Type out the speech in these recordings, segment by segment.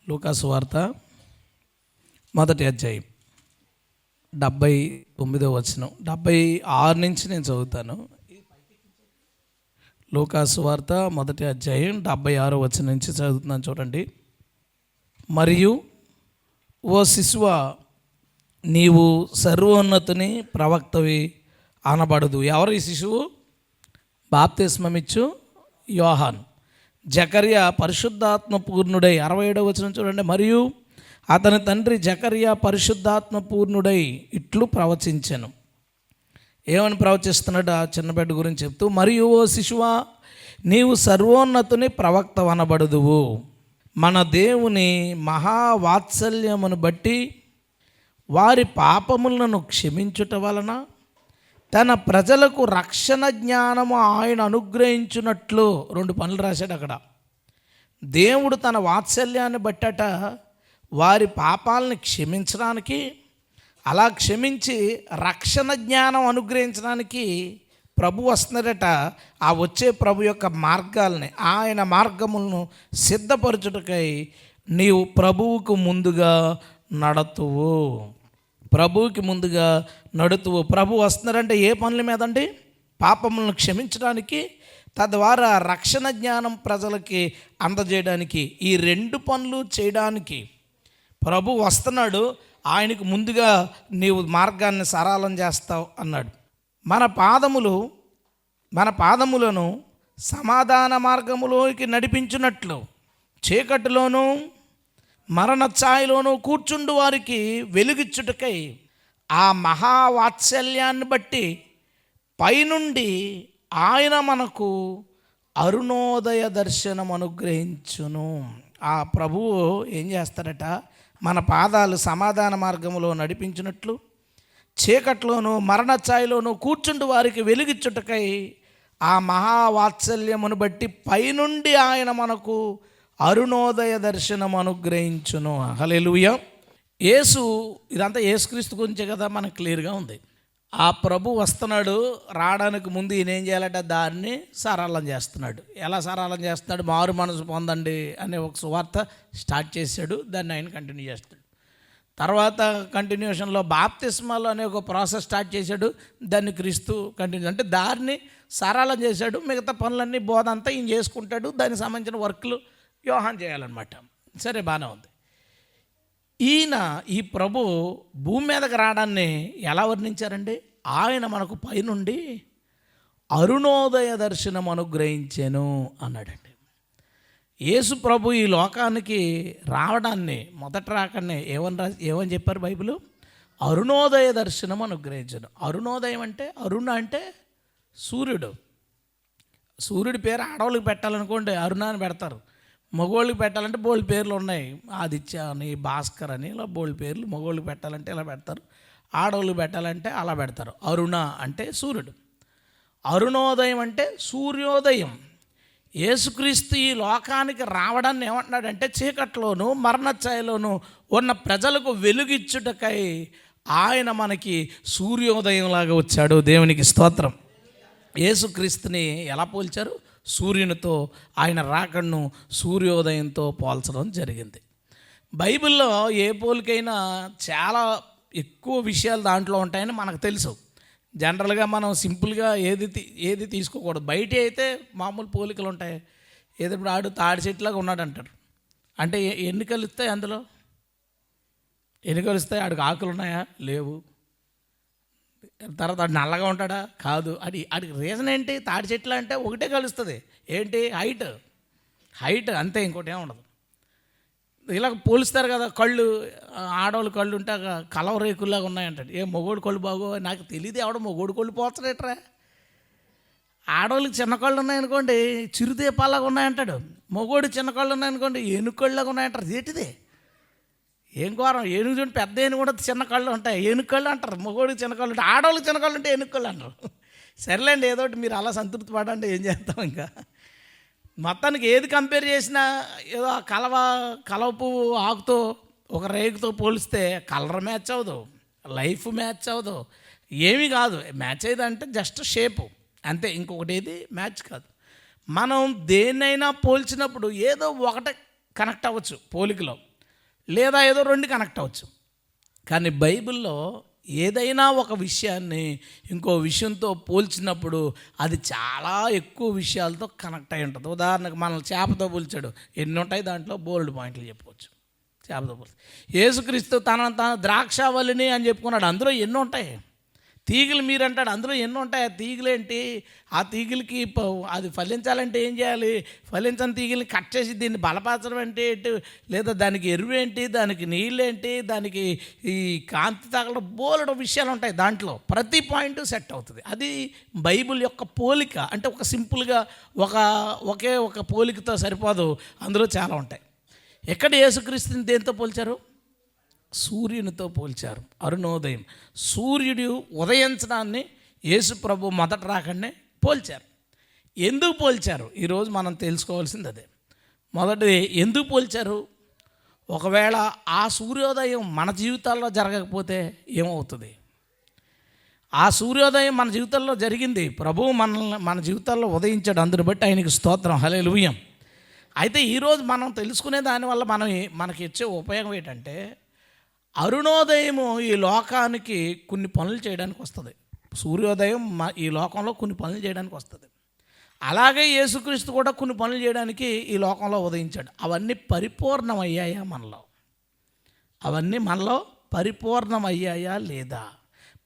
లూకాసు వార్త మొదటి అధ్యాయం 79వ వచనం, 76 నుంచి నేను చదువుతాను. లూకాసు వార్త మొదటి అధ్యాయం 76వ వచనం నుంచి చదువుతున్నాను, చూడండి. మరియు ఓ శిశువా, నీవు సర్వోన్నతుని ప్రవక్తవి అనబడదు. ఎవరు ఈ శిశువు? బాప్తిస్మమిచ్చు యోహాను. జకర్యా పరిశుద్ధాత్మ పూర్ణుడై, 67వ వచనం చూడండి. మరియు అతని తండ్రి జకర్యా పరిశుద్ధాత్మ పూర్ణుడై ఇట్లు ప్రవచించెను. ఏమని ప్రవచిస్తున్నాడు? ఆ చిన్న బిడ్డ గురించి చెప్తూ, మరియు ఓ శిశువా, నీవు సర్వోన్నతుని ప్రవక్త అనబడుదువు. మన దేవుని మహావాత్సల్యమును బట్టి వారి పాపములను క్షమించుట వలన తన ప్రజలకు రక్షణ జ్ఞానము ఆయన అనుగ్రహించున్నట్లు 2 పనులు రాశాడు అక్కడ. దేవుడు తన వాత్సల్యాన్ని బట్టట వారి పాపాలని క్షమించడానికి, అలా క్షమించి రక్షణ జ్ఞానం అనుగ్రహించడానికి ప్రభు వస్తున్నాడట. ఆ వచ్చే ప్రభు యొక్క మార్గాల్ని, ఆయన మార్గములను సిద్ధపరచుటకై నీవు ప్రభువుకు ముందుగా నడుతువు. ప్రభువుకి ముందుగా నడుతువు. ప్రభు వస్తున్నారంటే ఏ పనుల మీద అండి? పాపములను క్షమించడానికి, తద్వారా రక్షణ జ్ఞానం ప్రజలకి అందజేయడానికి. ఈ 2 పనులు చేయడానికి ప్రభు వస్తున్నాడు. ఆయనకు ముందుగా నీవు మార్గాన్ని సరళం చేస్తావు అన్నాడు. మన పాదములను సమాధాన మార్గములోకి నడిపించున్నట్లు చీకటిలోనూ మరణ ఛాయలోనూ కూర్చుండు వారికి వెలుగిచ్చుటకై ఆ మహావాత్సల్యాన్ని బట్టి పైనుండి ఆయన మనకు అరుణోదయ దర్శనం అనుగ్రహించును. ఆ ప్రభువు ఏం చేస్తాడట? మన పాదాలు సమాధాన మార్గంలో నడిపించినట్లు చీకట్లోనూ మరణ ఛాయలోనూ కూర్చుండు వారికి వెలుగిచ్చుటకై ఆ మహావాత్సల్యమును బట్టి పైనుండి ఆయన మనకు అరుణోదయ దర్శనం అనుగ్రహించును. హల్లెలూయా. యేసు, ఇదంతా యేసుక్రీస్తు గురించే కదా, మనకు క్లియర్గా ఉంది. ఆ ప్రభు వస్తున్నాడు. రావడానికి ముందు ఈయన ఏం చేయాలంటే దాన్ని సరళం చేస్తున్నాడు. ఎలా సరళం చేస్తున్నాడు? మారు మనసు పొందండి అనే ఒక సువార్త స్టార్ట్ చేశాడు. దాన్ని ఆయన కంటిన్యూ చేస్తాడు. తర్వాత కంటిన్యూషన్లో బాప్తిస్మాలు అనే ఒక ప్రాసెస్ స్టార్ట్ చేశాడు. దాన్ని క్రీస్తు కంటిన్యూ, అంటే దాన్ని సరళం చేశాడు. మిగతా పనులన్నీ బోధ అంతా ఈయన చేసుకుంటాడు. దానికి సంబంధించిన వర్క్లు యోహాన్ చేయాలన్నమాట. సరే, బాగానే ఉంది. ఈ ప్రభు భూమి మీదకి రావడాన్ని ఎలా వర్ణించారండి? ఆయన మనకు పైనుండి అరుణోదయ దర్శనం అనుగ్రహించాను అన్నాడండి. యేసు ప్రభు ఈ లోకానికి రావడాన్ని, మొదట రాకనే ఏమని చెప్పారు బైబిల్? అరుణోదయ దర్శనం అనుగ్రహించాను. అరుణోదయం అంటే, అరుణ అంటే సూర్యుడు. సూర్యుడి పేరు ఆడవాళ్ళకి పెట్టాలనుకోండి అరుణ అని పెడతారు. మగోళ్ళకి పెట్టాలంటే బోల్డ్ పేర్లు ఉన్నాయి. ఆదిత్య అని, భాస్కర్ అని, ఇలా బోల్డ్ పేర్లు. మగోళ్ళకి పెట్టాలంటే ఇలా పెడతారు, ఆడవాళ్ళకి పెట్టాలంటే అలా పెడతారు. అరుణ అంటే సూర్యుడు, అరుణోదయం అంటే సూర్యోదయం. యేసుక్రీస్తు ఈ లోకానికి రావడాన్ని ఏమంటున్నాడంటే, చీకట్లోనూ మరణఛాయలోనూ ఉన్న ప్రజలకు వెలుగిచ్చుటకై ఆయన మనకి సూర్యోదయంలాగా వచ్చాడు. దేవునికి స్తోత్రం. యేసుక్రీస్తుని ఎలా పోల్చారు? సూర్యునితో. ఆయన రాకడను సూర్యోదయంతో పోల్చడం జరిగింది. బైబిల్లో ఏ పోలికైనా చాలా ఎక్కువ విషయాలు దాంట్లో ఉంటాయని మనకు తెలుసు. జనరల్గా మనం సింపుల్గా ఏది తీసుకోకూడదు. బయట అయితే మామూలు పోలికలు ఉంటాయి. ఏదో ఇప్పుడు ఆడు తాడి చెట్లాగా ఉన్నాడు అంటారు. అంటే ఎన్ని కలుస్తాయి అందులో? ఎన్ని కలుస్తాయి? ఆడికి ఆకులు ఉన్నాయా? లేవు. తర్వాత నల్లగా ఉంటాడా? కాదు. ఆడికి రీజన్ ఏంటి? తాడి చెట్లు అంటే ఒకటే కలుస్తుంది. ఏంటి? హైట్ అంతే, ఇంకోటి ఏమి ఉండదు. ఇలా పోలుస్తారు కదా, కళ్ళు. ఆడవాళ్ళు కళ్ళు ఉంటే కలవ రేకుల్లాగా ఉన్నాయంటాడు. ఏ మొగోడు కళ్ళు బాగో? నాకు తెలియదు. ఎవడో మొగోడు కళ్ళు పోల్చడేట్రా. ఆడవాళ్ళకి చిన్న కళ్ళు ఉన్నాయనుకోండి, చిరుదీపాలాగా ఉన్నాయంటాడు. మొగోడు చిన్న కళ్ళు ఉన్నాయనుకోండి, ఏనుకళ్ళలాగా ఉన్నాయంటారు. ఏంటిది? ఏం ఘోరం! ఏనుగు చూడండి, పెద్ద ఏనుగు కూడా చిన్న కళ్ళు ఉంటాయి, ఏనుగు కళ్ళు అంటారు. మగోడికి చిన్న కళ్ళు ఉంటాయి, ఆడవాళ్ళకి చిన్న కళ్ళు ఉంటే ఏనుగు కళ్ళు అంటారు. సరేలేండి, ఏదో ఒకటి మీరు అలా సంతృప్తి పడండి, ఏం చేస్తాం. ఇంకా మొత్తానికి ఏది కంపేర్ చేసినా ఏదో కలవ పువ్వు ఆకుతో ఒక రేగుతో పోలిస్తే కలర్ మ్యాచ్ అవ్వదు, లైఫ్ మ్యాచ్ అవ్వదు, ఏమీ కాదు. మ్యాచ్ అయ్యేదంటే జస్ట్ షేపు అంతే, ఇంకొకటి ఏది మ్యాచ్ కాదు. మనం దేన్నైనా పోల్చినప్పుడు ఏదో ఒకటి కనెక్ట్ అవ్వచ్చు పోలికలో. లేదా ఏదో రెండు కనెక్ట్ అవ్వచ్చు. కానీ బైబిల్లో ఏదైనా ఒక విషయాన్ని ఇంకో విషయంతో పోల్చినప్పుడు అది చాలా ఎక్కువ విషయాలతో కనెక్ట్ అయి ఉంటుంది. ఉదాహరణకు మనల్ని చేపతో పోల్చాడు, ఎన్ని ఉంటాయి దాంట్లో బోల్డ్ పాయింట్లు చెప్పవచ్చు. చేపతో పోల్చి యేసుక్రీస్తు తాను ద్రాక్షావళిని అని చెప్పుకున్నాడు, అందులో ఎన్ని ఉంటాయి. తీగలు మీరంటాడు, అందులో ఎన్ని ఉంటాయి. ఆ తీగలేంటి, ఆ తీగలకి అది ఫలించాలంటే ఏం చేయాలి, ఫలించని తీగల్ని కట్ చేసి దీన్ని బలపరచడం అంటే ఏంటి, లేదా దానికి ఎరువు ఏంటి, దానికి నీళ్ళు ఏంటి, దానికి ఈ కాంతి తగలడం, బోలెడు విషయాలు ఉంటాయి. దాంట్లో ప్రతి పాయింట్ సెట్ అవుతుంది. అది బైబిల్ యొక్క పోలిక. అంటే ఒక సింపుల్గా ఒకే ఒక పోలికతో సరిపోదు, అందులో చాలా ఉంటాయి. ఎక్కడ యేసుక్రీస్తుని దేంతో పోల్చారు? సూర్యునితో పోల్చారు. అరుణోదయం, సూర్యుడు ఉదయించడాన్ని యేసు ప్రభు మొదట రాకనే పోల్చారు. ఎందుకు పోల్చారు? ఈరోజు మనం తెలుసుకోవాల్సింది అదే. మొదటి ఎందుకు పోల్చారు? ఒకవేళ ఆ సూర్యోదయం మన జీవితాల్లో జరగకపోతే ఏమవుతుంది? ఆ సూర్యోదయం మన జీవితంలో జరిగింది. ప్రభువు మన జీవితాల్లో ఉదయించాడు, అందుని బట్టి ఆయనకి స్తోత్రం, హల్లెలూయా. అయితే ఈరోజు మనం తెలుసుకునే దానివల్ల మనకి ఇచ్చే ఉపయోగం ఏంటంటే, అరుణోదయము ఈ లోకానికి కొన్ని పనులు చేయడానికి వస్తుంది. సూర్యోదయం ఈ లోకంలో కొన్ని పనులు చేయడానికి వస్తుంది. అలాగే యేసుక్రీస్తు కూడా కొన్ని పనులు చేయడానికి ఈ లోకంలో ఉదయించాడు. అవన్నీ పరిపూర్ణమయ్యాయా మనలో? అవన్నీ మనలో పరిపూర్ణమయ్యాయా లేదా?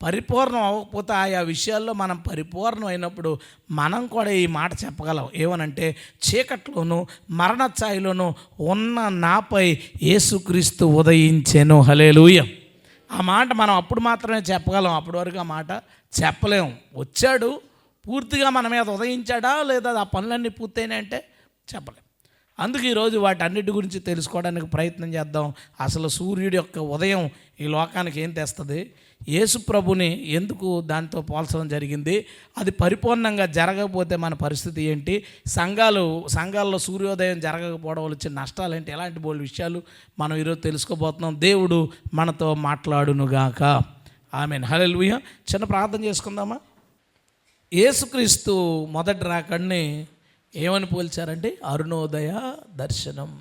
పరిపూర్ణం అవ్వకపోతే ఆయా విషయాల్లో మనం పరిపూర్ణం అయినప్పుడు మనం కూడా ఈ మాట చెప్పగలం. ఏమనంటే, చీకట్లోనూ మరణ ఛాయలోనూ ఉన్న నాపై యేసుక్రీస్తు ఉదయించెను, హల్లెలూయా. ఆ మాట మనం అప్పుడు మాత్రమే చెప్పగలం, అప్పటి వరకు ఆ మాట చెప్పలేం. వచ్చాడు, పూర్తిగా మన మీద ఉదయించాడా లేదా ఆ పనులన్నీ పూర్తయినాయంటే చెప్పలేం. అందుకు ఈరోజు వాటన్నిటి గురించి తెలుసుకోవడానికి ప్రయత్నం చేద్దాం. అసలు సూర్యుడి యొక్క ఉదయం ఈ లోకానికి ఏం తెస్తుంది, యేసు ప్రభుని ఎందుకు దాంతో పోల్చడం జరిగింది, అది పరిపూర్ణంగా జరగకపోతే మన పరిస్థితి ఏంటి, సంఘాల్లో సూర్యోదయం జరగకపోవడం వల్ల వచ్చే నష్టాలు ఏంటి, ఎలాంటి బోల్డ్ విషయాలు మనం ఈరోజు తెలుసుకోబోతున్నాం. దేవుడు మనతో మాట్లాడునుగాక, ఆమేన్, హల్లెలూయా. చిన్న ప్రార్థన చేసుకుందామా. యేసుక్రీస్తు మొదటి రాకడిని ఏమని పోల్చారంటే, అరుణోదయ దర్శనం.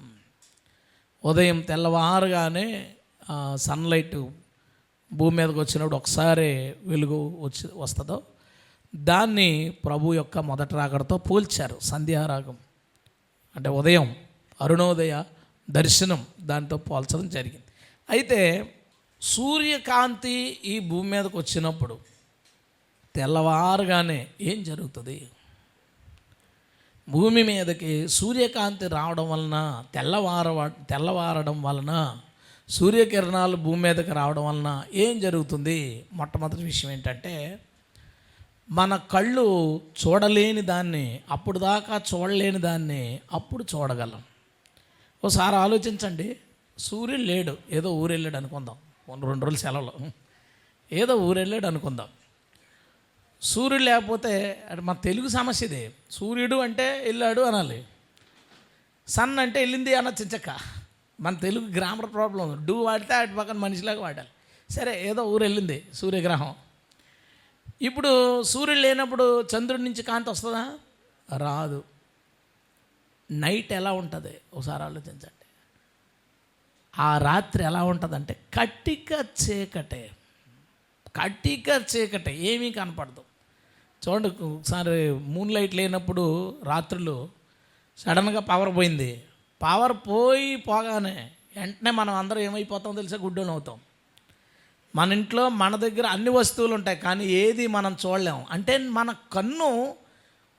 ఉదయం తెల్లవారుగానే సన్లైట్ భూమి మీదకి వచ్చినప్పుడు ఒకసారి వెలుగు వస్తుందో దాన్ని ప్రభు యొక్క మొదటి రాకడతో పోల్చారు. సంధ్యారాగం అంటే ఉదయం, అరుణోదయ దర్శనం, దాంతో పోల్చడం జరిగింది. అయితే సూర్యకాంతి ఈ భూమి మీదకి వచ్చినప్పుడు తెల్లవారుగానే ఏం జరుగుతుంది? భూమి మీదకి సూర్యకాంతి రావడం వలన, తెల్లవారడం వలన, సూర్యకిరణాలు భూమి మీదకి రావడం వలన ఏం జరుగుతుంది? మొట్టమొదటి విషయం ఏంటంటే, మన కళ్ళు చూడలేని దాన్ని, అప్పుడు దాకా చూడలేని దాన్ని అప్పుడు చూడగలం. ఒకసారి ఆలోచించండి. సూర్యుడు లేడు, ఏదో ఊరు వెళ్ళాడు అనుకుందాం, 2 రోజులు సెలవులో ఏదో ఊరు వెళ్ళాడు అనుకుందాం. సూర్యుడు లేకపోతే అంటే మన తెలుగు సమస్య ఇదే. సూర్యుడు అంటే వెళ్ళాడు అనాలి, సన్ అంటే వెళ్ళింది అనొచ్చు. ఇంచక్క మన తెలుగు గ్రామర్ ప్రాబ్లం. డూ వాడితే అటు పక్కన మనిషిలాగా వాడాలి. సరే, ఏదో ఊరు వెళ్ళింది సూర్యగ్రహం. ఇప్పుడు సూర్యుడు లేనప్పుడు చంద్రుడి నుంచి కాంతి వస్తుందా? రాదు. నైట్ ఎలా ఉంటుంది ఒకసారి ఆలోచించండి. ఆ రాత్రి ఎలా ఉంటుందంటే కట్టిక చీకటే, ఏమీ కనపడదు. చూడండి, ఒకసారి మూన్ లైట్ లేనప్పుడు రాత్రులు సడన్గా పవర్ పోయింది. పవర్ పోగానే వెంటనే మనం అందరం ఏమైపోతాం తెలుసా? గుడ్డోళ్ళు అవుతాం. మన ఇంట్లో మన దగ్గర అన్ని వస్తువులు ఉంటాయి, కానీ ఏది మనం చూడలేము. అంటే మన కన్ను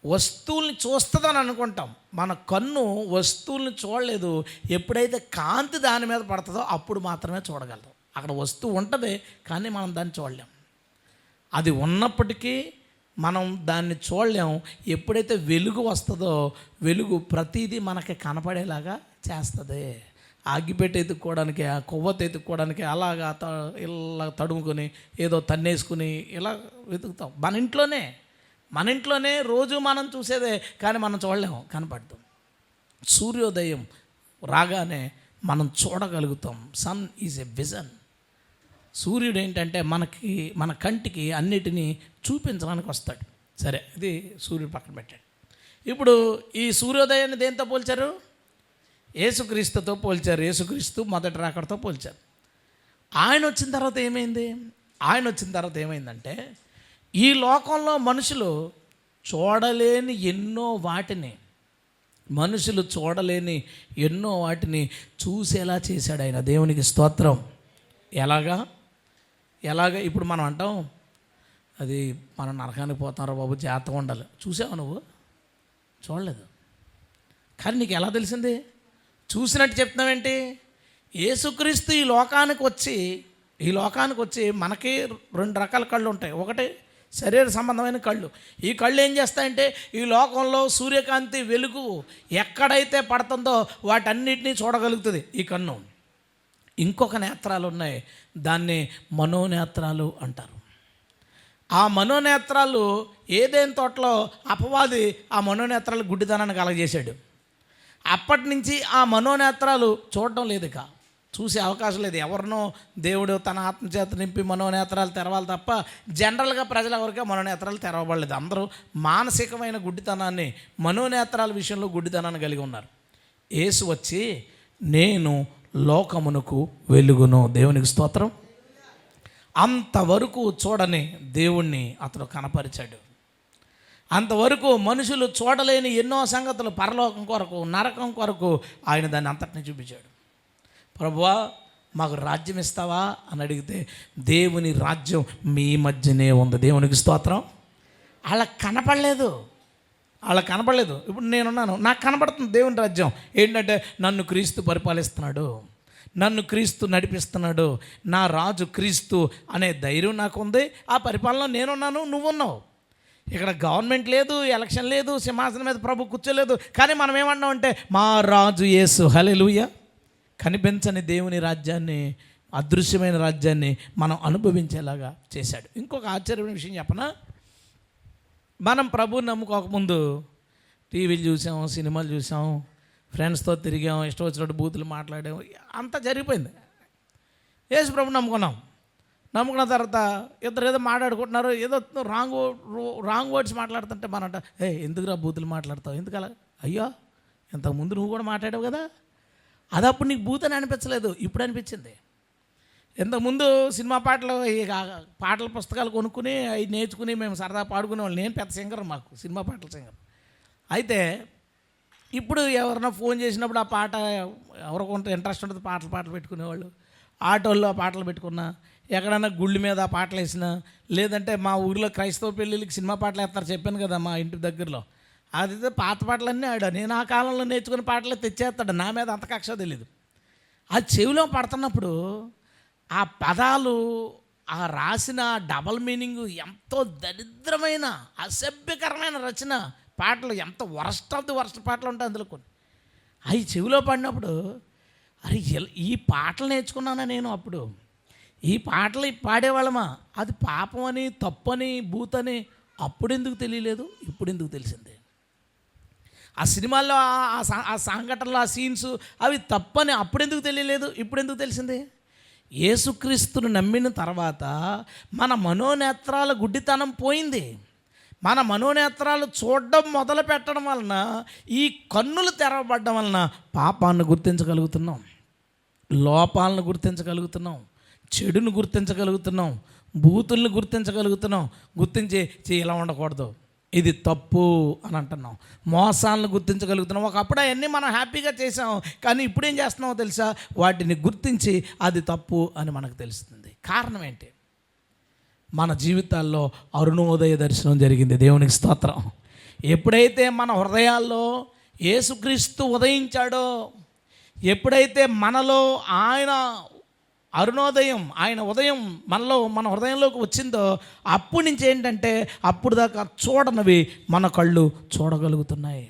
వస్తువుల్ని చూస్తుందని అనుకుంటాం, మన కన్ను వస్తువుల్ని చూడలేదు. ఎప్పుడైతే కాంతి దాని మీద పడుతుందో అప్పుడు మాత్రమే చూడగలం. అక్కడ వస్తువు ఉంటుంది, కానీ మనం దాన్ని చూడలేం. అది ఉన్నప్పటికీ మనం దాన్ని చూడలేము. ఎప్పుడైతే వెలుగు వస్తుందో, వెలుగు ప్రతిదీ మనకి కనపడేలాగా చేస్తుంది. అగ్గిపెట్టి ఎత్తుక్కోవడానికి, ఆ కొవ్వొత్తి ఎత్తుక్కోవడానికి అలాగా ఇలా తడుముకొని ఏదో తన్నేసుకుని ఇలా వెతుకుతాం. మన ఇంట్లోనే రోజు మనం చూసేదే, కానీ మనం చూడలేము, కనపడతాం. సూర్యోదయం రాగానే మనం చూడగలుగుతాం. Sun is a vision. సూర్యుడు ఏంటంటే మన కంటికి అన్నిటినీ చూపించడానికి వస్తాడు. సరే, ఇది సూర్యుడు పక్కన పెట్టాడు. ఇప్పుడు ఈ సూర్యోదయాన్ని దేంతో పోల్చారు? యేసుక్రీస్తుతో పోల్చారు. యేసుక్రీస్తు మొదటి రాకడతో పోల్చారు. ఆయన వచ్చిన తర్వాత ఏమైంది? ఆయన వచ్చిన తర్వాత ఏమైందంటే, ఈ లోకంలో మనుషులు చూడలేని ఎన్నో వాటిని చూసేలా చేశాడు ఆయన. దేవునికి స్తోత్రం. ఎలాగా ఇప్పుడు మనం అంటాం, అది మనం నరకానికి పోతారో బాబు, జాగ్రత్తగా ఉండాలి. చూసావా నువ్వు? చూడలేదు. కానీ నీకు ఎలా తెలిసింది? చూసినట్టు చెప్తున్నావేంటి? యేసుక్రీస్తు ఈ లోకానికి వచ్చి మనకి 2 రకాల కళ్ళు ఉంటాయి. ఒకటి శరీర సంబంధమైన కళ్ళు. ఈ కళ్ళు ఏం చేస్తాయంటే, ఈ లోకంలో సూర్యకాంతి వెలుగు ఎక్కడైతే పడుతుందో వాటన్నిటినీ చూడగలుగుతుంది ఈ కన్ను. ఇంకొక నేత్రాలు ఉన్నాయి, దాన్ని మనోనేత్రాలు అంటారు. ఆ మనోనేత్రాలు ఏదైనా తోటలో అపవాది ఆ మనోనేత్రాలు గుడ్డితనాన్ని కలగజేశాడు. అప్పటి నుంచి ఆ మనోనేత్రాలు చూడడం లేదు, ఇక చూసే అవకాశం లేదు. ఎవరినో దేవుడు తన ఆత్మచేత నింపి మనోనేత్రాలు తెరవాలి తప్ప జనరల్గా ప్రజల ఎవరికే మనోనేత్రాలు తెరవబడలేదు. అందరూ మానసికమైన గుడ్డితనాన్ని, మనోనేత్రాల విషయంలో గుడ్డితనాన్ని కలిగి ఉన్నారు. యేసు వచ్చి నేను లోకమునకు వెలుగును. దేవునికి స్తోత్రం. అంతవరకు చూడని దేవుణ్ణి అతడు కనపరిచాడు. అంతవరకు మనుషులు చూడలేని ఎన్నో సంగతులు పరలోకం కొరకు, నరకం కొరకు ఆయన దాన్ని అంతటిని చూపించాడు. ప్రభువా, మాకు రాజ్యం ఇస్తావా అని అడిగితే, దేవుని రాజ్యం మీ మధ్యనే ఉంది. దేవునికి స్తోత్రం. వాళ్ళకి కనపడలేదు. ఇప్పుడు నేనున్నాను, నాకు కనపడుతుంది దేవుని రాజ్యం. ఏంటంటే, నన్ను క్రీస్తు పరిపాలిస్తున్నాడు, నన్ను క్రీస్తు నడిపిస్తున్నాడు, నా రాజు క్రీస్తు అనే ధైర్యం నాకు ఉంది. ఆ పరిపాలన నేనున్నాను, నువ్వున్నావు. ఇక్కడ గవర్నమెంట్ లేదు, ఎలక్షన్ లేదు, సింహాసనం మీద ప్రభు కూర్చోలేదు. కానీ మనం ఏమన్నాం అంటే, మా రాజు యేసు. హల్లెలూయా. కనిపించని దేవుని రాజ్యాన్ని, అదృశ్యమైన రాజ్యాన్ని మనం అనుభవించేలాగా చేశాడు. ఇంకొక ఆశ్చర్యమైన విషయం చెప్పనా? మనం ప్రభువుని నమ్ముకోకముందు టీవీలు చూసాం, సినిమాలు చూసాం, ఫ్రెండ్స్తో తిరిగాం, ఇష్టం వచ్చినట్టు బూతులు మాట్లాడాం, అంతా జరిగిపోయింది. యేసు ప్రభుని నమ్ముకున్న తర్వాత ఇద్దరు ఏదో మాట్లాడుకుంటున్నారు, ఏదో రాంగ్ వర్డ్స్ మాట్లాడుతుంటే మనంట, ఎందుకురా బూతులు మాట్లాడతావు, ఎందుకు అలా? అయ్యో, ఇంతకుముందు నువ్వు కూడా మాట్లాడావు కదా. అది అప్పుడు నీకు బూత్ అని అనిపించలేదు, ఇప్పుడు అనిపించింది. ఇంతకుముందు సినిమా పాటల పుస్తకాలు కొనుక్కుని అవి నేర్చుకుని మేము సరదా పాడుకునేవాళ్ళు. నేను పెద్ద సింగర్, మాకు సినిమా పాటల సింగర్. అయితే ఇప్పుడు ఎవరైనా ఫోన్ చేసినప్పుడు ఆ పాట ఎవరికి కొంత ఇంట్రెస్ట్ ఉంటుంది, పాటలు పెట్టుకునేవాళ్ళు. ఆటోల్లో పాటలు పెట్టుకున్నా, ఎక్కడైనా గుళ్ళు మీద పాటలు వేసినా, లేదంటే మా ఊరిలో క్రైస్తవ పెళ్ళిళ్ళకి సినిమా పాటలు వేస్తారు, చెప్పాను కదా మా ఇంటి దగ్గరలో. అదైతే పాత పాటలన్నీ నేను ఆ కాలంలో నేర్చుకునే పాటలే తెచ్చేస్తాడు. నా మీద అంత కక్ష తెలీదు. ఆ చెవిలో పడుతున్నప్పుడు ఆ పదాలు, ఆ రాసిన డబల్ మీనింగ్, ఎంతో దరిద్రమైన అసభ్యకరమైన రచన పాటలు, ఎంత వరస్ట్ ఆఫ్ ది వరస్ట్ పాటలు ఉంటాయి అందులో కొన్ని. అవి చెవిలో పడినప్పుడు, అరే ఈ పాటలు నేర్చుకున్నానా నేను అప్పుడు? ఈ పాటలు పాడేవాళ్ళమా? అది పాపం అని, తప్పని, బూతని అప్పుడు ఎందుకు తెలియలేదు, ఇప్పుడు ఎందుకు తెలిసిందే? ఆ సినిమాల్లో ఆ సంఘటనలు, ఆ సీన్స్ అవి తప్పని అప్పుడెందుకు తెలియలేదు, ఇప్పుడు ఎందుకు తెలిసిందే? యేసుక్రీస్తును నమ్మిన తర్వాత మన మనోనేత్రాల గుడ్డితనం పోయింది. మన మనోనేత్రాలు చూడడం మొదలు పెట్టడం వలన, ఈ కన్నులు తెరవబడడం వలన పాపాన్ని గుర్తించగలుగుతున్నాం, లోపాలను గుర్తించగలుగుతున్నాం, చెడును గుర్తించగలుగుతున్నాం, బూతుల్ని గుర్తించగలుగుతున్నాం. గుర్తించి ఇలా ఉండకూడదు, ఇది తప్పు అని అంటున్నాం. మోసాలను గుర్తించగలుగుతున్నాం. ఒకప్పుడు అవన్నీ మనం హ్యాపీగా చేసాం, కానీ ఇప్పుడు ఏం చేస్తున్నామో తెలుసా? వాటిని గుర్తించి అది తప్పు అని మనకు తెలుస్తుంది. కారణం ఏంటి? మన జీవితాల్లో అరుణోదయ దర్శనం జరిగింది. దేవునికి స్తోత్రం. ఎప్పుడైతే మన హృదయాల్లో యేసుక్రీస్తు ఉదయించాడో, ఎప్పుడైతే మనలో ఆయన అరుణోదయం, ఆయన ఉదయం మన హృదయంలోకి వచ్చిందో, అప్పటి నుంచి ఏంటంటే అప్పుడు దాకా చూడనివి మన కళ్ళు చూడగలుగుతున్నాయి,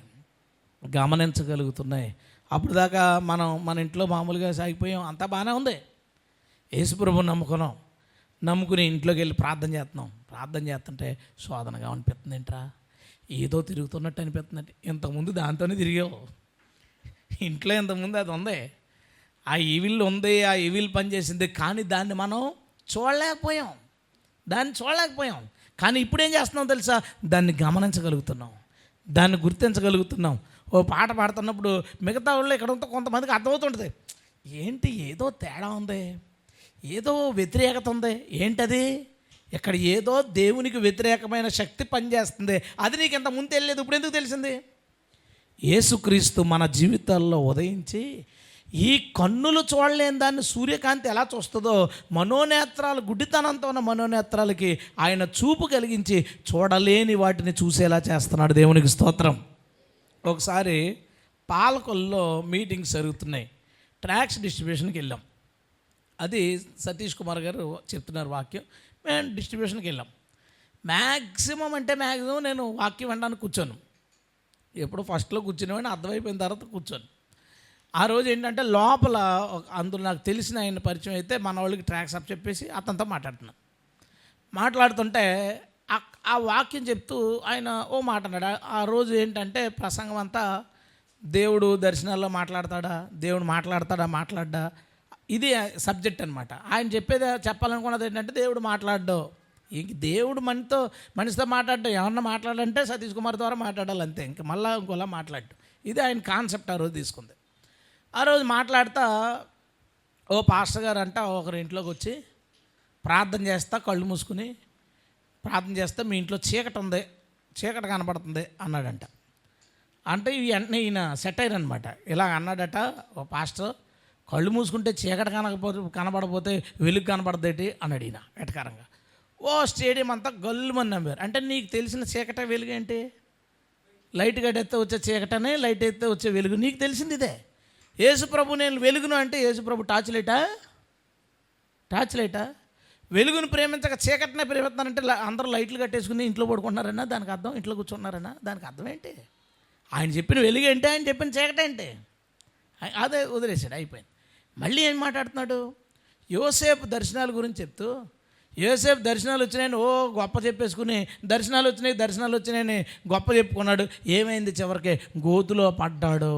గమనించగలుగుతున్నాయి. అప్పుడు దాకా మన ఇంట్లో మామూలుగా సాగిపోయాం, అంతా బాగానే ఉంది. యేసుప్రభుని నమ్ముకుని ఇంట్లోకి వెళ్ళి ప్రార్థన చేస్తుంటే శోధనగా అనిపిస్తుంది. ఏంట్రా, ఏదో తిరుగుతున్నట్టు అనిపిస్తుందంటే, ఇంతకుముందు దాంతోనే తిరిగావు. ఇంట్లో ఇంతకుముందు అది ఉంది, ఆ ఈవిల్ ఉంది, ఆ ఈవిల్ పనిచేసింది, కానీ దాన్ని మనం చూడలేకపోయాం. కానీ ఇప్పుడు ఏం చేస్తున్నాం తెలుసా? దాన్ని గమనించగలుగుతున్నాం, దాన్ని గుర్తించగలుగుతున్నాం. ఓ పాట పాడుతున్నప్పుడు మిగతా వాళ్ళు ఇక్కడ కొంతమందికి అర్థమవుతుంటుంది, ఏంటి ఏదో తేడా ఉంది, ఏదో వ్యతిరేకత ఉంది, ఏంటది, ఇక్కడ ఏదో దేవునికి వ్యతిరేకమైన శక్తి పనిచేస్తుంది, అది నీకు ఇంత ముందు తెలియలేదు, ఇప్పుడు ఎందుకు తెలిసింది? యేసుక్రీస్తు మన జీవితాల్లో ఉదయించి ఈ కన్నులు చూడలేని దాన్ని సూర్యకాంతి ఎలా చూస్తుందో మనోనేత్రాలు, గుడ్డితనంతో ఉన్న మనోనేత్రాలకి ఆయన చూపు కలిగించి చూడలేని వాటిని చూసేలా చేస్తున్నాడు. దేవునికి స్తోత్రం. ఒకసారి పాలకొల్లో మీటింగ్స్ జరుగుతున్నాయి, ట్రాక్స్ డిస్ట్రిబ్యూషన్కి వెళ్ళాం. అది సతీష్ కుమార్ గారు చెప్తున్నారు వాక్యం, మేము డిస్ట్రిబ్యూషన్కి వెళ్ళాం. మ్యాక్సిమం నేను వాక్యం వినడానికి కూర్చోను. ఎప్పుడు ఫస్ట్లో కూర్చునేవాడిని, అర్థమైపోయిన తర్వాత కూర్చోను. ఆ రోజు ఏంటంటే లోపల అందులో నాకు తెలిసిన ఆయన పరిచయం అయితే మన వాళ్ళకి ట్రాక్స్ అప్ చెప్పేసి అతనితో మాట్లాడుతుంటే ఆ వాక్యం చెప్తూ ఆయన ఓ మాట అన్నాడు. ఆ రోజు ఏంటంటే ప్రసంగం అంతా దేవుడు దర్శనాల్లో మాట్లాడతాడా, దేవుడు మాట్లాడడా, ఇది సబ్జెక్ట్ అనమాట. ఆయన చెప్పాలనుకున్నది ఏంటంటే దేవుడు మాట్లాడడం, ఇంక దేవుడు మనిషితో మాట్లాడడం, ఏమన్నా మాట్లాడాలంటే సతీష్ కుమార్ ద్వారా మాట్లాడాలి అంతే, ఇంక మళ్ళీ ఇంకోలా మాట్లాడటం, ఇది ఆయన కాన్సెప్ట్ ఆ రోజు తీసుకుంది. ఆ రోజు మాట్లాడుతూ ఓ పాస్టర్ గారు అంట ఒకరి ఇంట్లోకి వచ్చి ప్రార్థన చేస్తా, కళ్ళు మూసుకుని ప్రార్థన చేస్తే మీ ఇంట్లో చీకటి కనపడుతుంది అన్నాడంట. అంటే వెంటనే ఈయన సెట్ అయ్యారనమాట. ఇలా అన్నాడట ఓ పాస్టర్, కళ్ళు మూసుకుంటే చీకటి కనపడపోతే వెలుగు కనపడదేటి అన్నాడు ఈయన వెటకారంగా. ఓ స్టేడియం అంతా గల్లుమని నమ్మారు. అంటే నీకు తెలిసిన చీకటే వెలుగు ఏంటి? లైట్ గడ్డెత్తే వచ్చే చీకటనే, లైట్ ఎత్తే వచ్చే వెలుగు, నీకు తెలిసింది ఇదే. యేసుప్రభు నేను వెలుగును అంటే యేసుప్రభు టార్చ్ లైటా? వెలుగును ప్రేమించక చీకటినే ప్రేమిస్తున్నారంటే అందరూ లైట్లు కట్టేసుకుని ఇంట్లో పడుకుంటున్నారన్నా దానికి అర్థం, ఇంట్లో కూర్చున్నారన్నా దానికి అర్థం ఏంటి? ఆయన చెప్పిన వెలుగు ఏంటి, ఆయన చెప్పిన చీకటి ఏంటి? అదే వదిలేసాడు, అయిపోయింది. మళ్ళీ ఏం మాట్లాడుతున్నాడు? యోసేపు దర్శనాల గురించి చెప్తూ, యోసేపు దర్శనాలు వచ్చినాయని ఓ గొప్ప చెప్పేసుకుని దర్శనాలు వచ్చినాయని గొప్ప చెప్పుకున్నాడు. ఏమైంది? చివరికి గోతులో పడ్డాడు.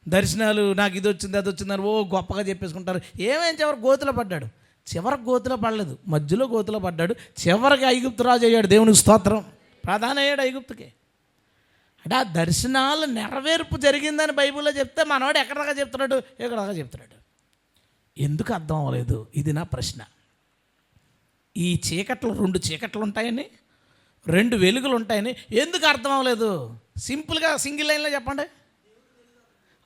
దర్శనాలు నాకు ఇది వచ్చింది అది వచ్చిందని ఓ గొప్పగా చెప్పేసుకుంటారు. ఏమైంది? చివరికి గోతులో పడ్డాడు. చివరికి గోతులో పడలేదు, మధ్యలో గోతులో పడ్డాడు. చివరికి ఐగుప్తు రాజు అయ్యాడు. దేవునికి స్తోత్రం. ప్రధాన అయ్యాడు ఐగుప్తుకి. అంటే ఆ దర్శనాలు నెరవేర్పు జరిగిందని బైబిల్లో చెప్తే మనవాడు ఎక్కడదాకా చెప్తున్నాడు. ఎందుకు అర్థం అవ్వలేదు? ఇది నా ప్రశ్న. ఈ చీకట్లు 2 చీకట్లు ఉంటాయని, 2 వెలుగులు ఉంటాయని ఎందుకు అర్థం అవ్వలేదు? సింపుల్గా సింగిల్ లైన్లో చెప్పండి.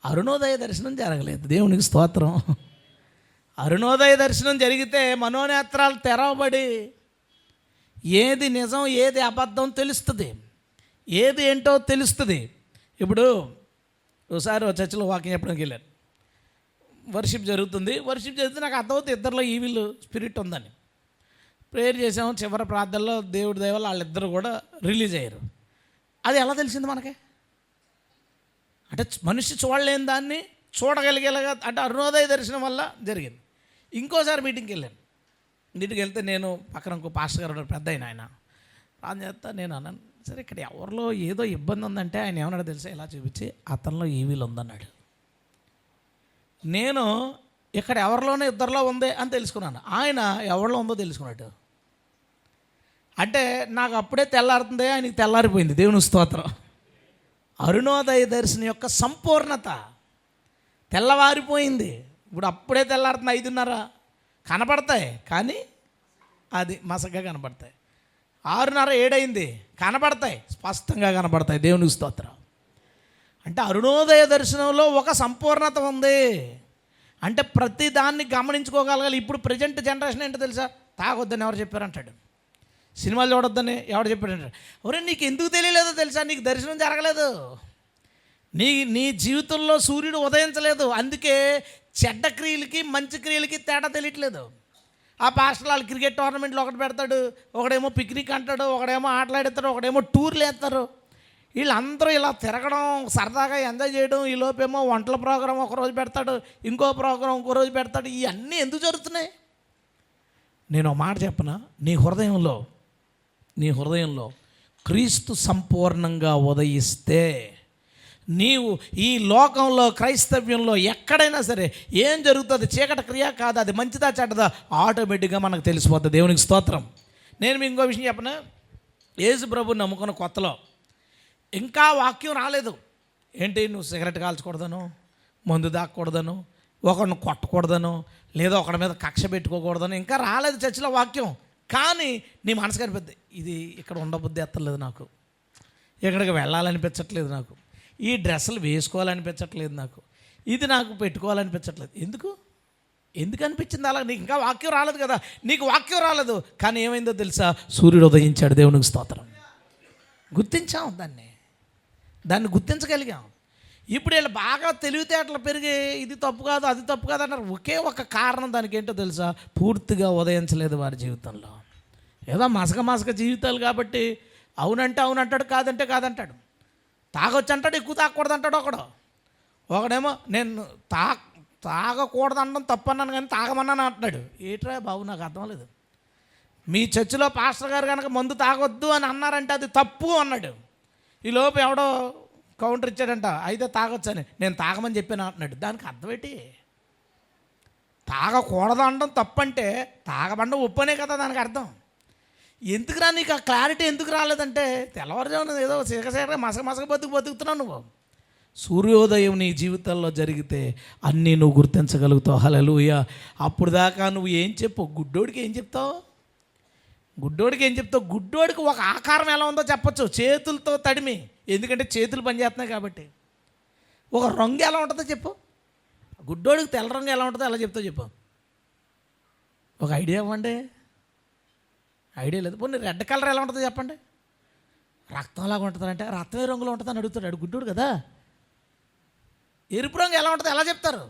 అరుణోదయ దర్శనం జరగలేదు. దేవునికి స్తోత్రం. అరుణోదయ దర్శనం జరిగితే మనోనేత్రాలు తెరవబడి ఏది నిజం ఏది అబద్ధం తెలుస్తుంది, ఏది ఏంటో తెలుస్తుంది. ఇప్పుడు ఒకసారి చర్చిలో వాకింగ్ చెప్పడానికి వెళ్ళాను. వర్షిప్ జరుగుతుంది నాకు అర్థమవుతుంది ఇద్దరిలో ఈవిల్ స్పిరిట్ ఉందని. ప్రేయర్ చేసాము, చివరి ప్రార్థనలో దేవుడి దయ వల్ల వాళ్ళిద్దరు కూడా రిలీజ్ అయ్యారు. అది ఎలా తెలిసింది మనకి? అంటే మనిషి చూడలేని దాన్ని చూడగలిగేలాగా, అంటే అరుణోదయ దర్శనం వల్ల జరిగింది. ఇంకోసారి మీటింగ్కి వెళ్తే నేను పక్కన ఇంకో పాస్టర్ గారు పెద్ద ఆయన ప్రార్థన చేస్తా. నేను అన్నాను, సరే ఇక్కడ ఎవరిలో ఏదో ఇబ్బంది ఉందంటే ఆయన ఏమన్నాడు తెలుసా? ఇలా చూపించి అతనిలో ఈవిల్ ఉందన్నాడు. నేను ఇక్కడ ఎవరిలోనే ఇద్దరిలో ఉంది అని తెలుసుకున్నాను, ఆయన ఎవరిలో ఉందో తెలుసుకున్నాడు. అంటే నాకు అప్పుడే తెల్లారుతుంది, ఆయనకి తెల్లారిపోయింది. దేవుని స్తోత్రం. అరుణోదయ దర్శనం యొక్క సంపూర్ణత తెల్లవారిపోయింది. ఇప్పుడు అప్పుడే తెల్లారుతుంది, 5:30 కనపడతాయి కానీ అది మసగ్గా కనపడతాయి. 6:30 7 కనపడతాయి, స్పష్టంగా కనపడతాయి. దేవునికి స్తోత్రం. అంటే అరుణోదయ దర్శనంలో ఒక సంపూర్ణత ఉంది. అంటే ప్రతి దాన్ని గమనించుకోగలగాలి. ఇప్పుడు ప్రజెంట్ జనరేషన్ ఏంటో తెలుసా? తాగొద్దని ఎవరు చెప్పారంటాడు, సినిమాలు చూడొద్దని ఎవరు చెప్పారంటాడు. ఎవరే నీకు ఎందుకు తెలియలేదో తెలుసా? నీకు దర్శనం జరగలేదు, నీ జీవితంలో సూర్యుడు ఉదయించలేదు. అందుకే చెడ్డ క్రియలకి మంచి క్రియలకి తేడా తెలియట్లేదు. ఆ పాస్టర్ వాళ్ళు క్రికెట్ టోర్నమెంట్లో ఒకటి పెడతాడు, ఒకడేమో పిక్నిక్ అంటాడు, ఒకడేమో ఆటలాడేస్తాడు, ఒకడేమో టూర్లు వేస్తారు. వీళ్ళందరూ ఇలా తిరగడం, సరదాగా ఎంజాయ్ చేయడం. ఈ లోపేమో వంటల ప్రోగ్రాం ఒకరోజు పెడతాడు, ఇంకో ప్రోగ్రాం ఇంకో రోజు పెడతాడు. ఇవన్నీ ఎందుకు జరుగుతున్నాయి? నేను ఒక మాట చెప్పనా? నీ హృదయంలో క్రీస్తు సంపూర్ణంగా ఉదయిస్తే నీవు ఈ లోకంలో క్రైస్తవ్యంలో ఎక్కడైనా సరే ఏం జరుగుతుంది, చీకటి క్రియ కాదు, అది మంచిదా చెడ్డదా ఆటోమేటిక్గా మనకు తెలిసిపోతుంది. దేవునికి స్తోత్రం. నేను మీకు ఇంకో విషయం చెప్పనా? యేసు ప్రభుని నమ్ముకున్న కొత్తలో ఇంకా వాక్యం రాలేదు. ఏంటి నువ్వు సిగరెట్ కాల్చకూడదను, మందు దాక్కూడదను, ఒకరిని కొట్టకూడదను, లేదా ఒకరి మీద కక్ష పెట్టుకోకూడదను. ఇంకా రాలేదు చర్చిలో వాక్యం, కానీ నీ మనసు కనిపిద్ది, ఇది ఇక్కడ ఉండబుద్ధి ఎత్తలేదు నాకు, ఇక్కడికి వెళ్ళాలనిపించట్లేదు నాకు, ఈ డ్రెస్సులు వేసుకోవాలనిపించట్లేదు నాకు, ఇది నాకు పెట్టుకోవాలనిపించట్లేదు. ఎందుకు అనిపించింది అలా? నీకు ఇంకా వాక్యం రాలేదు కదా, నీకు వాక్యం రాలేదు. కానీ ఏమైందో తెలుసా? సూర్యుడు ఉదయించాడు. దేవునికి స్తోత్రం. గుర్తించాం, దాన్ని గుర్తించగలిగాం. ఇప్పుడు వీళ్ళు బాగా తెలివితేటలు పెరిగి ఇది తప్పు కాదు, అది తప్పు కాదు అన్నారు. ఒకే ఒక కారణం దానికి ఏంటో తెలుసా? పూర్తిగా ఉదయించలేదు వారి జీవితంలో. ఏదో మసక జీవితాలు కాబట్టి అవునంటే అవునంటాడు, కాదంటే కాదంటాడు. తాగొచ్చు అంటాడు, ఎక్కువ తాగకూడదు అంటాడు ఒకడేమో నేను తాగకూడదు అనడం తప్పు అన్నాను కానీ తాగమన్నాను అంటున్నాడు. ఏట్రా బాబు, నాకు అర్థం లేదు. మీ చర్చిలో పాస్టర్ గారు కనుక మందు తాగొద్దు అని అన్నారంటే అది తప్పు అన్నాడు. ఈ లోపు ఎవడో కౌంటర్ ఇచ్చాడంట, అయితే తాగొచ్చు అని. నేను తాగమని చెప్పాను అంటున్నాడు. దానికి అర్థం ఏంటి? తాగకూడదు అనడం తప్పు అంటే తాగబండం ఒప్పనే కదా దానికి అర్థం. ఎందుకురా నీకు ఆ క్లారిటీ ఎందుకు రాలేదంటే, తెల్లవారుజామున ఏదో సీకసీక మసక బతుకుతున్నావు నువ్వు. సూర్యోదయం నీ జీవితంలో జరిగితే అన్నీ నువ్వు గుర్తించగలుగుతావు. హల్లెలూయా. అప్పుడు దాకా నువ్వు ఏం చెప్పు? గుడ్డోడికి ఏం చెప్తావు? గుడ్డోడికి ఒక ఆకారం ఎలా ఉందో చెప్పచ్చు, చేతులతో తడిమి, ఎందుకంటే చేతులు పనిచేస్తున్నాయి కాబట్టి. ఒక రంగు ఎలా ఉంటుందో చెప్పు. గుడ్డోడికి తెల్ల రంగు ఎలా ఉంటుందో ఎలా చెప్తావు చెప్పు. ఒక ఐడియా ఇవ్వండి. ఐడియా లేదు. పోనీ రెడ్ కలర్ ఎలా ఉంటుందో చెప్పండి. రక్తంలాగా ఉంటుందంటే రక్తమే రంగులో ఉంటుందని అడుగుతాడు గుడ్డోడు కదా. ఎరుపు రంగు ఎలా ఉంటుందో ఎలా చెప్తారు?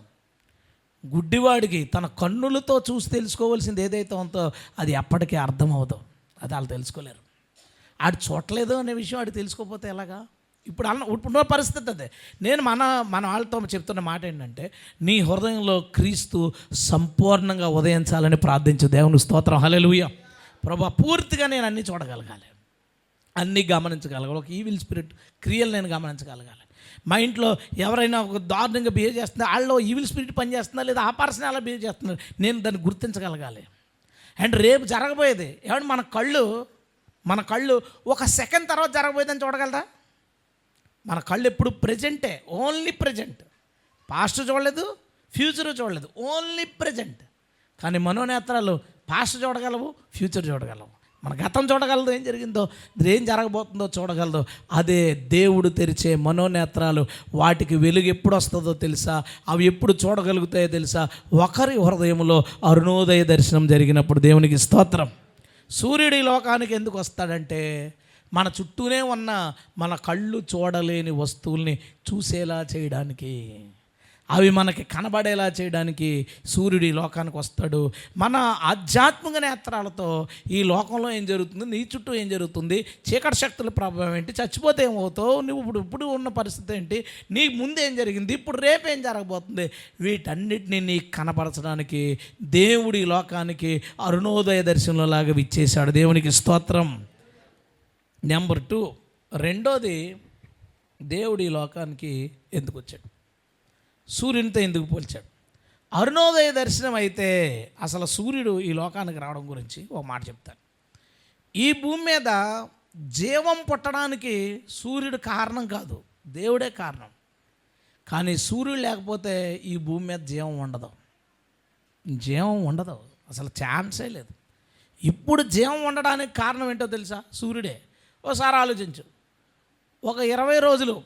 గుడ్డివాడికి తన కన్నులతో చూసి తెలుసుకోవాల్సింది ఏదైతే ఉందో అది ఎప్పటికీ అర్థమవుతాం. అది వాళ్ళు తెలుసుకోలేరు. ఆడు చూడలేదు అనే విషయం ఆడు తెలుసుకోకపోతే ఎలాగా? ఇప్పుడున్న పరిస్థితి అదే. నేను మన వాళ్ళతో చెప్తున్న మాట ఏంటంటే, నీ హృదయంలో క్రీస్తు సంపూర్ణంగా ఉదయించాలని ప్రార్థించు. దేవుని స్తోత్రం. హల్లెలూయా. ప్రభా, పూర్తిగా నేను అన్నీ చూడగలగాలి, అన్నీ గమనించగలగాలి. ఒక ఈవిల్ స్పిరిట్ క్రియలు నేను గమనించగలగాలి. మా ఇంట్లో ఎవరైనా ఒక దారుణంగా బిహేవ్ చేస్తుందా, వాళ్ళలో ఈవిల్ స్పిరిట్ పనిచేస్తుందా లేదా ఆ పర్సన్ ఎలా బిహేవ్ చేస్తున్నారు, నేను దాన్ని గుర్తించగలగాలి. అండ్ రేపు జరగబోయేది ఏమంటే మన కళ్ళు ఒక సెకండ్ తర్వాత జరగబోయేదని చూడగలదా? మన కళ్ళు ఎప్పుడు ప్రెజెంటే, ఓన్లీ ప్రెజెంట్. పాస్ట్ చూడలేదు, ఫ్యూచర్ చూడలేదు, ఓన్లీ ప్రెజెంట్. కానీ మనోనేత్రాలు పాస్ట్ చూడగలవు, ఫ్యూచర్ చూడగలవు. మన గతం చూడగలదు, ఏం జరిగిందో, ఏం జరగబోతుందో చూడగలదు. అదే దేవుడు తెరిచే మనోనేత్రాలు. వాటికి వెలుగు ఎప్పుడు వస్తుందో తెలుసా? అవి ఎప్పుడు చూడగలుగుతాయో తెలుసా? ఒకరి హృదయంలో అరుణోదయ దర్శనం జరిగినప్పుడు. దేవునికి స్తోత్రం. సూర్యుడి లోకానికి ఎందుకు వస్తాడంటే, మన చుట్టూనే ఉన్న మన కళ్ళు చూడలేని వస్తువుల్ని చూసేలా చేయడానికి, అవి మనకి కనబడేలా చేయడానికి సూర్యుడు ఈ లోకానికి వస్తాడు. మన ఆధ్యాత్మిక నేత్రాలతో ఈ లోకంలో ఏం జరుగుతుంది, నీ చుట్టూ ఏం జరుగుతుంది, చీకటి శక్తుల ప్రభావం ఏంటి, చచ్చిపోతే ఏమవుతావు, నువ్వు ఇప్పుడు ఉన్న పరిస్థితి ఏంటి, నీ ముందు ఏం జరిగింది, ఇప్పుడు రేపేం జరగబోతుంది, వీటన్నిటిని నీకు కనపరచడానికి దేవుడి లోకానికి అరుణోదయ దర్శనంలాగా విచ్చేశాడు. దేవునికి స్తోత్రం. నెంబర్ 2, రెండోది, దేవుడి లోకానికి ఎందుకు వచ్చాడు? సూర్యునితో ఎందుకు పోల్చాడు? అరుణోదయ దర్శనం అయితే అసలు సూర్యుడు ఈ లోకానికి రావడం గురించి ఒక మాట చెప్తాను. ఈ భూమి మీద జీవం పుట్టడానికి సూర్యుడు కారణం కాదు, దేవుడే కారణం. కానీ సూర్యుడు లేకపోతే ఈ భూమి మీద జీవం ఉండదు, అసలు ఛాన్సే లేదు. ఇప్పుడు జీవం ఉండడానికి కారణం ఏంటో తెలుసా? సూర్యుడే. ఒకసారి ఆలోచించు. ఒక 20 రోజులు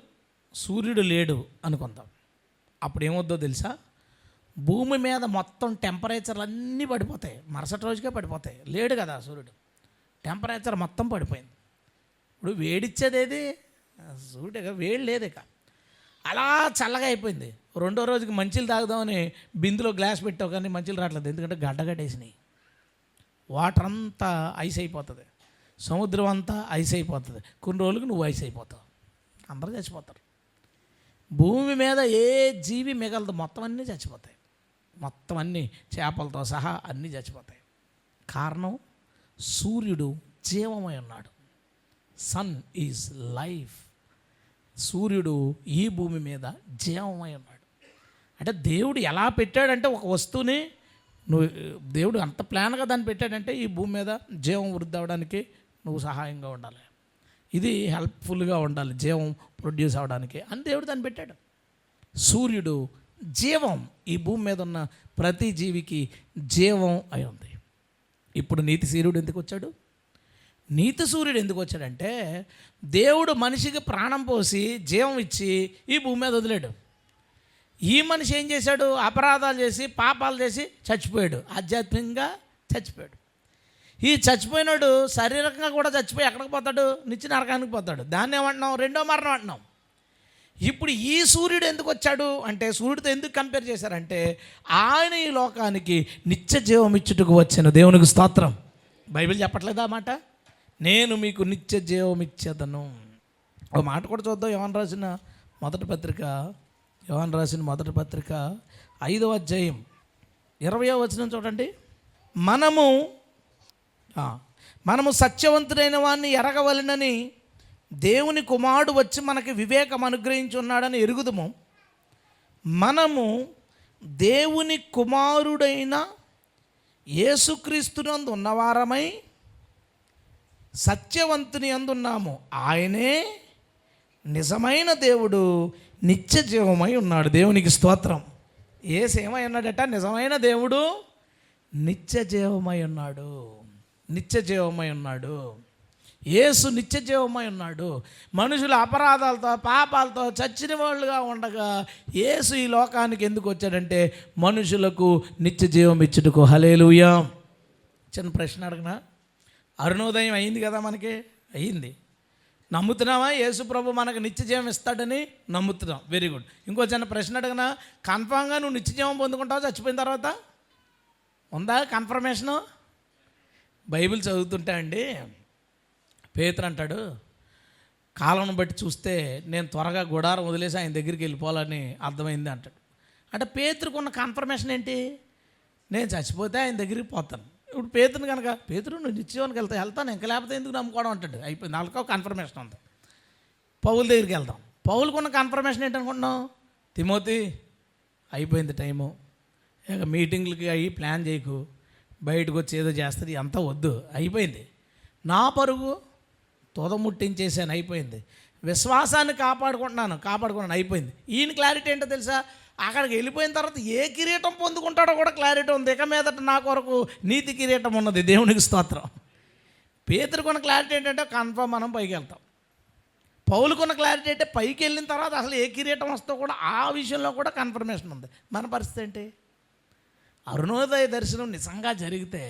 సూర్యుడు లేడు అనుకుందాం. అప్పుడు ఏమవుద్దో తెలుసా? భూమి మీద మొత్తం టెంపరేచర్లు అన్నీ పడిపోతాయి, మరుసటి రోజుకే పడిపోతాయి. లేడు కదా సూర్యుడు, టెంపరేచర్ మొత్తం పడిపోయింది. ఇప్పుడు వేడిచ్చేది ఏది? సూర్యుడే కదా, వేడి లేదు ఇక. అలా చల్లగా అయిపోయింది. రెండో రోజుకి మంచిలు తాగుదామని బిందులో గ్లాస్ పెట్టావు కానీ మంచిలు రావట్లేదు, ఎందుకంటే గడ్డగట్టేసినాయి. వాటర్ అంతా ఐస్ అయిపోతుంది, సముద్రం అంతా ఐస్ అయిపోతుంది. కొన్ని రోజులకు నువ్వు ఐస్ అయిపోతావు, అందరూ చచ్చిపోతారు. భూమి మీద ఏ జీవి మిగలదు, మొత్తం అన్నీ చచ్చిపోతాయి. మొత్తం అన్నీ చేపలతో సహా అన్నీ చచ్చిపోతాయి. కారణం సూర్యుడు జీవమై ఉన్నాడు. Sun is life. సూర్యుడు ఈ భూమి మీద జీవమై ఉన్నాడు. అంటే దేవుడు ఎలా పెట్టాడంటే, ఒక వస్తువుని దేవుడు అంత ప్లాన్గా దాన్ని పెట్టాడంటే ఈ భూమి మీద జీవం వృద్ధి అవ్వడానికి నువ్వు సహాయంగా ఉండాలి. ఇది హెల్ప్ఫుల్గా ఉండాలి జీవం ప్రొడ్యూస్ అవ్వడానికి అని దేవుడు దాన్ని పెట్టాడు. సూర్యుడు జీవం, ఈ భూమి మీద ఉన్న ప్రతి జీవికి జీవం అయి ఉంది. ఇప్పుడు నీతి సూర్యుడు ఎందుకు వచ్చాడు? నీతి సూర్యుడు ఎందుకు వచ్చాడంటే దేవుడు మనిషికి ప్రాణం పోసి జీవం ఇచ్చి ఈ భూమి మీద వదిలాడు. ఈ మనిషి ఏం చేశాడు? అపరాధాలు చేసి పాపాలు చేసి చచ్చిపోయాడు, ఆధ్యాత్మికంగా చచ్చిపోయాడు. ఈ చచ్చిపోయినాడు శారీరకంగా కూడా చచ్చిపోయి ఎక్కడికి పోతాడు? నిత్య నరకానికి పోతాడు. దాన్ని ఏమంటున్నాం? రెండో మరణం అంటున్నాం. ఇప్పుడు ఈ సూర్యుడు ఎందుకు వచ్చాడు అంటే, సూర్యుడితో ఎందుకు కంపేర్ చేశారంటే ఆయన ఈ లోకానికి నిత్య జీవం ఇచ్చుటకు వచ్చాను. దేవునికి స్తోత్రం. బైబిల్ చెప్పట్లేదా మాట? నేను మీకు నిత్య జీవం ఇచ్చేదను. ఒక మాట కూడా చూద్దాం. యోహాను రాసిన మొదటి పత్రిక 5వ అధ్యాయం 20వ వచనం చూడండి. మనము సత్యవంతుడైన వాడిని ఎరగవలెనని దేవుని కుమారుడు వచ్చి మనకి వివేకం అనుగ్రహించి ఉన్నాడని ఎరుగుదుము. మనము దేవుని కుమారుడైన యేసుక్రీస్తునందు ఉన్నవారమై సత్యవంతుని అందున్నాము. ఆయనే నిజమైన దేవుడు, నిత్య జీవమై ఉన్నాడు. దేవునికి స్తోత్రం. యేసు ఏమై ఉన్నాడట? నిజమైన దేవుడు, నిత్య జీవమై ఉన్నాడు. నిత్య జీవమై ఉన్నాడు. యేసు నిత్య జీవమై ఉన్నాడు. మనుషుల అపరాధాలతో పాపాలతో చచ్చిన వాళ్ళుగా ఉండగా యేసు ఈ లోకానికి ఎందుకు వచ్చాడంటే మనుషులకు నిత్య జీవం ఇచ్చుటకు. హల్లెలూయా. చిన్న ప్రశ్న అడగనా? అరుణోదయం అయింది కదా, మనకి అయింది. నమ్ముతున్నావా యేసు ప్రభు మనకు నిత్య జీవం ఇస్తాడని? నమ్ముతున్నాం. Very good. ఇంకో చిన్న ప్రశ్న అడగనా? కన్ఫామ్గా నువ్వు నిత్య జీవం పొందుకుంటావు చచ్చిపోయిన తర్వాత? ఉందా కన్ఫర్మేషను? బైబిల్ చదువుతుంటా అండి, పేతురు అంటాడు, కాలం బట్టి చూస్తే నేను త్వరగా గుడారం వదిలేసి ఆయన దగ్గరికి వెళ్ళిపోవాలని అర్థమైంది అంటాడు. అంటే పేతురుకున్న కన్ఫర్మేషన్ ఏంటి? నేను చచ్చిపోతే ఆయన దగ్గరికి పోతాను. ఇప్పుడు పేతురుని కనుక, పేతురు నువ్వు నిత్యజీవానికి వెళ్తాను, ఇంకా లేకపోతే ఎందుకు నమ్ముకోవడం అంటాడు. అయిపోయింది, వాళ్ళకి కన్ఫర్మేషన్ ఉంది. పౌలు దగ్గరికి వెళ్దాం. పౌలుకున్న కన్ఫర్మేషన్ ఏంటనుకుంటున్నాం? తిమోతి అయిపోయింది టైము, ఇక మీటింగ్లకి అయ్యి ప్లాన్ చేయకు, బయటకు వచ్చి ఏదో చేస్తుంది, అంతా వద్దు, అయిపోయింది. నా పరుగు తోదముట్టించేసాను, అయిపోయింది. విశ్వాసాన్ని కాపాడుకున్నాను, అయిపోయింది. ఈయన క్లారిటీ ఏంటో తెలుసా? అక్కడికి వెళ్ళిపోయిన తర్వాత ఏ కిరీటం పొందుకుంటాడో కూడా క్లారిటీ ఉంది. ఇక మీదట నా కొరకు నీతి కిరీటం ఉన్నది. దేవునికి స్తోత్రం. పేతురుకున్న క్లారిటీ ఏంటంటే కన్ఫర్మ్ మనం పైకి వెళ్తాం. పౌలుకున్న క్లారిటీ అంటే పైకి వెళ్ళిన తర్వాత అసలు ఏ కిరీటం వస్తో కూడా ఆ విషయంలో కూడా కన్ఫర్మేషన్ ఉంది. మన పరిస్థితి ఏంటి? అరుణోదయ దర్శనం నిజంగా జరిగితే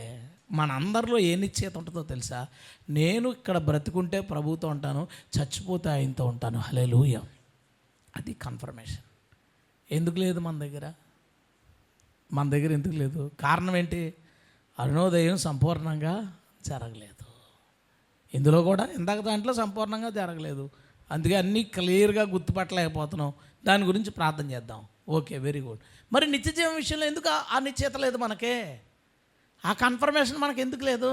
మన అందరిలో ఏ నిశ్చయిత ఉంటుందో తెలుసా? నేను ఇక్కడ బ్రతుకుంటే ప్రభువుతో ఉంటాను, చచ్చిపోతే ఆయనతో ఉంటాను. హల్లెలూయా. అది కన్ఫర్మేషన్. ఎందుకు లేదు మన దగ్గర ఎందుకు లేదు? కారణం ఏంటి? అరుణోదయం సంపూర్ణంగా జరగలేదు. ఇందులో కూడా ఇందాక దాంట్లో సంపూర్ణంగా జరగలేదు. అందుకే అన్నీ క్లియర్గా గుర్తుపట్టలేకపోతున్నాం. దాని గురించి ప్రార్థన చేద్దాం. Okay, very good. మరి నిత్య జీవం విషయంలో ఎందుకు ఆ నిశ్చయిత లేదు మనకే? ఆ కన్ఫర్మేషన్ మనకు ఎందుకు లేదు?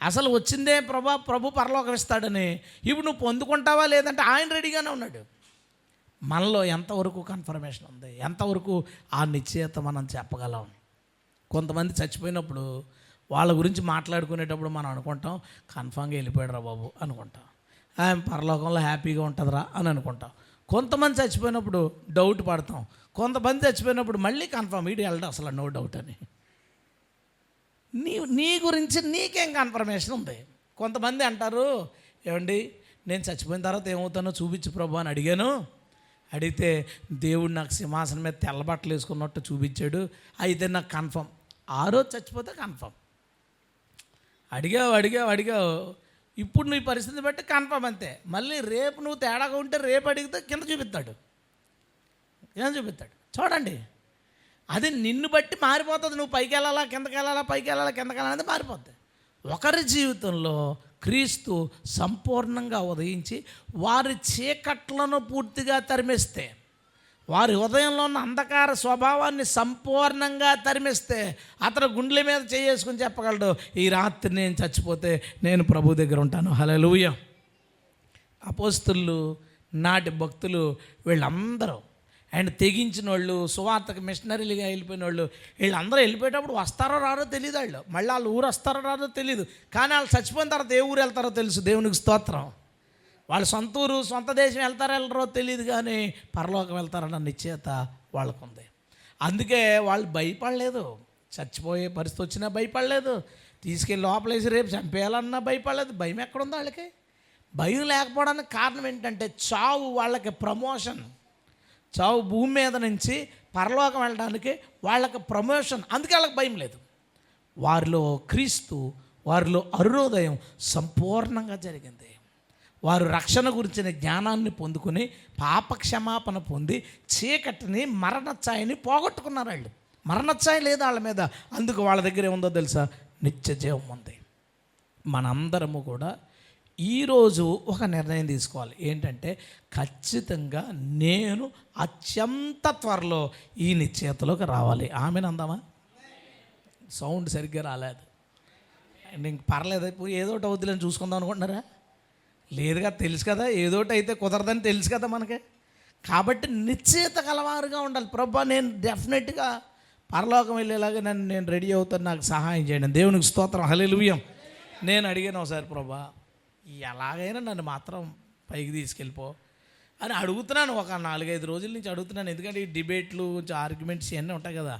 అసలు వచ్చిందే ప్రభు పరలోకం ఇస్తాడని. ఇప్పుడు నువ్వు పొందుకుంటావా లేదంటే ఆయన రెడీగానే ఉన్నాడు. మనలో ఎంతవరకు కన్ఫర్మేషన్ ఉంది? ఎంతవరకు ఆ నిశ్చయత మనం చెప్పగలం? కొంతమంది చచ్చిపోయినప్పుడు వాళ్ళ గురించి మాట్లాడుకునేటప్పుడు మనం అనుకుంటాం, కన్ఫామ్గా వెళ్ళిపోయాడురా బాబు అనుకుంటాం, ఆయన పరలోకంలో హ్యాపీగా ఉంటుందిరా అని అనుకుంటాం. కొంతమంది చచ్చిపోయినప్పుడు డౌట్ పడతాం, కొంతమంది చచ్చిపోయినప్పుడు మళ్ళీ కన్ఫామ్, వీడు వెళ్ళడం అసలు నో డౌట్ అని. నీ గురించి నీకేం కన్ఫర్మేషన్ ఉంది? కొంతమంది అంటారు, ఏమండి నేను చచ్చిపోయిన తర్వాత ఏమవుతానో చూపించు ప్రభు అని అడిగితే దేవుడు నాకు సింహాసనం మీద తెల్లబట్టలు వేసుకున్నట్టు చూపించాడు, అయితే నాకు కన్ఫర్మ్. ఆ రోజు చచ్చిపోతే కన్ఫర్మ్. అడిగావు ఇప్పుడు నీ పరిస్థితి బట్టి కన్ఫర్మ్ అంతే. మళ్ళీ రేపు నువ్వు తేడాగా ఉంటే రేపు అడిగితే కింద చూపిస్తాడు. చూడండి, అది నిన్ను బట్టి మారిపోతుంది. నువ్వు పైకి వెళ్ళాలా కిందకి వెళ్ళాలా, పైకి వెళ్ళాలా కిందకి వెళ్ళాలి అనేది మారిపోద్ది. ఒకరి జీవితంలో క్రీస్తు సంపూర్ణంగా ఉదయించి వారి చీకట్లను పూర్తిగా తరిమేస్తే, వారి హృదయంలో ఉన్న అంధకార స్వభావాన్ని సంపూర్ణంగా తరిమేస్తే అతను గుండెల మీద చేసుకుని చెప్పగలడు, ఈ రాత్రి నేను చచ్చిపోతే నేను ప్రభు దగ్గర ఉంటాను. హల్లెలూయా. అపోస్తలులు, నాటి భక్తులు, వీళ్ళందరూ అండ్ తెగించిన వాళ్ళు, సువార్తకు మిషనరీలుగా వెళ్ళిపోయిన వాళ్ళు, వీళ్ళందరూ వెళ్ళిపోయేటప్పుడు వస్తారో రారో తెలియదు. మళ్ళీ వాళ్ళు ఊరు వస్తారో రారో తెలియదు. కానీ వాళ్ళు చచ్చిపోయిన తర్వాత ఏ ఊరు వెళ్తారో తెలుసు. దేవునికి స్తోత్రం. వాళ్ళు సొంత ఊరు సొంత దేశం వెళ్ళరో తెలియదు, కానీ పరలోకం వెళ్తారన్న నిశ్చయత వాళ్ళకు ఉంది. అందుకే వాళ్ళు భయపడలేదు. చచ్చిపోయే పరిస్థితి వచ్చినా భయపడలేదు. తీసుకెళ్ళి లోపలేసి రేపు చంపేయాలన్నా భయపడలేదు. భయం ఎక్కడుందో వాళ్ళకి? భయం లేకపోవడానికి కారణం ఏంటంటే చావు వాళ్ళకి ప్రమోషన్. చావు భూమి మీద నుంచి పరలోకం వెళ్ళడానికి వాళ్ళకి ప్రమోషన్. అందుకే వాళ్ళకి భయం లేదు. వారిలో క్రీస్తు, వారిలో అరుణోదయం సంపూర్ణంగా జరిగింది. వారు రక్షణ గురించిన జ్ఞానాన్ని పొందుకుని పాపక్షమాపణ పొంది చీకటిని మరణఛాయని పోగొట్టుకున్నారు. వాళ్ళు మరణఛాయ లేదు వాళ్ళ మీద. అందుకు వాళ్ళ దగ్గర ఏముందో తెలుసా? నిత్య జీవం ఉంది. మనందరము కూడా ఈరోజు ఒక నిర్ణయం తీసుకోవాలి. ఏంటంటే ఖచ్చితంగా నేను అత్యంత త్వరలో ఈ నిశ్చయతలోకి రావాలి. ఆమెను అందామా? సౌండ్ సరిగ్గా రాలేదు. ఇంక పర్లేదు, ఏదోటి అవుతుందని చూసుకుందాం అనుకుంటున్నారా? లేదుగా, తెలుసు కదా ఏదోటి అయితే కుదరదని తెలుసు కదా మనకి. కాబట్టి నిశ్చయిత కలవారుగా ఉండాలి. ప్రభా, నేను డెఫినెట్గా పరలోకం వెళ్ళేలాగా నేను రెడీ అవుతాను, నాకు సహాయం చేయండి. దేవునికి స్తోత్రం, హల్లెలూయా. నేను అడిగాను ఒకసారి, ప్రభా ఎలాగైనా నన్ను మాత్రం పైకి తీసుకెళ్ళిపో అని అడుగుతున్నాను. ఒక 4-5 రోజుల నుంచి అడుగుతున్నాను. ఎందుకంటే ఈ డిబేట్లు, ఆర్గ్యుమెంట్స్ ఇవన్నీ ఉంటాయి కదా.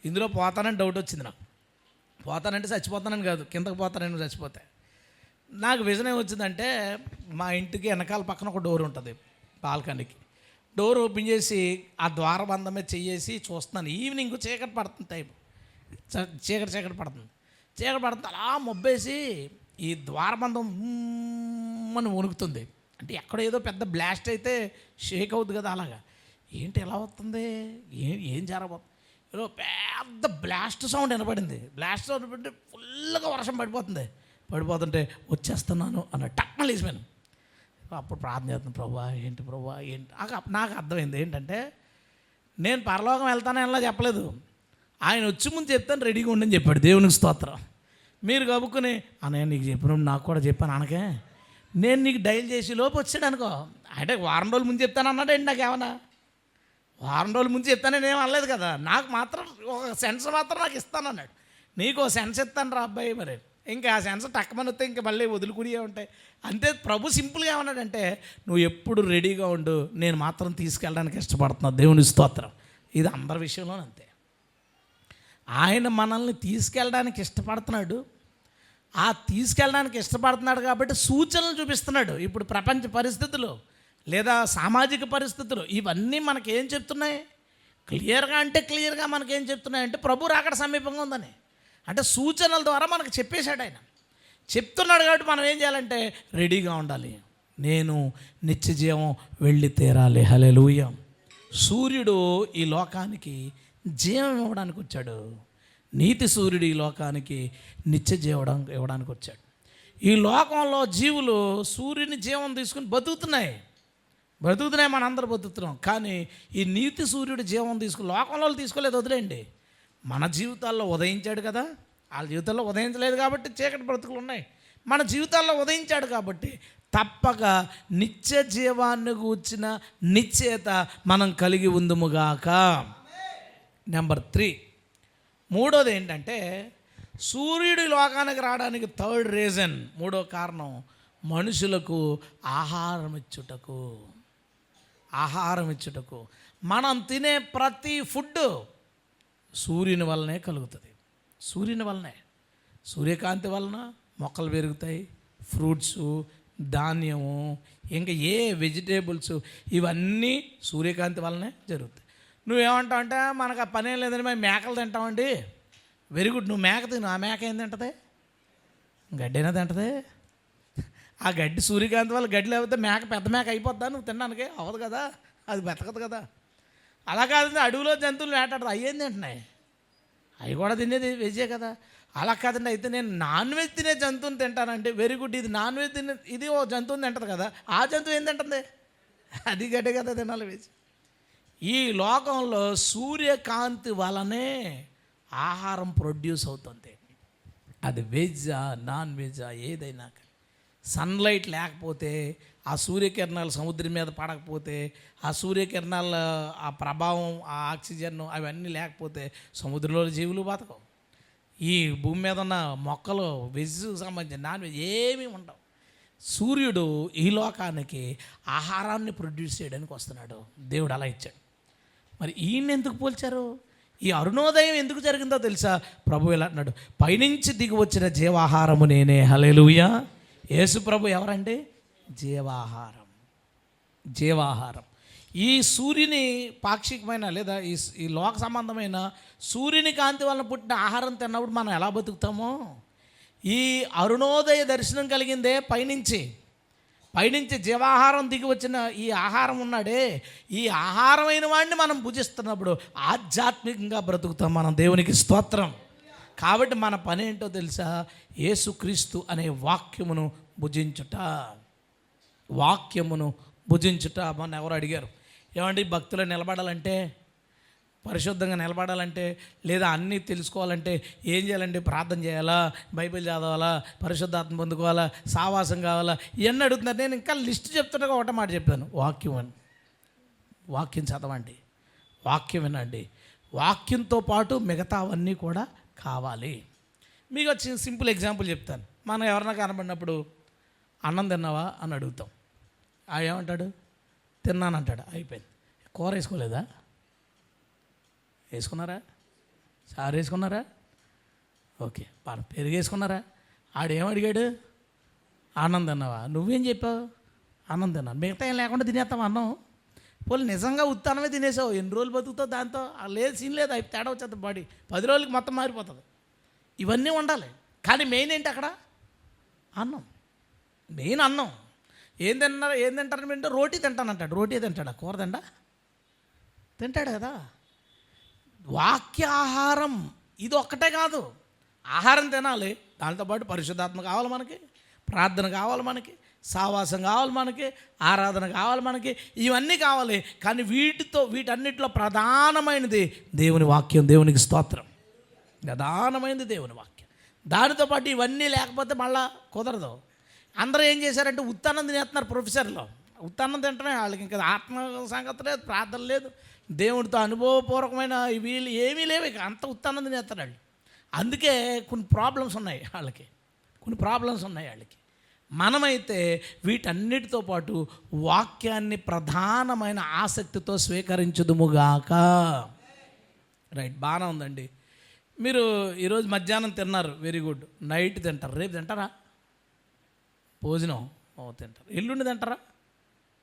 ఇందులో పోతానని డౌట్ వచ్చింది నాకు. పోతానంటే చచ్చిపోతానని కాదు, కిందకు పోతానని చచ్చిపోతే. నాకు విజన్ ఏమొచ్చిందంటే, మా ఇంటికి వెనకాల పక్కన ఒక డోర్ ఉంటుంది, బాల్కనీకి. డోర్ ఓపెన్ చేసి ఆ ద్వారబంధమే చెయ్యేసి చూస్తున్నాను. ఈవినింగ్ చీకటి పడుతుంది, టైం చీకటి పడుతుంది. అలా మొబ్బేసి ఈ ద్వారబంధం అని వణుకుతుంది. అంటే ఎక్కడ ఏదో పెద్ద బ్లాస్ట్ అయితే షేక్ అవుద్ది కదా, అలాగా. ఏంటి ఎలా వస్తుంది, ఏం జరగబోతుంది? ఏదో పెద్ద బ్లాస్ట్ సౌండ్ వినపడింది. బ్లాస్ట్ సౌండ్ వినపడి ఫుల్గా వర్షం పడిపోతుంటే వచ్చేస్తున్నాను అన్న టక్న లేచిపోయాను. అప్పుడు ప్రార్థన చేస్తున్నాను, ప్రభా ఏంటి నాకు అర్థమైంది. ఏంటంటే నేను పరలోకం వెళ్తానని చెప్పలేదు, ఆయన వచ్చి ముందు చెప్తాను రెడీగా ఉండని చెప్పాడు. దేవునికి స్తోత్రం. మీరు కబుక్కుని అన్నయ్య నీకు చెప్పినప్పుడు నాకు కూడా చెప్పాను అనకే, నేను నీకు డైల్ చేసి లోపు వచ్చాడు అనుకో. అంటే వారం రోజుల ముందు చెప్తాను అన్నాడండి. నాకేమన్నా వారం రోజుల ముందు చెప్తానని ఏం అనలేదు కదా. నాకు మాత్రం ఒక సెన్స్ మాత్రం నాకు ఇస్తాను అన్నాడు. నీకు ఒక సెన్స్ ఇస్తాను రా అబ్బాయి. మరి ఇంకా ఆ సెన్స్ టక్కమని వస్తే ఇంకా మళ్ళీ వదులుకునే ఉంటాయి. అంతే. ప్రభు సింపుల్గా ఏమన్నాడంటే, నువ్వు ఎప్పుడు రెడీగా ఉండు, నేను మాత్రం తీసుకెళ్ళడానికి ఇష్టపడుతున్నాను. దేవుని స్తోత్రం. ఇది అందరి విషయంలోనే అంతే. ఆయన మనల్ని తీసుకెళ్ళడానికి ఇష్టపడుతున్నాడు. ఆ తీసుకెళ్ళడానికి ఇష్టపడుతున్నాడు కాబట్టి సూచనలు చూపిస్తున్నాడు. ఇప్పుడు ప్రపంచ పరిస్థితులు లేదా సామాజిక పరిస్థితులు ఇవన్నీ మనకేం చెప్తున్నాయి? క్లియర్గా మనకేం చెప్తున్నాయంటే ప్రభు రాకడ సమీపంగా ఉందని. అంటే సూచనల ద్వారా మనకు చెప్పేశాడు. ఆయన చెప్తున్నాడు కాబట్టి మనం ఏం చేయాలంటే రెడీగా ఉండాలి. నేను నిత్య జీవం వెళ్ళి తీరాలి. హల్లెలూయా. సూర్యుడు ఈ లోకానికి జీవం ఇవ్వడానికి వచ్చాడు. నీతి సూర్యుడు ఈ లోకానికి నిత్య జీవం ఇవ్వడానికి వచ్చాడు. ఈ లోకంలో జీవులు సూర్యుని జీవం తీసుకుని బతుకుతున్నాయి. మనందరూ బతుకుతున్నాం. కానీ ఈ నీతి సూర్యుడు జీవం తీసుకుని లోకంలో తీసుకోలేదు, వదిలేండి. మన జీవితాల్లో ఉదయించాడు కదా. వాళ్ళ జీవితాల్లో ఉదయించలేదు కాబట్టి చీకటి బ్రతుకులు ఉన్నాయి. మన జీవితాల్లో ఉదయించాడు కాబట్టి తప్పక నిత్య జీవాన్ని గూర్చిన నిశ్చయత మనం కలిగి ఉందుముగాక. నెంబర్ 3, మూడోది ఏంటంటే సూర్యుడి లోకానికి రావడానికి థర్డ్ రీజన్, మూడో కారణం మనుషులకు ఆహారం ఇచ్చుటకు. మనం తినే ప్రతి ఫుడ్ సూర్యుని వల్లనే కలుగుతుంది. సూర్యకాంతి వలన మొక్కలు పెరుగుతాయి, ఫ్రూట్స్, ధాన్యము, ఇంకా వెజిటేబుల్స్ ఇవన్నీ సూర్యకాంతి వల్లనే జరుగుతాయి. నువ్వేమంటావు అంటే మనకు ఆ పని ఏం లేదని మేము మేకలు తింటామండి. వెరీ గుడ్, నువ్వు మేక తిను. ఆ మేక ఏం తింటుంది? గడ్డైనా తింటుంది. ఆ గడ్డి సూర్యకాంతి వల్ల గడ్డి లేకపోతే మేక పెద్ద మేక అయిపోద్దా? నువ్వు తినడానికి అవ్వదు కదా, అది బతకదు కదా. అలా కాదండి, అడవిలో జంతువులు వేటాడదు, అవి ఏం తింటున్నాయి? అవి కూడా తినేది వెజ్జే కదా. అలా కాదండి, అయితే నేను నాన్ వెజ్ తినే జంతువుని తింటానంటే వెరీ గుడ్. ఇది నాన్ వెజ్ తినే ఇది ఓ జంతువుని తింటుంది కదా, ఆ జంతువు ఏం తింటుంది? అది గడ్డి కదా తినాలి, వెజ్. ఈ లోకంలో సూర్యకాంతి వలనే ఆహారం ప్రొడ్యూస్ అవుతుంది. అది వెజ్జా నాన్ వెజ్జా ఏదైనా. సన్లైట్ లేకపోతే, ఆ సూర్యకిరణాలు సముద్రం మీద పడకపోతే, ఆ సూర్యకిరణాల ఆ ప్రభావం, ఆ ఆక్సిజన్ అవన్నీ లేకపోతే సముద్రంలో జీవులు బతకవు. ఈ భూమి మీద ఉన్న మొక్కలు వెజ్ సంబంధించిన నాన్ వెజ్ ఏమీ ఉండవు. సూర్యుడు ఈ లోకానికి ఆహారాన్ని ప్రొడ్యూస్ చేయడానికి వస్తున్నాడు. దేవుడు అలా ఇచ్చాడు. మరి ఈయన ఎందుకు పోల్చారు? ఈ అరుణోదయం ఎందుకు జరిగిందో తెలుసా? ప్రభు ఇలా అన్నాడు, పైనుంచి దిగి వచ్చిన జీవాహారము నేనే. హల్లెలూయా. యేసు ప్రభు ఎవరండి? జీవాహారం. జీవాహారం. ఈ సూర్యుని పాక్షికమైన లేదా ఈ లోక సంబంధమైన సూర్యుని కాంతి వలన పుట్టిన ఆహారం తిన్నప్పుడు మనం ఎలా బతుకుతామో, ఈ అరుణోదయ దర్శనం కలిగిందే పైనుంచి జీవాహారం దిగి వచ్చిన ఈ ఆహారం ఉన్నాడే, ఈ ఆహారమైన వాడిని మనం భుజిస్తున్నప్పుడు ఆధ్యాత్మికంగా బ్రతుకుతాం మనం. దేవునికి స్తోత్రం. కాబట్టి మన పని ఏంటో తెలుసా? యేసుక్రీస్తు అనే వాక్యమును భుజించుట. మొన్న ఎవరు అడిగారు, ఏమండి భక్తులు నిలబడాలంటే, పరిశుద్ధంగా నిలబడాలంటే, లేదా అన్నీ తెలుసుకోవాలంటే ఏం చేయాలండి? ప్రార్థన చేయాలా, బైబిల్ చదవాలా, పరిశుద్ధాత్మ పొందుకోవాలా, సావాసం కావాలా, ఇవన్నీ అడుగుతున్నారు. నేను ఇంకా లిస్ట్ చెప్తున్నా ఒకటే మాట చెప్తాను, వాక్యం చదవండి, వాక్యం వినండి. వాక్యంతో పాటు మిగతావన్నీ కూడా కావాలి. మీకు వచ్చి సింపుల్ ఎగ్జాంపుల్ చెప్తాను. మనం ఎవరన్నా కనబడినప్పుడు అన్నం తిన్నావా అని అడుగుతాం. ఏమంటాడు? తిన్నానంటాడు. అయిపోయింది. కూర వేసుకోలేదా? వేసుకున్నారా? సారు వేసుకున్నారా? ఓకే. పెరుగు వేసుకున్నారా? ఆడేమడిగాడు? అన్నం తిన్నావా? నువ్వేం చెప్పావు? అన్నం తిన్నాను. మిగతా ఏం లేకుండా తినేస్తాం అన్నం. పోనీ నిజంగా ఉత్తన్నమే తినేసావు, ఎన్ని రోజులు బతుకుతావు దాంతో? లేదు, సీన్ లేదు, అవి తేడా వచ్చేది. బాడీ 10 రోజులకి మొత్తం మారిపోతుంది. ఇవన్నీ ఉండాలి. కానీ మెయిన్ ఏంటి అక్కడ? అన్నం. మెయిన్ అన్నం. ఏం తింటారని అంటే రోటీ తింటానంటాడు. రోటీ తింటాడా? కూర తింటాడు కదా. వాక్యాహారం ఇది ఒక్కటే కాదు. ఆహారం తినాలి, దాంతోపాటు పరిశుద్ధాత్మ కావాలి మనకి, ప్రార్థన కావాలి మనకి, సావాసం కావాలి మనకి, ఆరాధన కావాలి మనకి, ఇవన్నీ కావాలి. కానీ వీటన్నిటిలో ప్రధానమైనది దేవుని వాక్యం. దేవునికి స్తోత్రం. ప్రధానమైనది దేవుని వాక్యం. దానితో పాటు ఇవన్నీ లేకపోతే మళ్ళా కుదరదు. అందరూ ఏం చేశారంటే ఉత్తానం తినేస్తున్నారు. ప్రొఫెసర్లు ఉత్తానం తింటనే, వాళ్ళకి ఇంకా ఆత్మ సంగతి లేదు, ప్రార్థన లేదు, దేవుడితో అనుభవపూర్వకమైన వీళ్ళు ఏమీ లేవు, ఇక అంత ఉత్తానం తినేస్తారు వాళ్ళు. అందుకే కొన్ని ప్రాబ్లమ్స్ ఉన్నాయి వాళ్ళకి. మనమైతే వీటన్నిటితో పాటు వాక్యాన్ని ప్రధానమైన ఆసక్తితో స్వీకరించుదుముగాక. రైట్, బాగానే ఉందండి. మీరు ఈరోజు మధ్యాహ్నం తిన్నారు, వెరీ గుడ్. నైట్ తింటారు, రేపు తింటారా? భోజనం తింటారు. ఎల్లుండి తింటారా?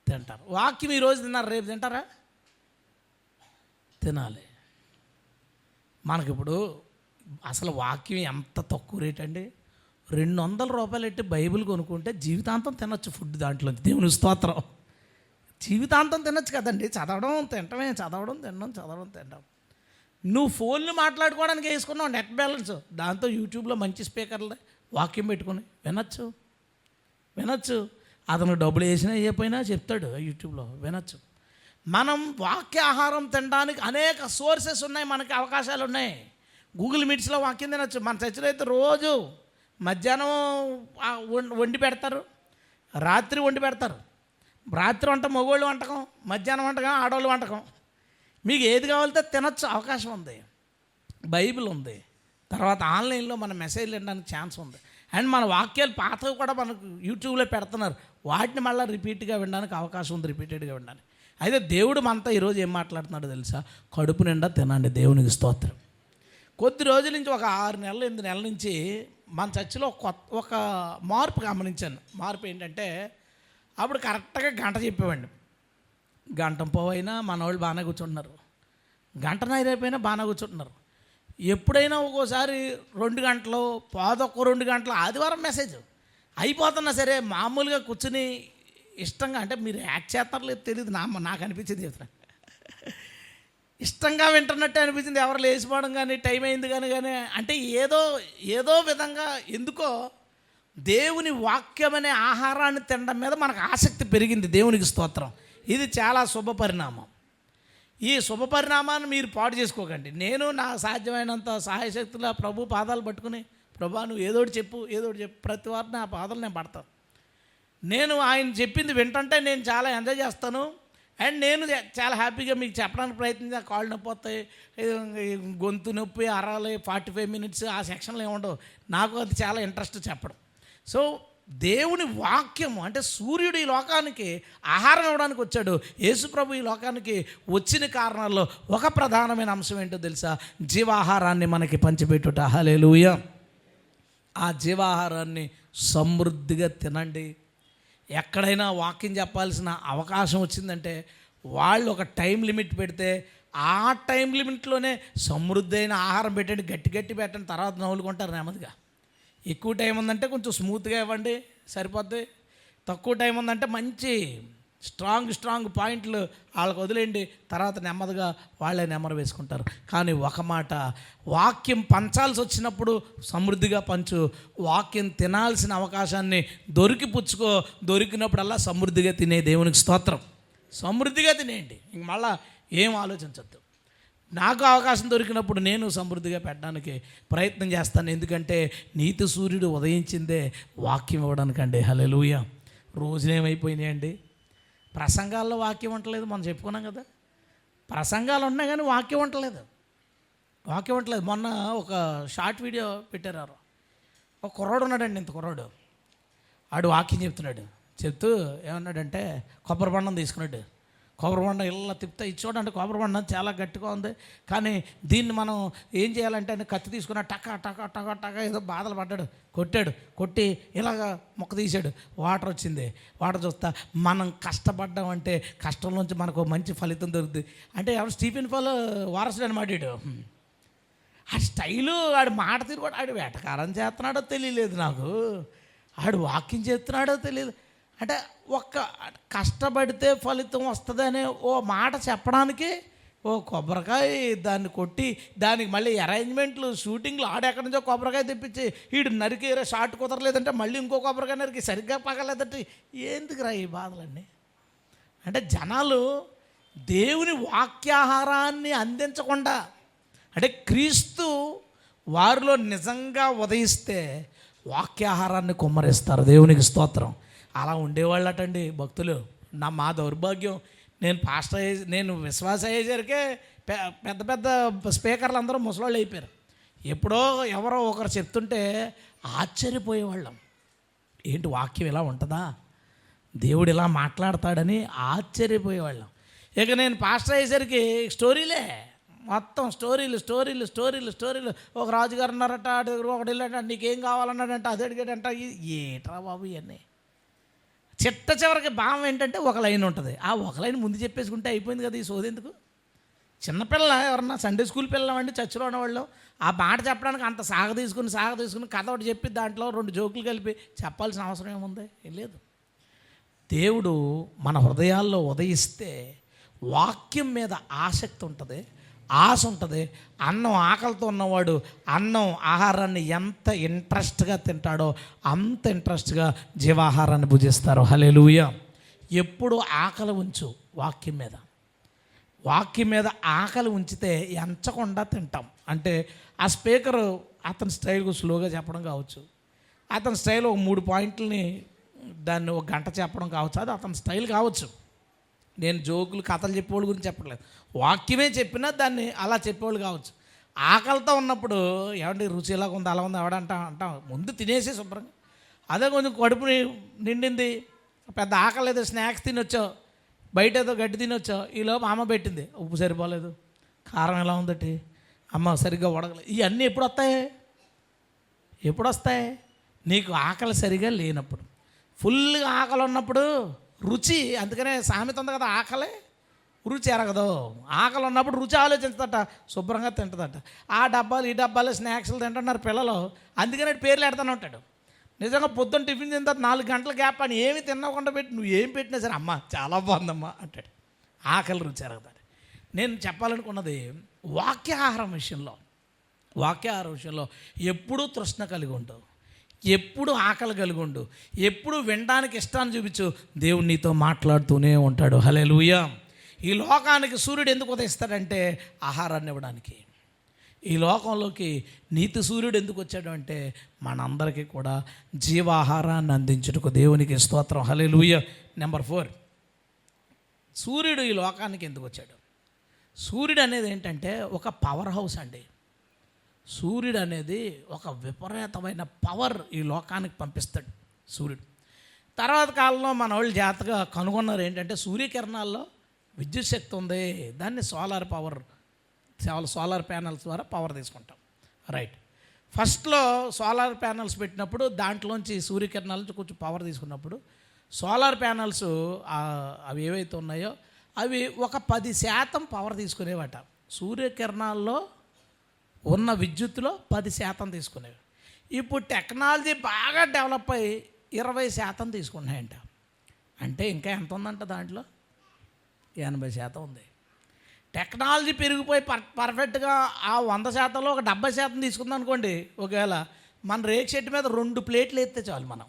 తింటారు. వాక్యం ఈరోజు తిన్నారు, రేపు తింటారా? తినాలి. మనకిప్పుడు అసలు వాక్యం ఎంత తక్కువ రేట్ అండి. 200 రూపాయలు పెట్టి బైబిల్ కొనుక్కుంటే జీవితాంతం తినొచ్చు ఫుడ్. దాంట్లో దేవుని స్తోత్రం. జీవితాంతం తినొచ్చు కదండి. చదవడం తినడం. నువ్వు ఫోన్లు మాట్లాడుకోవడానికి వేసుకున్నావు నెట్ బ్యాలెన్స్, దాంతో యూట్యూబ్లో మంచి స్పీకర్లు వాక్యం పెట్టుకుని వినొచ్చు. అతను డబ్బులు వేసినా వేయకపోయినా చెప్తాడు యూట్యూబ్లో, వినొచ్చు. మనం వాక్యాహారం తినడానికి అనేక సోర్సెస్ ఉన్నాయి, మనకి అవకాశాలు ఉన్నాయి. గూగుల్ మీట్స్లో వాక్యం తినొచ్చు. మన చర్చిలో అయితే రోజు మధ్యాహ్నం వండి పెడతారు, రాత్రి వండి పెడతారు. రాత్రి వంట మగవాళ్ళు వంటకం, మధ్యాహ్నం వంటకం ఆడవాళ్ళు వంటకం. మీకు ఏది కావాలితే తినొచ్చు, అవకాశం ఉంది. బైబిల్ ఉంది. తర్వాత ఆన్లైన్లో మన మెసేజ్లు వినడానికి ఛాన్స్ ఉంది. అండ్ మన వాక్యాలు పాతవి కూడా మనకు యూట్యూబ్లో పెడుతున్నారు, వాటిని మళ్ళీ రిపీట్గా వినడానికి అవకాశం ఉంది, రిపీటెడ్గా వినడానికి. అయితే దేవుడు మనతో ఈరోజు ఏం మాట్లాడుతున్నాడో తెలుసా? కడుపు నిండా తినండి. దేవునికి స్తోత్రం. కొద్ది రోజుల నుంచి, ఒక 6 నెలలు 8 నెలల నుంచి మన చర్చిలో ఒక మార్పు గమనించాను. మార్పు ఏంటంటే, అప్పుడు కరెక్ట్గా గంట చెప్పేవాడిని. గంట పోవైనా మన వాళ్ళు బాగానే కూర్చుంటున్నారు, గంట నైరైపోయినా బాగానే కూర్చుంటున్నారు. ఎప్పుడైనా ఒక్కోసారి 2 గంటలు, పాదొక్క 2 గంటలు ఆదివారం మెసేజ్ అయిపోతున్నా సరే మామూలుగా కూర్చుని ఇష్టంగా, అంటే మీరు యాక్ట్ చేస్తారో లేదు తెలియదు, నాకు అనిపించింది చెప్తాను, ఇష్టంగా వింటున్నట్టే అనిపించింది. ఎవరు లేచిపోవడం కానీ, టైం అయింది కానీ అంటే ఏదో విధంగా ఎందుకో దేవుని వాక్యం అనే ఆహారాన్ని తినడం మీద మనకు ఆసక్తి పెరిగింది. దేవునికి స్తోత్రం. ఇది చాలా శుభ పరిణామం. ఈ శుభ పరిణామాన్ని మీరు పాడు చేసుకోకండి. నేను నా సాధ్యమైనంత సహాయశక్తుల ప్రభు పాదాలు పట్టుకుని, ప్రభా నువ్వు ఏదోటి చెప్పు ప్రతి వారు నా పాదాలు నేను పడతాను. నేను ఆయన చెప్పింది వింటుంటే నేను చాలా ఎంజాయ్ చేస్తాను. అండ్ నేను చాలా హ్యాపీగా మీకు చెప్పడానికి ప్రయత్నించి, కాళ్ళు నొప్పి వస్తాయి, గొంతు నొప్పి, అరాలి, 45 minutes ఆ సెక్షన్లో ఏముండవు. నాకు అది చాలా ఇంట్రెస్ట్ చెప్పడం. సో దేవుని వాక్యము అంటే సూర్యుడు ఈ లోకానికి ఆహారం ఇవ్వడానికి వచ్చాడు. యేసుప్రభు ఈ లోకానికి వచ్చిన కారణాల్లో ఒక ప్రధానమైన అంశం ఏంటో తెలుసా? జీవాహారాన్ని మనకి పంచిపెట్టుట. హల్లెలూయా. ఆ జీవాహారాన్ని సమృద్ధిగా తినండి. ఎక్కడైనా వాక్యం చెప్పాల్సిన అవకాశం వచ్చిందంటే వాళ్ళు ఒక టైం లిమిట్ పెడితే ఆ టైం లిమిట్లోనే సమృద్ధి అయిన ఆహారం పెట్టండి, గట్టి గట్టి పెట్టండి, తర్వాత నవ్వులుకుంటారు నెమ్మదిగా. ఎక్కువ టైం ఉందంటే కొంచెం స్మూత్గా ఇవ్వండి, సరిపోద్ది. తక్కువ టైం ఉందంటే మంచి స్ట్రాంగ్ పాయింట్లు వాళ్ళకి వదిలేయండి, తర్వాత నెమ్మదిగా వాళ్ళే నెమ్మరు వేసుకుంటారు. కానీ ఒక మాట, వాక్యం పంచాల్సి వచ్చినప్పుడు సమృద్ధిగా పంచు. వాక్యం తినాల్సిన అవకాశాన్ని పుచ్చుకో. దొరికినప్పుడల్లా సమృద్ధిగా తినే దేవునికి స్తోత్రం. సమృద్ధిగా తినేయండి, ఇంక మళ్ళా ఏం ఆలోచించద్దు. నాకు అవకాశం దొరికినప్పుడు నేను సమృద్ధిగా పెట్టడానికి ప్రయత్నం చేస్తాను. ఎందుకంటే నీతి సూర్యుడు ఉదయించిందే వాక్యం ఇవ్వడానికండి. హల్లెలూయా. రోజునేమైపోయినాయండి, ప్రసంగాల్లో వాక్యం ఉండలేదు. మనం చెప్పుకున్నాం కదా, ప్రసంగాలు ఉన్నాయి కానీ వాక్యం ఉండలేదు. మొన్న ఒక షార్ట్ వీడియో పెట్టారు. ఒక కుర్రాడు ఉన్నాడండి, ఇంత కుర్రాడు. ఆడు వాక్యం చెప్తూ ఏమన్నాడంటే, కొబ్బరి బండం తీసుకున్నాడు. కొబ్బరి బండం ఇలా తిప్పుతా ఇచ్చోడంటే కొబ్బరి బండం చాలా గట్టిగా ఉంది, కానీ దీన్ని మనం ఏం చేయాలంటే అని కత్తి తీసుకున్న టక ఏదో బాధలు పడ్డాడు, కొట్టి ఇలాగ మొక్క తీసాడు. వాటర్ వచ్చింది. వాటర్ చూస్తా మనం కష్టపడ్డామంటే కష్టంలోంచి మనకు మంచి ఫలితం దొరుకుతుంది అంటే ఎవరు స్టీఫెన్ పాల్ వారసుడు అనమాట. ఆ స్టైలు, ఆడు మాట తిరుగుడు, ఆడు వేటకారం చేస్తున్నాడో తెలియలేదు నాకు, ఆడు వాక్యం చేస్తున్నాడో తెలియదు. అంటే ఒక్క కష్టపడితే ఫలితం వస్తుందనే ఓ మాట చెప్పడానికి ఓ కొబ్బరికాయ దాన్ని కొట్టి దానికి మళ్ళీ అరేంజ్మెంట్లు, షూటింగ్లు, ఆడెక్కడి నుంచో కొబ్బరికాయ తెప్పించి వీడు నరికి షార్ట్ కుదరలేదంటే మళ్ళీ ఇంకో కొబ్బరికాయ నరికి సరిగ్గా పగలేదంటే ఎందుకురా ఈ బాధలన్నీ? అంటే జనాలు దేవుని వాక్యాహారాన్ని అందించకుండా, అంటే క్రీస్తు వారిలో నిజంగా ఉదయిస్తే వాక్యాహారాన్ని కుమ్మరిస్తారు. దేవునికి స్తోత్రం. అలా ఉండేవాళ్ళటండి భక్తులు. మా దౌర్భాగ్యం, నేను విశ్వాస అయ్యేసరికే పెద్ద స్పీకర్లు అందరూ ముసలాళ్ళు అయిపోయారు. ఎప్పుడో ఎవరో ఒకరు చెప్తుంటే ఆశ్చర్యపోయేవాళ్ళం. ఏంటి వాక్యం ఇలా ఉంటుందా, దేవుడు ఇలా మాట్లాడతాడని ఆశ్చర్యపోయేవాళ్ళం. ఇక నేను పాస్టర్ అయ్యేసరికి స్టోరీలే, మొత్తం స్టోరీలు. ఒక రాజుగారు ఉన్నారట, ఒకటి వెళ్ళాట, నీకేం కావాలన్నాడంట, అది అడిగాడంట. ఏట్రా బాబు ఇవన్నీ? చివరికి భావం ఏంటంటే ఒక లైన్ ఉంటుంది. ఆ ఒక లైన్ ముందు చెప్పేసుకుంటే అయిపోయింది కదా, ఈ సోది ఎందుకు? చిన్నపిల్ల ఎవరన్నా సండే స్కూల్ పిల్లలండి, చర్చిలో ఉన్నవాళ్ళు ఆ మాట చెప్పడానికి అంత సాగ తీసుకుని కథ ఒకటి చెప్పి దాంట్లో 2 జోకులు కలిపి చెప్పాల్సిన అవసరం ఏముంది? లేదు. దేవుడు మన హృదయాల్లో ఉదయిస్తే వాక్యం మీద ఆసక్తి ఉంటుంది, ఆశ ఉంటుంది. అన్నం ఆకలితో ఉన్నవాడు ఆహారాన్ని ఎంత ఇంట్రెస్ట్గా తింటాడో అంత ఇంట్రెస్ట్గా జీవాహారాన్ని భుజిస్తారు. హల్లెలూయా. ఎప్పుడు ఆకలి ఉంచు వాక్యం మీద ఆకలి ఉంచితే ఎంచకుండా తింటాం. అంటే ఆ స్పీకరు అతని స్టైల్కు స్లోగా చెప్పడం కావచ్చు, అతని స్టైల్ ఒక 3 పాయింట్లని దాన్ని 1 గంట చెప్పడం కావచ్చు, అది అతని స్టైల్ కావచ్చు. నేను జోకులు, కథలు చెప్పేవాళ్ళ గురించి చెప్పట్లేదు. వాక్యమే చెప్పినా దాన్ని అలా చెప్పేవాళ్ళు కావచ్చు. ఆకలితో ఉన్నప్పుడు ఏమంటే రుచి ఇలా ఉంది, అలా ఉంది అంటాం. ముందు తినేసి శుభ్రంగా, అదే కొంచెం కడుపు నిండింది, పెద్ద ఆకలి ఏదో స్నాక్స్ తినొచ్చో, బయట ఏదో గడ్డి తినొచ్చో, ఈలోపు అమ్మ పెట్టింది, ఉప్పు సరిపోలేదు, కారం ఎలా ఉందటి, అమ్మ సరిగ్గా ఉడకలేదు. ఇవన్నీ ఎప్పుడు వస్తాయి? నీకు ఆకలి సరిగా లేనప్పుడు. ఫుల్గా ఆకలి ఉన్నప్పుడు రుచి, అందుకనే సామెత ఉంది కదా, ఆకలి రుచి ఎరగదు. ఆకలి ఉన్నప్పుడు రుచి ఆలోచించదట, శుభ్రంగా తింటుందట. ఆ డబ్బాలు ఈ డబ్బాలు స్నాక్స్లు తింటున్నారు పిల్లలు, అందుకనే పేర్లు ఎడతానే ఉంటాడు. నిజంగా పొద్దున్న టిఫిన్ తిన్న తర్వాత 4 గంటల గ్యాప్ అని ఏమి తినకుండా పెట్టి నువ్వు ఏం పెట్టినా సరే అమ్మ చాలా బాగుందమ్మా అంటాడు. ఆకలి రుచి ఎరగదాడు. నేను చెప్పాలనుకున్నది వాక్యాహారం విషయంలో ఎప్పుడూ తృష్ణ కలిగి ఉండవు, ఎప్పుడు ఆకలి కలిగి ఉండు, ఎప్పుడు వినడానికి ఇష్టాన్ని చూపించు. దేవుడు నీతో మాట్లాడుతూనే ఉంటాడు. హల్లెలూయా. ఈ లోకానికి సూర్యుడు ఎందుకు ఉదయిస్తాడంటే ఆహారాన్ని ఇవ్వడానికి. ఈ లోకంలోకి నీతి సూర్యుడు ఎందుకు వచ్చాడు అంటే మనందరికీ కూడా జీవాహారాన్ని అందించుటకు. దేవునికి స్తోత్రం. హల్లెలూయా. నెంబర్ 4, సూర్యుడు ఈ లోకానికి ఎందుకు వచ్చాడు? సూర్యుడు అనేది ఏంటంటే ఒక పవర్ హౌస్ అండి. సూర్యుడు అనేది ఒక విపరీతమైన పవర్ ఈ లోకానికి పంపిస్తాడు. సూర్యుడు. తర్వాత కాలంలో మన వాళ్ళు జాగ్రత్తగా కనుగొన్నారు ఏంటంటే సూర్యకిరణాల్లో విద్యుత్ శక్తి ఉంది, దాన్ని సోలార్ ప్యానల్స్ ద్వారా పవర్ తీసుకుంటాం. రైట్. ఫస్ట్లో సోలార్ ప్యానల్స్ పెట్టినప్పుడు దాంట్లోంచి సూర్యకిరణాల నుంచి కొంచెం పవర్ తీసుకున్నప్పుడు సోలార్ ప్యానల్స్ అవి ఏవైతే ఉన్నాయో అవి ఒక 10% పవర్ తీసుకునేవట. సూర్యకిరణాల్లో ఉన్న విద్యుత్తులో 10% తీసుకునేవి. ఇప్పుడు టెక్నాలజీ బాగా డెవలప్ అయ్యి 20% తీసుకున్నాయంట. అంటే ఇంకా ఎంత ఉందంట దాంట్లో? 80% ఉంది. టెక్నాలజీ పెరిగిపోయి పర్ఫెక్ట్గా ఆ 100%లో ఒక 70% తీసుకుందాం అనుకోండి. ఒకవేళ మన రేక్ షెడ్ మీద 2 ప్లేట్లు వేస్తే చాలు. మనం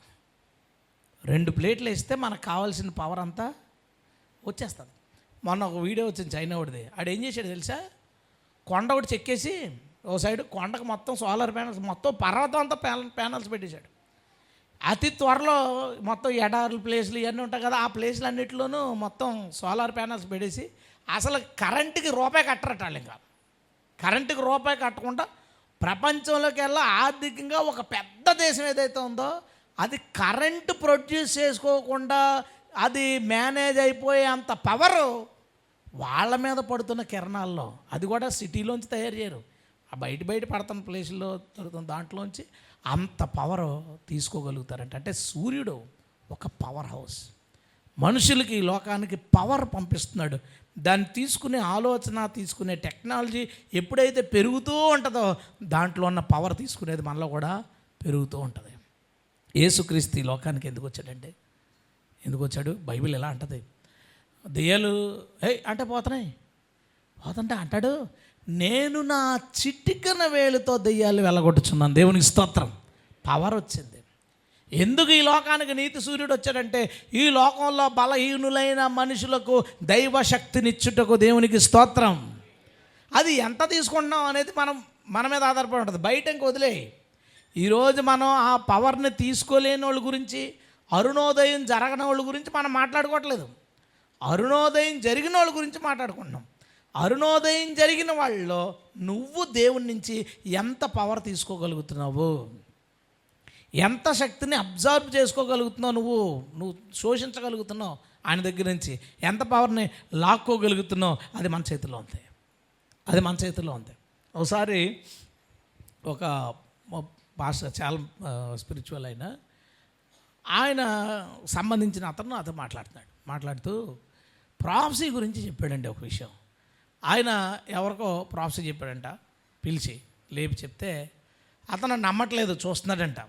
2 ప్లేట్లు వేస్తే మనకు కావాల్సిన పవర్ అంతా వచ్చేస్తుంది. మొన్న ఒక వీడియో వచ్చింది చైనా వాడిది. ఆడు ఏం చేశాడు తెలుసా? కొండ ఒకటి చెక్కేసి ఓ సైడ్ కొండకు మొత్తం సోలార్ ప్యానల్స్, మొత్తం పర్వతం అంతా ప్యానల్స్ పెట్టేశాడు. అతి త్వరలో మొత్తం ఎడారుల ప్లేస్లు ఇవన్నీ ఉంటాయి కదా, ఆ ప్లేస్లు అన్నింటిలోనూ మొత్తం సోలార్ ప్యానల్స్ పెట్టేసి అసలు కరెంటుకి రూపాయి కట్టరట వాళ్ళు. ఇంకా కరెంటుకి రూపాయి కట్టకుండా ప్రపంచంలోకి వెళ్ళా ఆర్థికంగా ఒక పెద్ద దేశం ఏదైతే ఉందో అది కరెంటు ప్రొడ్యూస్ చేసుకోకుండా అది మేనేజ్ అయిపోయే అంత పవరు వాళ్ళ మీద పడుతున్న కిరణాల్లో, అది కూడా సిటీలోంచి తయారు చేయరు, ఆ బయట పడుతున్న ప్లేసుల్లో దొరుకుతున్న దాంట్లోంచి అంత పవర్ తీసుకోగలుగుతారంట. అంటే సూర్యుడు ఒక పవర్ హౌస్, మనుషులకి ఈ లోకానికి పవర్ పంపిస్తున్నాడు. దాన్ని తీసుకునే ఆలోచన, తీసుకునే టెక్నాలజీ ఎప్పుడైతే పెరుగుతూ ఉంటుందో దాంట్లో ఉన్న పవర్ తీసుకునేది మనలో కూడా పెరుగుతూ ఉంటుంది. యేసుక్రీస్తు ఈ లోకానికి ఎందుకు వచ్చాడంటే, ఎందుకు వచ్చాడు? బైబిల్ ఎలా అంటది, దెయ్యాలు అంటే పోతుంటే అంటాడు, నేను నా చిటికన వేలుతో దెయ్యాలు వెళ్ళగొట్టుచున్నాను. దేవునికి స్తోత్రం. పవర్ వచ్చింది. ఎందుకు ఈ లోకానికి నీతి సూర్యుడు వచ్చాడంటే ఈ లోకంలో బలహీనులైన మనుషులకు దైవశక్తినిచ్చుటకు. దేవునికి స్తోత్రం. అది ఎంత తీసుకుంటున్నాం అనేది మన మీద ఆధారపడి ఉంటుంది. బయట ఇంక వదిలేయి. ఈరోజు మనం ఆ పవర్ని తీసుకోలేని వాళ్ళ గురించి, అరుణోదయం జరగని వాళ్ళ గురించి మనం మాట్లాడుకోవట్లేదు. అరుణోదయం జరిగిన వాళ్ళ గురించి మాట్లాడుకుంటున్నాం. అరుణోదయం జరిగిన వాళ్ళలో నువ్వు దేవుని నుంచి ఎంత పవర్ తీసుకోగలుగుతున్నావు, ఎంత శక్తిని అబ్జర్వ్ చేసుకోగలుగుతున్నావు, నువ్వు శోషించగలుగుతున్నావు ఆయన దగ్గర నుంచి, ఎంత పవర్ని లాక్కోగలుగుతున్నావు, అది మన చేతిలో ఉంది. అది మన చేతిలో ఉంది. ఒకసారి ఒక పాస్టర్, చాలా స్పిరిచువల్ ఆయన సంబంధించిన అతను మాట్లాడుతూ ప్రాఫెసీ గురించి చెప్పాడండి. ఒక విషయం ఆయన ఎవరికో ప్రాఫెసీ చెప్పాడంట, పిలిచి లేపి చెప్తే అతను నమ్మట్లేదు, చూస్తున్నాడంట.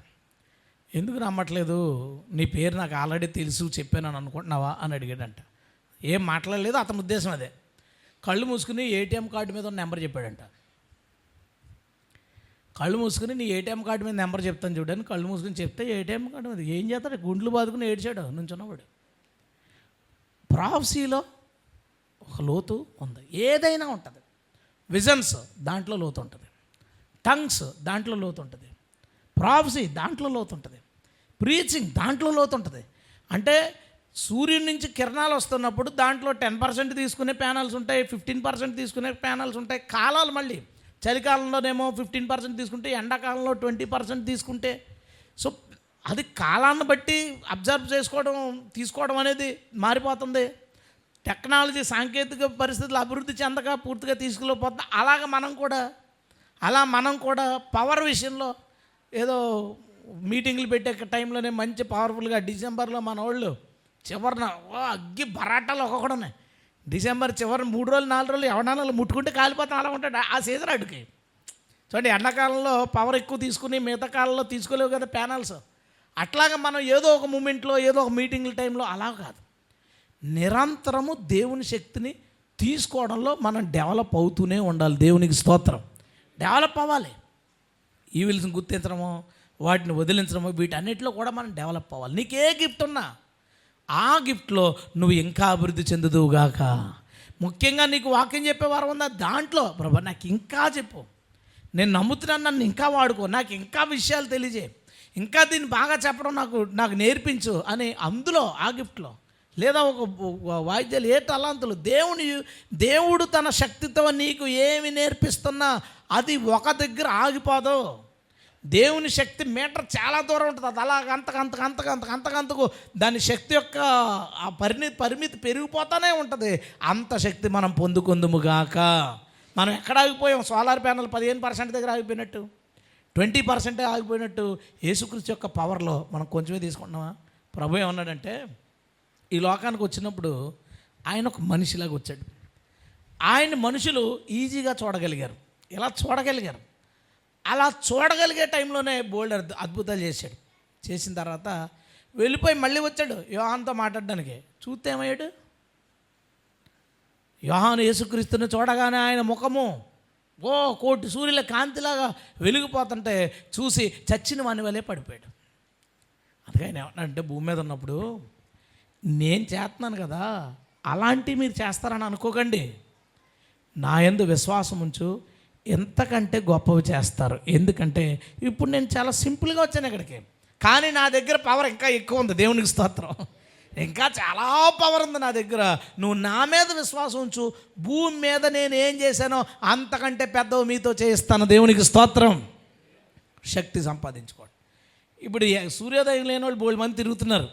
ఎందుకు నమ్మట్లేదు? నీ పేరు నాకు ఆల్రెడీ తెలుసు, చెప్పాను అని అనుకుంటున్నావా అని అడిగాడంట. ఏం మాట్లాడలేదు. అతని ఉద్దేశం అదే. కళ్ళు మూసుకుని ఏటీఎం కార్డు మీద ఉన్న నెంబర్ చెప్పాడంట. కళ్ళు మూసుకుని నీ ఏటీఎం కార్డు మీద నెంబర్ చెప్తాను చూడని కళ్ళు మూసుకుని చెప్తే ఏటీఎం కార్డు మీద ఏం చేస్తాడు? గుండ్లు బాదుకుని ఏడ్చాడు నుంచున్నవాడు. ప్రాఫెసీలో ఒక లోతు ఉంది. ఏదైనా ఉంటుంది. విజన్స్ దాంట్లో లోతు ఉంటుంది. టంగ్స్ దాంట్లో లోతు ఉంటుంది. ప్రాఫెసీ దాంట్లో లోతు ఉంటుంది. ప్రీచింగ్ దాంట్లో లోతు ఉంటుంది. అంటే సూర్యుడి నుంచి కిరణాలు వస్తున్నప్పుడు దాంట్లో 10% తీసుకునే ప్యానల్స్ ఉంటాయి, 15% తీసుకునే ప్యానల్స్ ఉంటాయి. కాలాలు మళ్ళీ చలికాలంలోనేమో 15% తీసుకుంటే, ఎండాకాలంలో 20% తీసుకుంటే, సో అది కాలాన్ని బట్టి అబ్జర్వ్ తీసుకోవడం అనేది మారిపోతుంది. టెక్నాలజీ, సాంకేతిక పరిస్థితులు అభివృద్ధి చెందక పూర్తిగా తీసుకుపోతుంది. మనం కూడా పవర్ విషయంలో ఏదో మీటింగ్లు పెట్టే టైంలోనే మంచి పవర్ఫుల్గా డిసెంబర్లో మన వాళ్ళు చివరిన అగ్గి బరాటాలు ఒక్కొక్కడున్నాయి. డిసెంబర్ చివరి 3 రోజులు 4 రోజులు ఎవడన్నా ముట్టుకుంటే కాలిపోతాం, అలా ఉంటాడు ఆ సీజన్ అడుగుకి. చూడండి, ఎండాకాలంలో పవర్ ఎక్కువ తీసుకుని మిగతా కాలంలో తీసుకోలేవు కదా ప్యానల్స్. అట్లాగా మనం ఏదో ఒక మూమెంట్లో, ఏదో ఒక మీటింగ్ల టైంలో అలా కాదు, నిరంతరము దేవుని శక్తిని తీసుకోవడంలో మనం డెవలప్ అవుతూనే ఉండాలి. దేవునికి స్తోత్రం. డెవలప్ అవ్వాలి. ఈవిల్స్ని గుర్తించడము, వాటిని వదిలించడము, వీటన్నిటిలో కూడా మనం డెవలప్ అవ్వాలి. నీకు ఏ గిఫ్ట్ ఉన్నా ఆ గిఫ్ట్లో నువ్వు ఇంకా అభివృద్ధి చెందుదువుగాక. ముఖ్యంగా నీకు వాక్యం చెప్పేవారు ఉందా, దాంట్లో ప్రభు నాకు ఇంకా చెప్పు, నేను నమ్ముతున్నాను, నన్ను ఇంకా వాడుకో, నాకు ఇంకా విషయాలు తెలియజేయి, ఇంకా దీన్ని బాగా చెప్పడం నాకు నేర్పించు అని అందులో ఆ గిఫ్ట్లో, లేదా ఒక వాయిద్యాలు, ఏ తలాంతులు దేవుడు తన శక్తితో నీకు ఏమి నేర్పిస్తున్నా అది ఒక దగ్గర ఆగిపోదు. దేవుని శక్తి మీటర్ చాలా దూరం ఉంటుంది. అది అలాగ అంతకంతకు దాని శక్తి యొక్క ఆ పరిమితి పెరిగిపోతూనే ఉంటుంది. అంత శక్తి మనం పొందుకుందుముగాక. మనం ఎక్కడ ఆగిపోయాం? సోలార్ ప్యానల్ 15% దగ్గర ఆగిపోయినట్టు, 20% ఆగిపోయినట్టు యేసుక్రీస్తు యొక్క పవర్లో మనం కొంచెమే తీసుకుంటున్నామా? ప్రభు ఏమన్నాడంటే, ఈ లోకానికి వచ్చినప్పుడు ఆయన ఒక మనిషిలాగా వచ్చాడు. ఆయన మనుషులు ఈజీగా చూడగలిగారు, ఇలా చూడగలిగారు. అలా చూడగలిగే టైంలోనే బోల్డ్ అద్భుతాలు చేశాడు. చేసిన తర్వాత వెళ్ళిపోయి మళ్ళీ వచ్చాడు యోహానుతో మాట్లాడడానికి. చూస్తే ఏమయ్యాడు? యోహాను యేసుక్రీస్తుని చూడగానే ఆయన ముఖము కోటి సూర్యుల కాంతిలాగా వెలిగిపోతుంటే చూసి చచ్చిన వాని వలే పడిపోయాడు. అందుకని ఏమన్నాడంటే, భూమి మీద ఉన్నప్పుడు నేను చేస్తున్నాను కదా, అలాంటివి మీరు చేస్తారని అనుకోకండి. నా యందు విశ్వాసం ఉంచు, ఎంతకంటే గొప్పవి చేస్తారు. ఎందుకంటే ఇప్పుడు నేను చాలా సింపుల్గా వచ్చాను ఇక్కడికి, కానీ నా దగ్గర పవర్ ఇంకా ఎక్కువ ఉంది. దేవునికి స్తోత్రం. ఇంకా చాలా పవర్ ఉంది నా దగ్గర. నువ్వు నా మీద విశ్వాసం ఉంచు, భూమి మీద నేను ఏం చేశానో అంతకంటే పెద్దవి మీతో చేయిస్తాను. దేవునికి స్తోత్రం. శక్తి సంపాదించుకోండి. ఇప్పుడు సూర్యోదయం లేని వాళ్ళు బోల్డ్ మంది తిరుగుతున్నారు.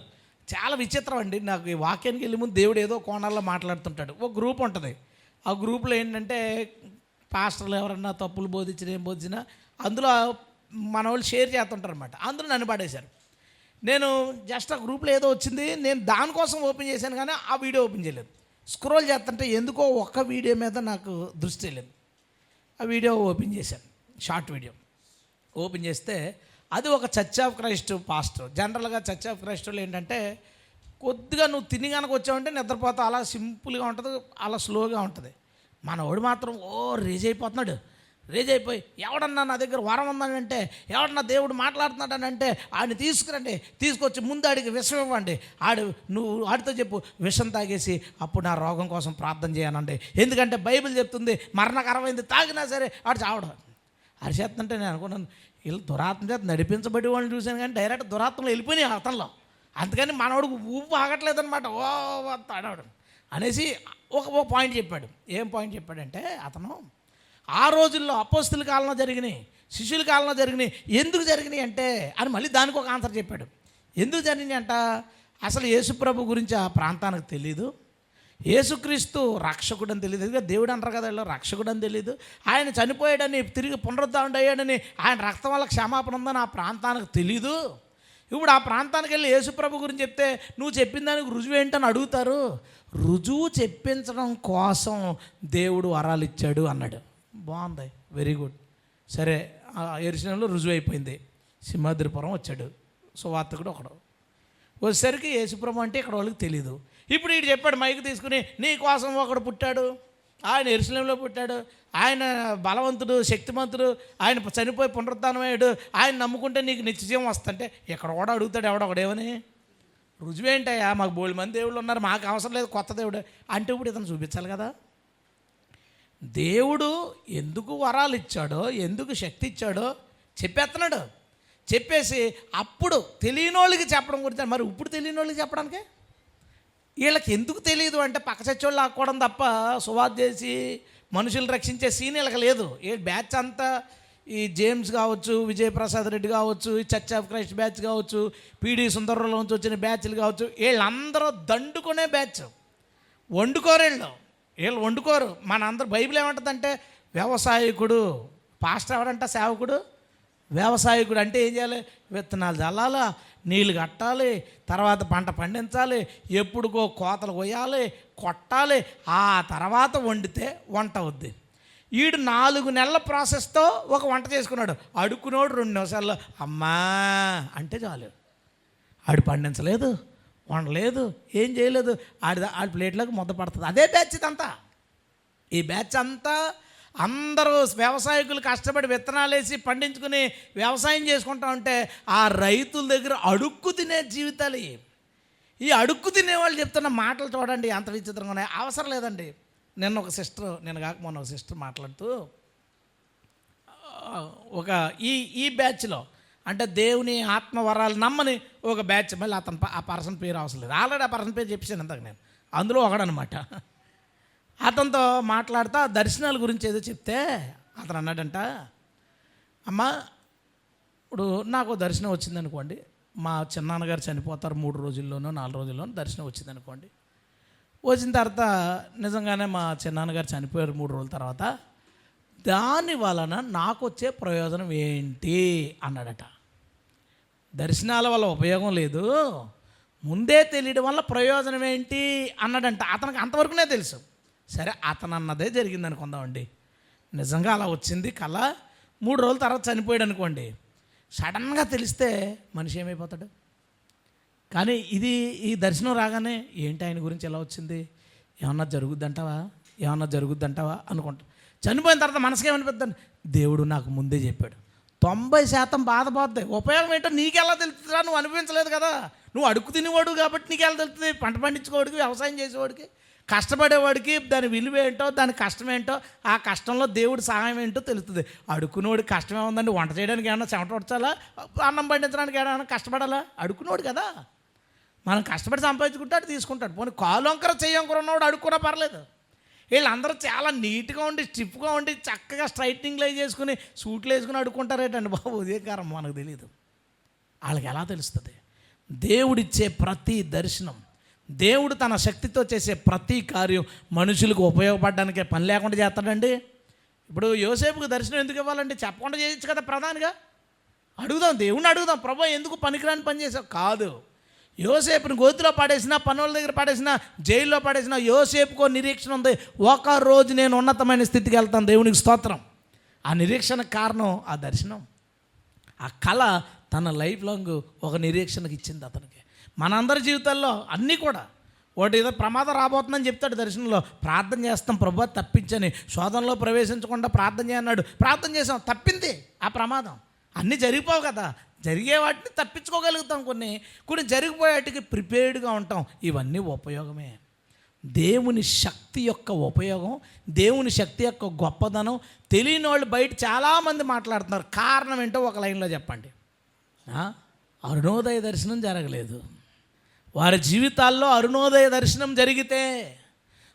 చాలా విచిత్రం అండి. నాకు ఈ వాక్యానికి వెళ్ళే ముందు దేవుడు ఏదో కోణాల్లో మాట్లాడుతుంటాడు. ఒక గ్రూప్ ఉంటుంది. ఆ గ్రూప్లో ఏంటంటే పాస్టర్లు ఎవరన్నా తప్పులు బోధించినా ఏం బోధించినా అందులో మన వాళ్ళు షేర్ చేస్తుంటారు అనమాట. అందరూ నన్ను పడేశారు. నేను జస్ట్ ఆ గ్రూప్లో ఏదో వచ్చింది, నేను దానికోసం ఓపెన్ చేశాను కానీ ఆ వీడియో ఓపెన్ చేయలేదు. స్క్రోల్ చేస్తుంటే ఎందుకో ఒక్క వీడియో మీద నాకు దృష్టి వెళ్ళింది. ఆ వీడియో ఓపెన్ చేశాను, షార్ట్ వీడియో ఓపెన్ చేస్తే అది ఒక చర్చ్ ఆఫ్ క్రైస్ట్ పాస్టర్. జనరల్గా చర్చ్ ఆఫ్ క్రైస్ట్ వాళ్ళు ఏంటంటే కొద్దిగా నువ్వు తిని కనుక వచ్చావంటే నిద్రపోతావు, అలా సింపుల్గా ఉంటుంది, అలా స్లోగా ఉంటుంది. మనవాడు మాత్రం రేజ్ అయిపోతున్నాడు. రేజ్ అయిపోయి ఎవడన్నా నా దగ్గర వరం ఉందనంటే, ఎవడన్నా దేవుడు మాట్లాడుతున్నాడనంటే ఆడిని తీసుకురండి, తీసుకొచ్చి ముందు ఆడికి విషం ఇవ్వండి, నువ్వు ఆడితో చెప్పు విషం తాగేసి అప్పుడు నా రోగం కోసం ప్రార్థన చేయనండి, ఎందుకంటే బైబిల్ చెప్తుంది మరణకరమైంది తాగినా సరే ఆడు చావడం. అరిచేస్తుంటే నేను అనుకున్నాను, వీళ్ళు దురాత్మ చేత నడిపించబడి వాళ్ళని చూశాను కానీ డైరెక్ట్ దురాత్మలో వెళ్ళిపోయినాయి అతనిలో. అందుకని మనవాడికి ఊపు ఆగట్లేదనమాట. ఆడాడు అనేసి ఒక పాయింట్ చెప్పాడు. ఏం పాయింట్ చెప్పాడంటే, అతను ఆ రోజుల్లో అపోస్తుల కాలంలో జరిగినాయి, శిష్యుల కాలంలో జరిగినాయి. ఎందుకు జరిగినాయి అంటే అని మళ్ళీ దానికి ఒక ఆన్సర్ చెప్పాడు. ఎందుకు జరిగినాయి అంట, అసలు యేసుప్రభు గురించి ఆ ప్రాంతానికి తెలీదు, యేసుక్రీస్తు రక్షకుడు అని తెలియదు, దేవుడు అంటారు కదా ఇలా రక్షకుడు అని తెలియదు, ఆయన చనిపోయాడని తిరిగి పునరుద్ధరణ అయ్యాడని ఆయన రక్తం వల్ల క్షమాపణ ఉందని ఆ ప్రాంతానికి తెలీదు. ఇప్పుడు ఆ ప్రాంతానికి వెళ్ళి యేసుప్రభు గురించి చెప్తే నువ్వు చెప్పిన దానికి రుజువు ఏంటని అడుగుతారు. రుజువు చెప్పించడం కోసం దేవుడు వరాలు ఇచ్చాడు అన్నాడు. బాగుంది, వెరీ గుడ్. సరే, ఎరుసలేంలో రుజువు అయిపోయింది. సింహాద్రిపురం వచ్చాడు సువార్తకుడు ఒకడు. వచ్చేసరికి యేసుప్రభు అంటే ఇక్కడ వాళ్ళకి తెలీదు. ఇప్పుడు వీడు చెప్పాడు మైక్ తీసుకుని, నీ కోసం ఒకడు పుట్టాడు, ఆయన ఎరుసలేంలో పుట్టాడు, ఆయన బలవంతుడు శక్తిమంతుడు, ఆయన చనిపోయి పునరుద్ధానమయ్యాడు, ఆయన నమ్ముకుంటే నీకు నిత్యజీవం వస్తుంటే ఇక్కడ కూడా అడుగుతాడు ఎవడొకడేమని. రుజువేంటయ్యా, మాకు బోల్డ్ మంది దేవుళ్ళు ఉన్నారు, మాకు అవసరం లేదు కొత్త దేవుడు అంటే. ఇప్పుడు ఇతను చూపించాలి కదా. దేవుడు ఎందుకు వరాలు ఇచ్చాడో, ఎందుకు శక్తి ఇచ్చాడో చెప్పేస్తున్నాడు. చెప్పేసి అప్పుడు తెలియని వాళ్ళకి చెప్పడం గురించి. మరి ఇప్పుడు తెలియని వాళ్ళకి చెప్పడానికి వీళ్ళకి ఎందుకు తెలియదు అంటే, పక్క చచ్చోళ్ళు ఆక్కోవడం తప్ప సువార్త చేసి మనుషులు రక్షించే సీన్ వీళ్ళకి లేదు. ఈ బ్యాచ్ అంతా ఈ జేమ్స్ కావచ్చు, విజయప్రసాద్ రెడ్డి కావచ్చు, ఈ చర్చ్ ఆఫ్ క్రైస్ట్ బ్యాచ్ కావచ్చు, పీడి సుందరంలోంచి వచ్చిన బ్యాచ్లు కావచ్చు, వీళ్ళందరూ దండుకునే బ్యాచ్. వండుకోరు వీళ్ళు వండుకోరు. మన అందరు బైబిల్ ఏమంటుందంటే వ్యవసాయకుడు, పాస్టర్ ఎవరంట సేవకుడు, వ్యవసాయకుడు అంటే ఏం చేయాలి, విత్తనాలు చల్లాలా, నీళ్ళు కట్టాలి, తర్వాత పంట పండించాలి, ఎప్పుడుకో కోతలు కొయ్యాలి, కొట్టాలి, ఆ తర్వాత వండితే వంట అవుద్ది. వీడు 4 నెలల ప్రాసెస్తో ఒక వంట చేసుకున్నాడు. అడుక్కునోడు 2 నిమిషాల్లో అమ్మా అంటే చాలు. ఆడు పండించలేదు, వండలేదు, ఏం చేయలేదు, ఆడి ప్లేట్లోకి ముద్ద పడుతుంది. అదే బ్యాచ్ ఇదంతా. ఈ బ్యాచ్ అంతా అందరూ వ్యవసాయకులు కష్టపడి విత్తనాలు వేసి పండించుకుని వ్యవసాయం చేసుకుంటా ఉంటే ఆ రైతుల దగ్గర అడుక్కు తినే జీవితాలు. ఈ అడుక్కు తినేవాళ్ళు చెప్తున్న మాటలు చూడండి అంత విచిత్రంగా ఉన్నాయి. అవసరం లేదండి. నిన్న కాకమొన్న ఒక సిస్టర్ మాట్లాడుతూ ఒక ఈ బ్యాచ్లో అంటే దేవుని ఆత్మవరాలు నమ్మని ఒక బ్యాచ్, మళ్ళీ ఆ పర్సన్ పేరు అవసరం లేదు, ఆల్రెడీ ఆ పర్సన్ పేరు చెప్పాను ఇంతకు నేను, అందులో ఒకడనమాట. అతనితో మాట్లాడుతూ దర్శనాల గురించి ఏదో చెప్తే అతను అన్నాడంట, అమ్మా ఇప్పుడు నాకు దర్శనం వచ్చిందనుకోండి, మా చిన్నాన్నగారు చనిపోతారు 3 రోజుల్లోనో 4 రోజుల్లోనో దర్శనం వచ్చిందనుకోండి. వచ్చిన తర్వాత నిజంగానే మా చిన్నాన్నగారు చనిపోయారు 3 రోజుల తర్వాత. దాని వలన నాకు వచ్చే ప్రయోజనం ఏంటి అన్నాడట. దర్శనాల వల్ల ఉపయోగం లేదు, ముందే తెలియడం వల్ల ప్రయోజనం ఏంటి అన్నాడంట. అతనికి అంతవరకునే తెలుసు. సరే, అతను అన్నదే జరిగింది అనుకుందామండి. నిజంగా అలా వచ్చింది కళ. 3 రోజుల తర్వాత చనిపోయాడు అనుకోండి. సడన్గా తెలిస్తే మనిషి ఏమైపోతాడు? కానీ ఈ దర్శనం రాగానే ఏంటి ఆయన గురించి ఎలా వచ్చింది, ఏమన్నా జరుగుద్దంటావా అనుకుంటా. చనిపోయిన తర్వాత మనసుకి ఏమనిపిద్దండి, దేవుడు నాకు ముందే చెప్పాడు. 90% బాధపడతాయి. ఉపయోగం ఏంటో నీకెలా తెలుస్తుందా? నువ్వు అనిపించలేదు కదా. నువ్వు అడుగు తినేవాడు కాబట్టి నీకెలా తెలుస్తుంది? పంట పండించేవాడికి, వ్యవసాయం చేసేవాడికి, కష్టపడేవాడికి దాని విలువ ఏంటో, దాని కష్టం ఏంటో, ఆ కష్టంలో దేవుడి సహాయం ఏంటో తెలుస్తుంది. అడుక్కునేవాడికి కష్టమే ఉందండి. వంట చేయడానికి ఏమన్నా చెమట పడచాలా, అన్నం పండించడానికి ఏమైనా కష్టపడాలా? అడుక్కునేవాడు కదా. మనం కష్టపడి సంపాదించుకుంటే అటు తీసుకుంటాడు. పోనీ కాలు వంకర చెయ్యి వంకర ఉన్నవాడు అడుక్కున్నా పర్లేదు. వీళ్ళందరూ చాలా నీట్గా ఉండి, స్టిఫ్గా ఉండి, చక్కగా స్ట్రైట్నింగ్లు చేసుకుని సూట్లు వేసుకుని అడుక్కుంటారేటండి బాబు. ఉదయకారం మనకు తెలియదు. వాళ్ళకి ఎలా తెలుస్తుంది? దేవుడిచ్చే ప్రతి దర్శనం, దేవుడు తన శక్తితో చేసే ప్రతి కార్యం మనుషులకు ఉపయోగపడడానికే, పని లేకుండా చేస్తాడండి. ఇప్పుడు యోసేపుకు దర్శనం ఎందుకు ఇవ్వాలండి? చెప్పకుండా చేయొచ్చు కదా. ప్రధానిగా దేవుణ్ణి అడుగుదాం, ప్రభు ఎందుకు పనికిరాని పని చేసావు? కాదు, యోసేపుని గోతిలో పడేసినా, పనుల దగ్గర పడేసినా, జైల్లో పడేసినా, యోసేపుకో నిరీక్షణ ఉంది. ఒక రోజు నేను ఉన్నతమైన స్థితికి వెళ్తాను. దేవునికి స్తోత్రం. ఆ నిరీక్షణకు కారణం ఆ దర్శనం. ఆ కళ తన లైఫ్ లాంగ్ ఒక నిరీక్షణకు ఇచ్చింది అతనికి. మనందరి జీవితాల్లో అన్నీ కూడా ఒకటి ఏదో ప్రమాదం రాబోతుందని చెప్తాడు దర్శనంలో. ప్రార్థన చేస్తాం, ప్రభు తప్పించని, శోధనలో ప్రవేశించకుండా ప్రార్థన చేయన్నాడు. ప్రార్థన చేసాం, తప్పింది ఆ ప్రమాదం. అన్నీ జరిగిపోవు కదా. జరిగే వాటిని తప్పించుకోగలుగుతాం, కొన్ని జరిగిపోయేటికి ప్రిపేర్డ్గా ఉంటాం. ఇవన్నీ ఉపయోగమే. దేవుని శక్తి యొక్క ఉపయోగం, దేవుని శక్తి యొక్క గొప్పదనం తెలియని వాళ్ళు బయట చాలామంది మాట్లాడుతున్నారు. కారణం ఏంటో ఒక లైన్లో చెప్పండి. అరుణోదయ దర్శనం జరగలేదు. వారి జీవితాల్లో అరుణోదయ దర్శనం జరిగితే,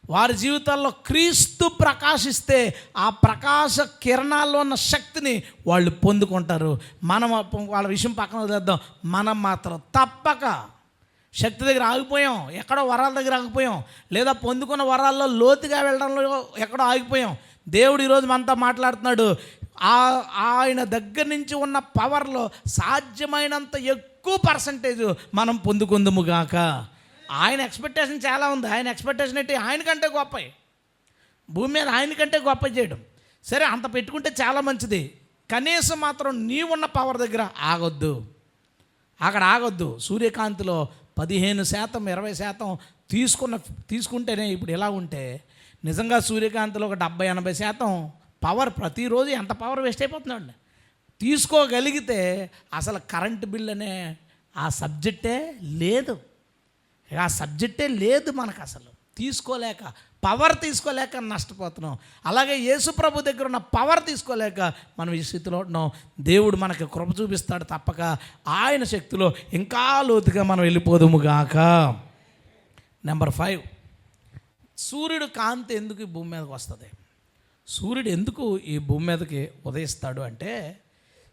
వారి జీవితాల్లో క్రీస్తు ప్రకాశిస్తే, ఆ ప్రకాశ కిరణాల్లో ఉన్న శక్తిని వాళ్ళు పొందుకుంటారు. మనం వాళ్ళ విషయం పక్కన వదిలేద్దాం. మనం మాత్రం తప్పక శక్తి దగ్గర ఆగిపోయాం, ఎక్కడో వరాల దగ్గర ఆగిపోయాం, లేదా పొందుకున్న వరాల్లో లోతుగా వెళ్ళడంలో ఎక్కడో ఆగిపోయాం. దేవుడు ఈరోజు మనతో మాట్లాడుతున్నాడు. ఆయన దగ్గర నుంచి ఉన్న పవర్లో సాధ్యమైనంత ఎక్కువ పర్సంటేజ్ మనం పొందుకుందుముగాక. ఆయన ఎక్స్పెక్టేషన్ చాలా ఉంది. ఆయన ఎక్స్పెక్టేషన్ ఏంటి? ఆయనకంటే గొప్ప, భూమి మీద ఆయనకంటే గొప్ప చేయడం. సరే, అంత పెట్టుకుంటే చాలా మంచిది. కనీసం మాత్రం నీవున్న పవర్ దగ్గర అక్కడ ఆగొద్దు. సూర్యకాంతిలో 15% 20% తీసుకుంటేనే ఇప్పుడు ఎలా ఉంటే, నిజంగా సూర్యకాంతిలో ఒక 70-80% పవర్ ప్రతిరోజు ఎంత పవర్ వేస్ట్ అయిపోతుందండి. తీసుకోగలిగితే అసలు కరెంటు బిల్ అనే ఆ సబ్జెక్టే లేదు. మనకు అసలు పవర్ తీసుకోలేక నష్టపోతున్నాం. అలాగే యేసుప్రభు దగ్గర ఉన్న పవర్ తీసుకోలేక మనం ఈ స్థితిలో ఉన్నాం. దేవుడు మనకి కృప చూపిస్తాడు తప్పక. ఆయన శక్తిలో ఇంకా లోతుగా మనం వెళ్ళిపోదుముగాక. నెంబర్ 5, సూర్యుడు కాంతి ఎందుకు ఈ భూమి మీదకి వస్తుంది? సూర్యుడు ఎందుకు ఈ భూమి మీదకి ఉదయిస్తాడు అంటే,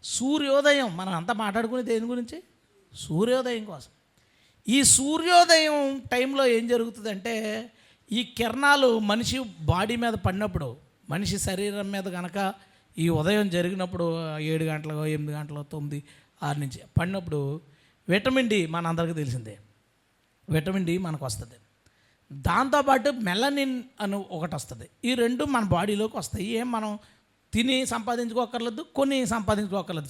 సూర్యోదయం. మనం అంతా మాట్లాడుకునేది దేని గురించి? సూర్యోదయం కోసం. ఈ సూర్యోదయం టైంలో ఏం జరుగుతుందంటే, ఈ కిరణాలు మనిషి బాడీ మీద పడినప్పుడు, మనిషి శరీరం మీద కనుక ఈ ఉదయం జరిగినప్పుడు 7 గంటలు 8 గంటలు 9 6 నుంచి పడినప్పుడు విటమిన్ డి మనందరికీ తెలిసిందే. విటమిన్ డి మనకు వస్తుంది. దాంతోపాటు మెలనిన్ అని ఒకటి వస్తుంది. ఈ రెండు మన బాడీలోకి వస్తాయి. ఏం మనం తిని సంపాదించుకోకర్లేదు, కొన్ని సంపాదించుకోకర్లేదు.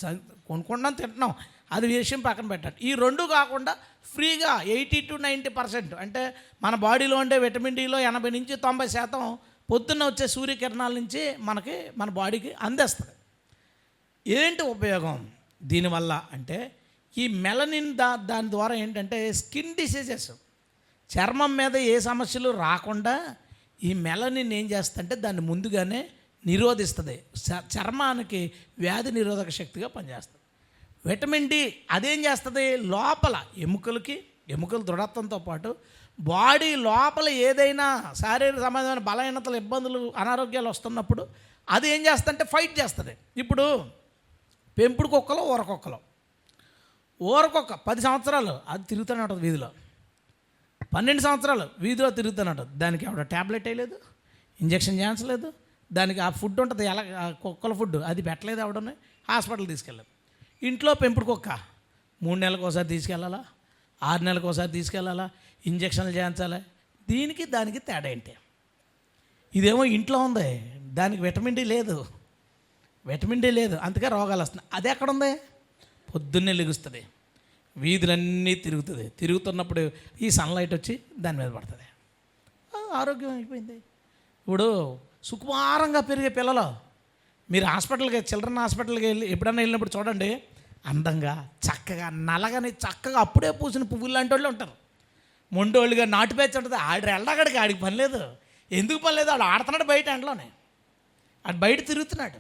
కొనుక్కుంటాం, తింటున్నాం, అది విషయం పక్కన పెట్టండి. ఈ రెండు కాకుండా ఫ్రీగా 80-90% అంటే మన బాడీలో ఉండే విటమిన్ డిలో 80-90% పొద్దున్న వచ్చే సూర్యకిరణాల నుంచి మన బాడీకి అందేస్తుంది. ఏంటి ఉపయోగం దీనివల్ల అంటే, ఈ మెలనిన్ దాని ద్వారా ఏంటంటే స్కిన్ డిసీజెస్, చర్మం మీద ఏ సమస్యలు రాకుండా ఈ మెలనిన్ ఏం చేస్తుందంటే దాన్ని ముందుగానే నిరోధిస్తుంది. చర్మానికి వ్యాధి నిరోధక శక్తిగా పనిచేస్తుంది. విటమిన్ డి అదేం చేస్తుంది, లోపల ఎముకల దృఢత్వంతో పాటు బాడీ లోపల ఏదైనా శారీరక సంబంధమైన బలహీనతలు, ఇబ్బందులు, అనారోగ్యాలు వస్తున్నప్పుడు అది ఏం చేస్తుందంటే ఫైట్ చేస్తుంది. ఇప్పుడు పెంపుడు కుక్కలు, ఊరకుక్కలు ఊరకొక 10 సంవత్సరాలు అది తిరుగుతూనే ఉంటుంది వీధిలో, 12 సంవత్సరాలు వీధిలో తిరుగుతూనే ఉంటుంది. దానికి ఎవడ ట్యాబ్లెట్ వేయలేదు, ఇంజక్షన్ చేయించలేదు, దానికి ఆ ఫుడ్ ఉంటుంది ఎలా కుక్కల ఫుడ్ అది పెట్టలేదు, ఎవడనే హాస్పిటల్ తీసుకెళ్ళాం. ఇంట్లో పెంపుడు కుక్క 3 నెలలకు ఒకసారి తీసుకెళ్ళాలా, 6 నెలలకు ఒకసారి తీసుకెళ్ళాలా, ఇంజక్షన్లు చేయించాలి. దీనికి దానికి తేడా ఏంటి? ఇదేమో ఇంట్లో ఉంది, దానికి విటమిన్ డి లేదు, అందుకే రోగాలు వస్తున్నాయి. అది ఎక్కడుంది? పొద్దున్నే లెగుస్తుంది, వీధులన్నీ తిరుగుతున్నప్పుడు ఈ సన్లైట్ వచ్చి దాని మీద పడుతుంది, ఆరోగ్యం అయిపోయింది. ఇప్పుడు సుకుమారంగా పెరిగే పిల్లలు మీరు హాస్పిటల్కి, చిల్డ్రన్ హాస్పిటల్కి ఎప్పుడన్నా వెళ్ళినప్పుడు చూడండి, అందంగా చక్కగా నలగని చక్కగా అప్పుడే పూసిన పువ్వులు లాంటి వాళ్ళు ఉంటారు. మొండోళ్ళుగా నాటుపేచి ఉంటుంది. వెళ్ళాడికి ఆడికి పని లేదు. ఎందుకు పని లేదు? వాడు ఆడుతున్నాడు బయట ఎండలోనే, ఆడు బయట తిరుగుతున్నాడు.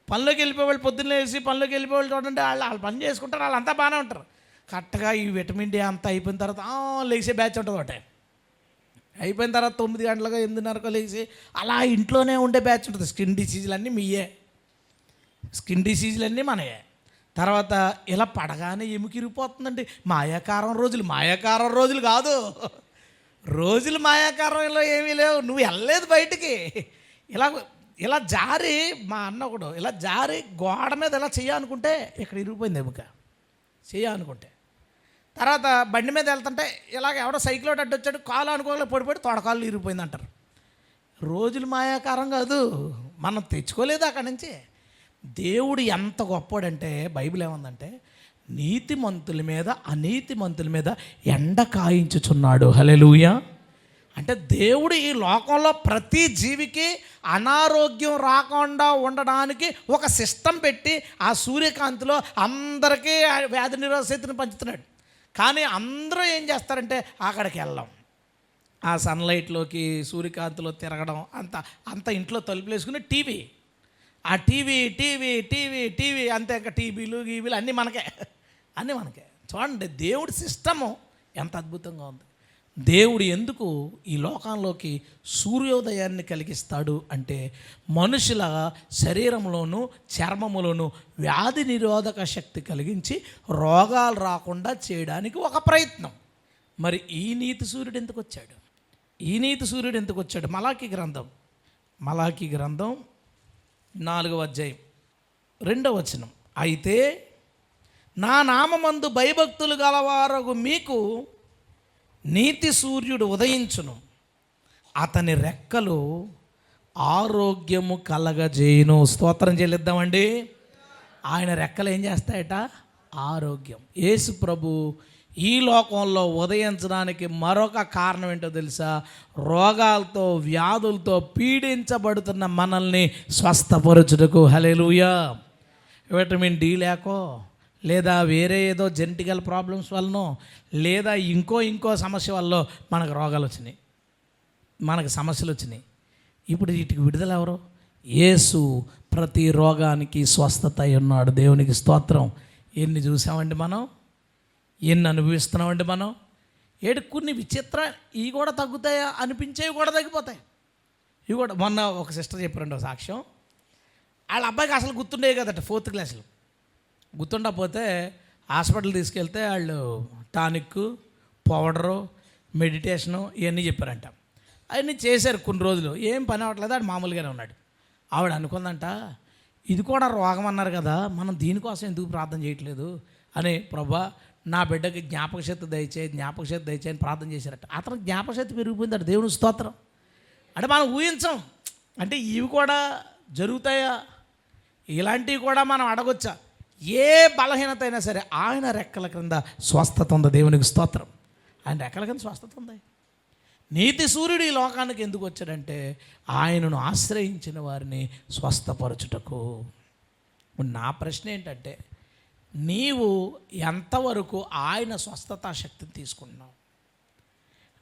పనిలోకి వెళ్ళిపోయేవాళ్ళు పొద్దున్న వేసి పనిలోకి వెళ్ళిపోయేవాళ్ళు చూడండి, వాళ్ళు పని చేసుకుంటారు, వాళ్ళంతా బాగానే ఉంటారు. కరెక్ట్గా ఈ విటమిన్ డి అంతా అయిపోయిన తర్వాత లేచే బ్యాచ్ ఉంటుంది ఒకటే. అయిపోయిన తర్వాత 9 గంటలకు 8:30 లేచి అలా ఇంట్లోనే ఉండే బ్యాచ్ ఉంటుంది. స్కిన్ డిసీజులన్నీ మనయే. తర్వాత ఇలా పడగానే ఎముకిరిగిపోతుందండి. మాయాకారం రోజులు కాదు, రోజులు మాయాకారంలో ఏమీ లేవు. నువ్వు వెళ్ళలేదు బయటికి. ఇలా జారి, మా అన్న ఒకడు ఇలా జారి గోడ మీద ఇలా చేయాలనుకుంటే ఇక్కడ ఇరిగిపోయింది ఎముక, చేయాలనుకుంటే. తర్వాత బండి మీద వెళ్తుంటే ఇలాగ ఎవడో సైకిల్ ఒకటి అడ్డొచ్చాడు, కాలు అనుకోలే పడిపోయి తొడకాళ్ళు ఇరిగిపోయింది అంటారు. రోజులు మాయాకారం కాదు, మనం తెచ్చుకోలేదు అక్కడి నుంచి. దేవుడు ఎంత గొప్పడంటే బైబిల్ ఏమందంటే, నీతిమంతుల మీద అనీతిమంతుల మీద ఎండ కాయించుచున్నాడు. హల్లెలూయా. అంటే దేవుడు ఈ లోకంలో ప్రతి జీవికి అనారోగ్యం రాకుండా ఉండడానికి ఒక సిస్టమ్ పెట్టి ఆ సూర్యకాంతిలో అందరికీ వ్యాధి నిరోధక శక్తిని పంచుతున్నాడు. కానీ అందరూ ఏం చేస్తారంటే అక్కడికి వెళ్ళాం, ఆ సన్లైట్లోకి సూర్యకాంతిలో తిరగడం, అంత ఇంట్లో తలుపులు వేసుకుని టీవీ అంతే. ఇంకా టీవీలు అన్నీ మనకే. చూడండి దేవుడి సిస్టము ఎంత అద్భుతంగా ఉంది. దేవుడు ఎందుకు ఈ లోకంలోకి సూర్యోదయాన్ని కలిగిస్తాడు అంటే, మనుషుల శరీరంలోనూ చర్మములోనూ వ్యాధి నిరోధక శక్తి కలిగించి రోగాలు రాకుండా చేయడానికి ఒక ప్రయత్నం. మరి ఈ నీతి సూర్యుడు ఎందుకు వచ్చాడు? మలాకీ గ్రంథం 4వ అధ్యాయం 2వ వచనం. అయితే నా నామమందు భయభక్తులు గలవారగు మీకు నీతి సూర్యుడు ఉదయించును, అతని రెక్కలు ఆరోగ్యము కలగజేయును. స్తోత్రం చెల్లిద్దామండి. ఆయన రెక్కలు ఏం చేస్తాయట? ఆరోగ్యం. యేసు ప్రభు ఈ లోకంలో ఉదయించడానికి మరొక కారణం ఏంటో తెలుసా? రోగాలతో వ్యాధులతో పీడించబడుతున్న మనల్ని స్వస్థపరచుటకు. హల్లెలూయా. విటమిన్ డి లేకో, లేదా వేరే ఏదో జెనెటికల్ ప్రాబ్లమ్స్ వలనో, లేదా ఇంకో సమస్య వల్ల మనకు రోగాలు వచ్చినాయి, మనకు సమస్యలు వచ్చినాయి. ఇప్పుడు వీటికి విడుదల ఎవరు? యేసు ప్రతి రోగానికి స్వస్థత అయి ఉన్నాడు. దేవునికి స్తోత్రం. ఎన్ని చూసామండి మనం, ఎన్ని అనుభవిస్తున్నామండి మనం. కొన్ని విచిత్ర ఇవి కూడా తగ్గుతాయా అనిపించేవి కూడా తగ్గిపోతాయి. ఇవి కూడా మొన్న ఒక సిస్టర్ చెప్పారండి సాక్ష్యం. వాళ్ళ అబ్బాయికి అసలు గుర్తుండేవి కదట, 4th క్లాసులో. గుర్తుండకపోతే హాస్పిటల్ తీసుకెళ్తే వాళ్ళు టానిక్, పౌడరు, మెడిటేషను ఇవన్నీ చెప్పారంట. అవన్నీ చేశారు కొన్ని రోజులు. ఏం పని అవ్వట్లేదు, ఆడు మామూలుగానే ఉన్నాడు. ఆవిడ అనుకుందంట, ఇది కూడా రోగం అన్నారు కదా, మనం దీనికోసం ఎందుకు ప్రార్థన చేయట్లేదు అని, ప్రభా నా బిడ్డకి జ్ఞాపక శక్తి దయచేయి అని ప్రార్థన చేశారట. అతను జ్ఞాపక శక్తి పెరిగిపోయిందట. దేవుని స్తోత్రం. అంటే మనం ఊహించం. అంటే ఇవి కూడా జరుగుతాయా, ఇలాంటివి కూడా మనం అడగొచ్చా? ఏ బలహీనత అయినా సరే ఆయన రెక్కల క్రింద స్వస్థత ఉంది. దేవునికి స్తోత్రం. ఆయన రెక్కల కింద స్వస్థత ఉంది. నీతి సూర్యుడు ఈ లోకానికి ఎందుకు వచ్చాడంటే, ఆయనను ఆశ్రయించిన వారిని స్వస్థపరచుటకు. నా ప్రశ్న ఏంటంటే, నీవు ఎంతవరకు ఆయన స్వస్థతా శక్తిని తీసుకుంటున్నావు?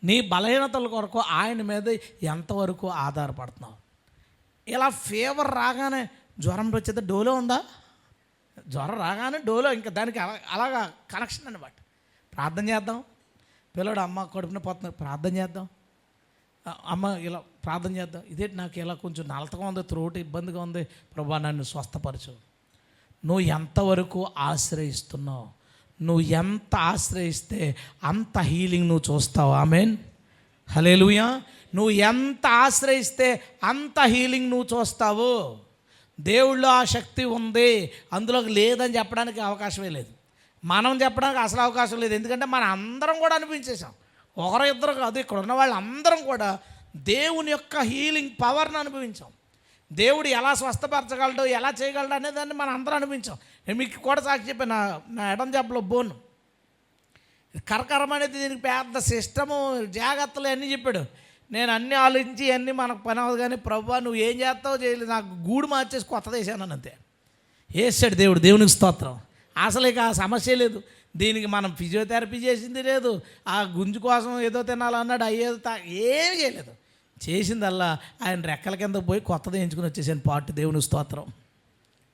నీ బలహీనతల కొరకు ఆయన మీద ఎంతవరకు ఆధారపడుతున్నావు? ఇలా ఫీవర్ రాగానే జ్వరం వచ్చేది డోలో ఉందా? జ్వరం రాగానే డోలో, ఇంకా దానికి అలాగా కనెక్షన్ అన్నమాట. ప్రార్థన చేద్దాం. పిల్లడు అమ్మ కడుపున పోతున్నారు, ప్రార్థన చేద్దాం. అమ్మ ఇలా ప్రార్థన చేద్దాం. ఇదేంటి నాకు ఇలా కొంచెం నలతగా ఉంది, త్రోట్ ఇబ్బందిగా ఉంది, ప్రభా నన్ను స్వస్థపరచు. నువ్వు ఎంతవరకు ఆశ్రయిస్తున్నావు? నువ్వు ఎంత ఆశ్రయిస్తే అంత హీలింగ్ నువ్వు చూస్తావు. ఆమేన్, హల్లెలూయా. నువ్వు ఎంత ఆశ్రయిస్తే అంత హీలింగ్ నువ్వు చూస్తావు. దేవుళ్ళో ఆ శక్తి ఉంది, అందులోకి లేదని చెప్పడానికి అవకాశమే లేదు. మనం చెప్పడానికి అసలు అవకాశం లేదు. ఎందుకంటే మన అందరం కూడా అనిపించేసాం, ఒకరు ఇద్దరు కాదు, ఇక్కడ ఉన్న వాళ్ళు అందరం కూడా దేవుని యొక్క హీలింగ్ పవర్ని అనుభవించాం. దేవుడు ఎలా స్వస్థపరచగలడు, ఎలా చేయగలడు అనేదాన్ని మనం అందరం అనిపించాం. నేను మీకు కూడా సాక్షి చెప్పాను, నా ఎడం జబ్బలో బోను కరకరం అనేది దీనికి పెద్ద సిస్టము, జాగ్రత్తలు అన్నీ చెప్పాడు. నేను అన్నీ ఆలోచించి అన్నీ మనకు పని అవ్వదు. కానీ ప్రభువా నువ్వు ఏం చేస్తావో చేయలేదు, నాకు గూడు మార్చేసి కొత్తది వేసాను అంతే. వేసాడు దేవుడు, దేవునికి స్తోత్రం. అసలు ఇక ఆ సమస్య లేదు. దీనికి మనం ఫిజియోథెరపీ చేసింది లేదు, ఆ గుంజు కోసం ఏదో తినాలన్నాడు, అయ్యేదో ఏమీ చేయలేదు. చేసిందల్లా ఆయన రెక్కల కింద పోయి కొత్తది ఎంచుకుని వచ్చేసాను పాటు. దేవుని స్తోత్రం.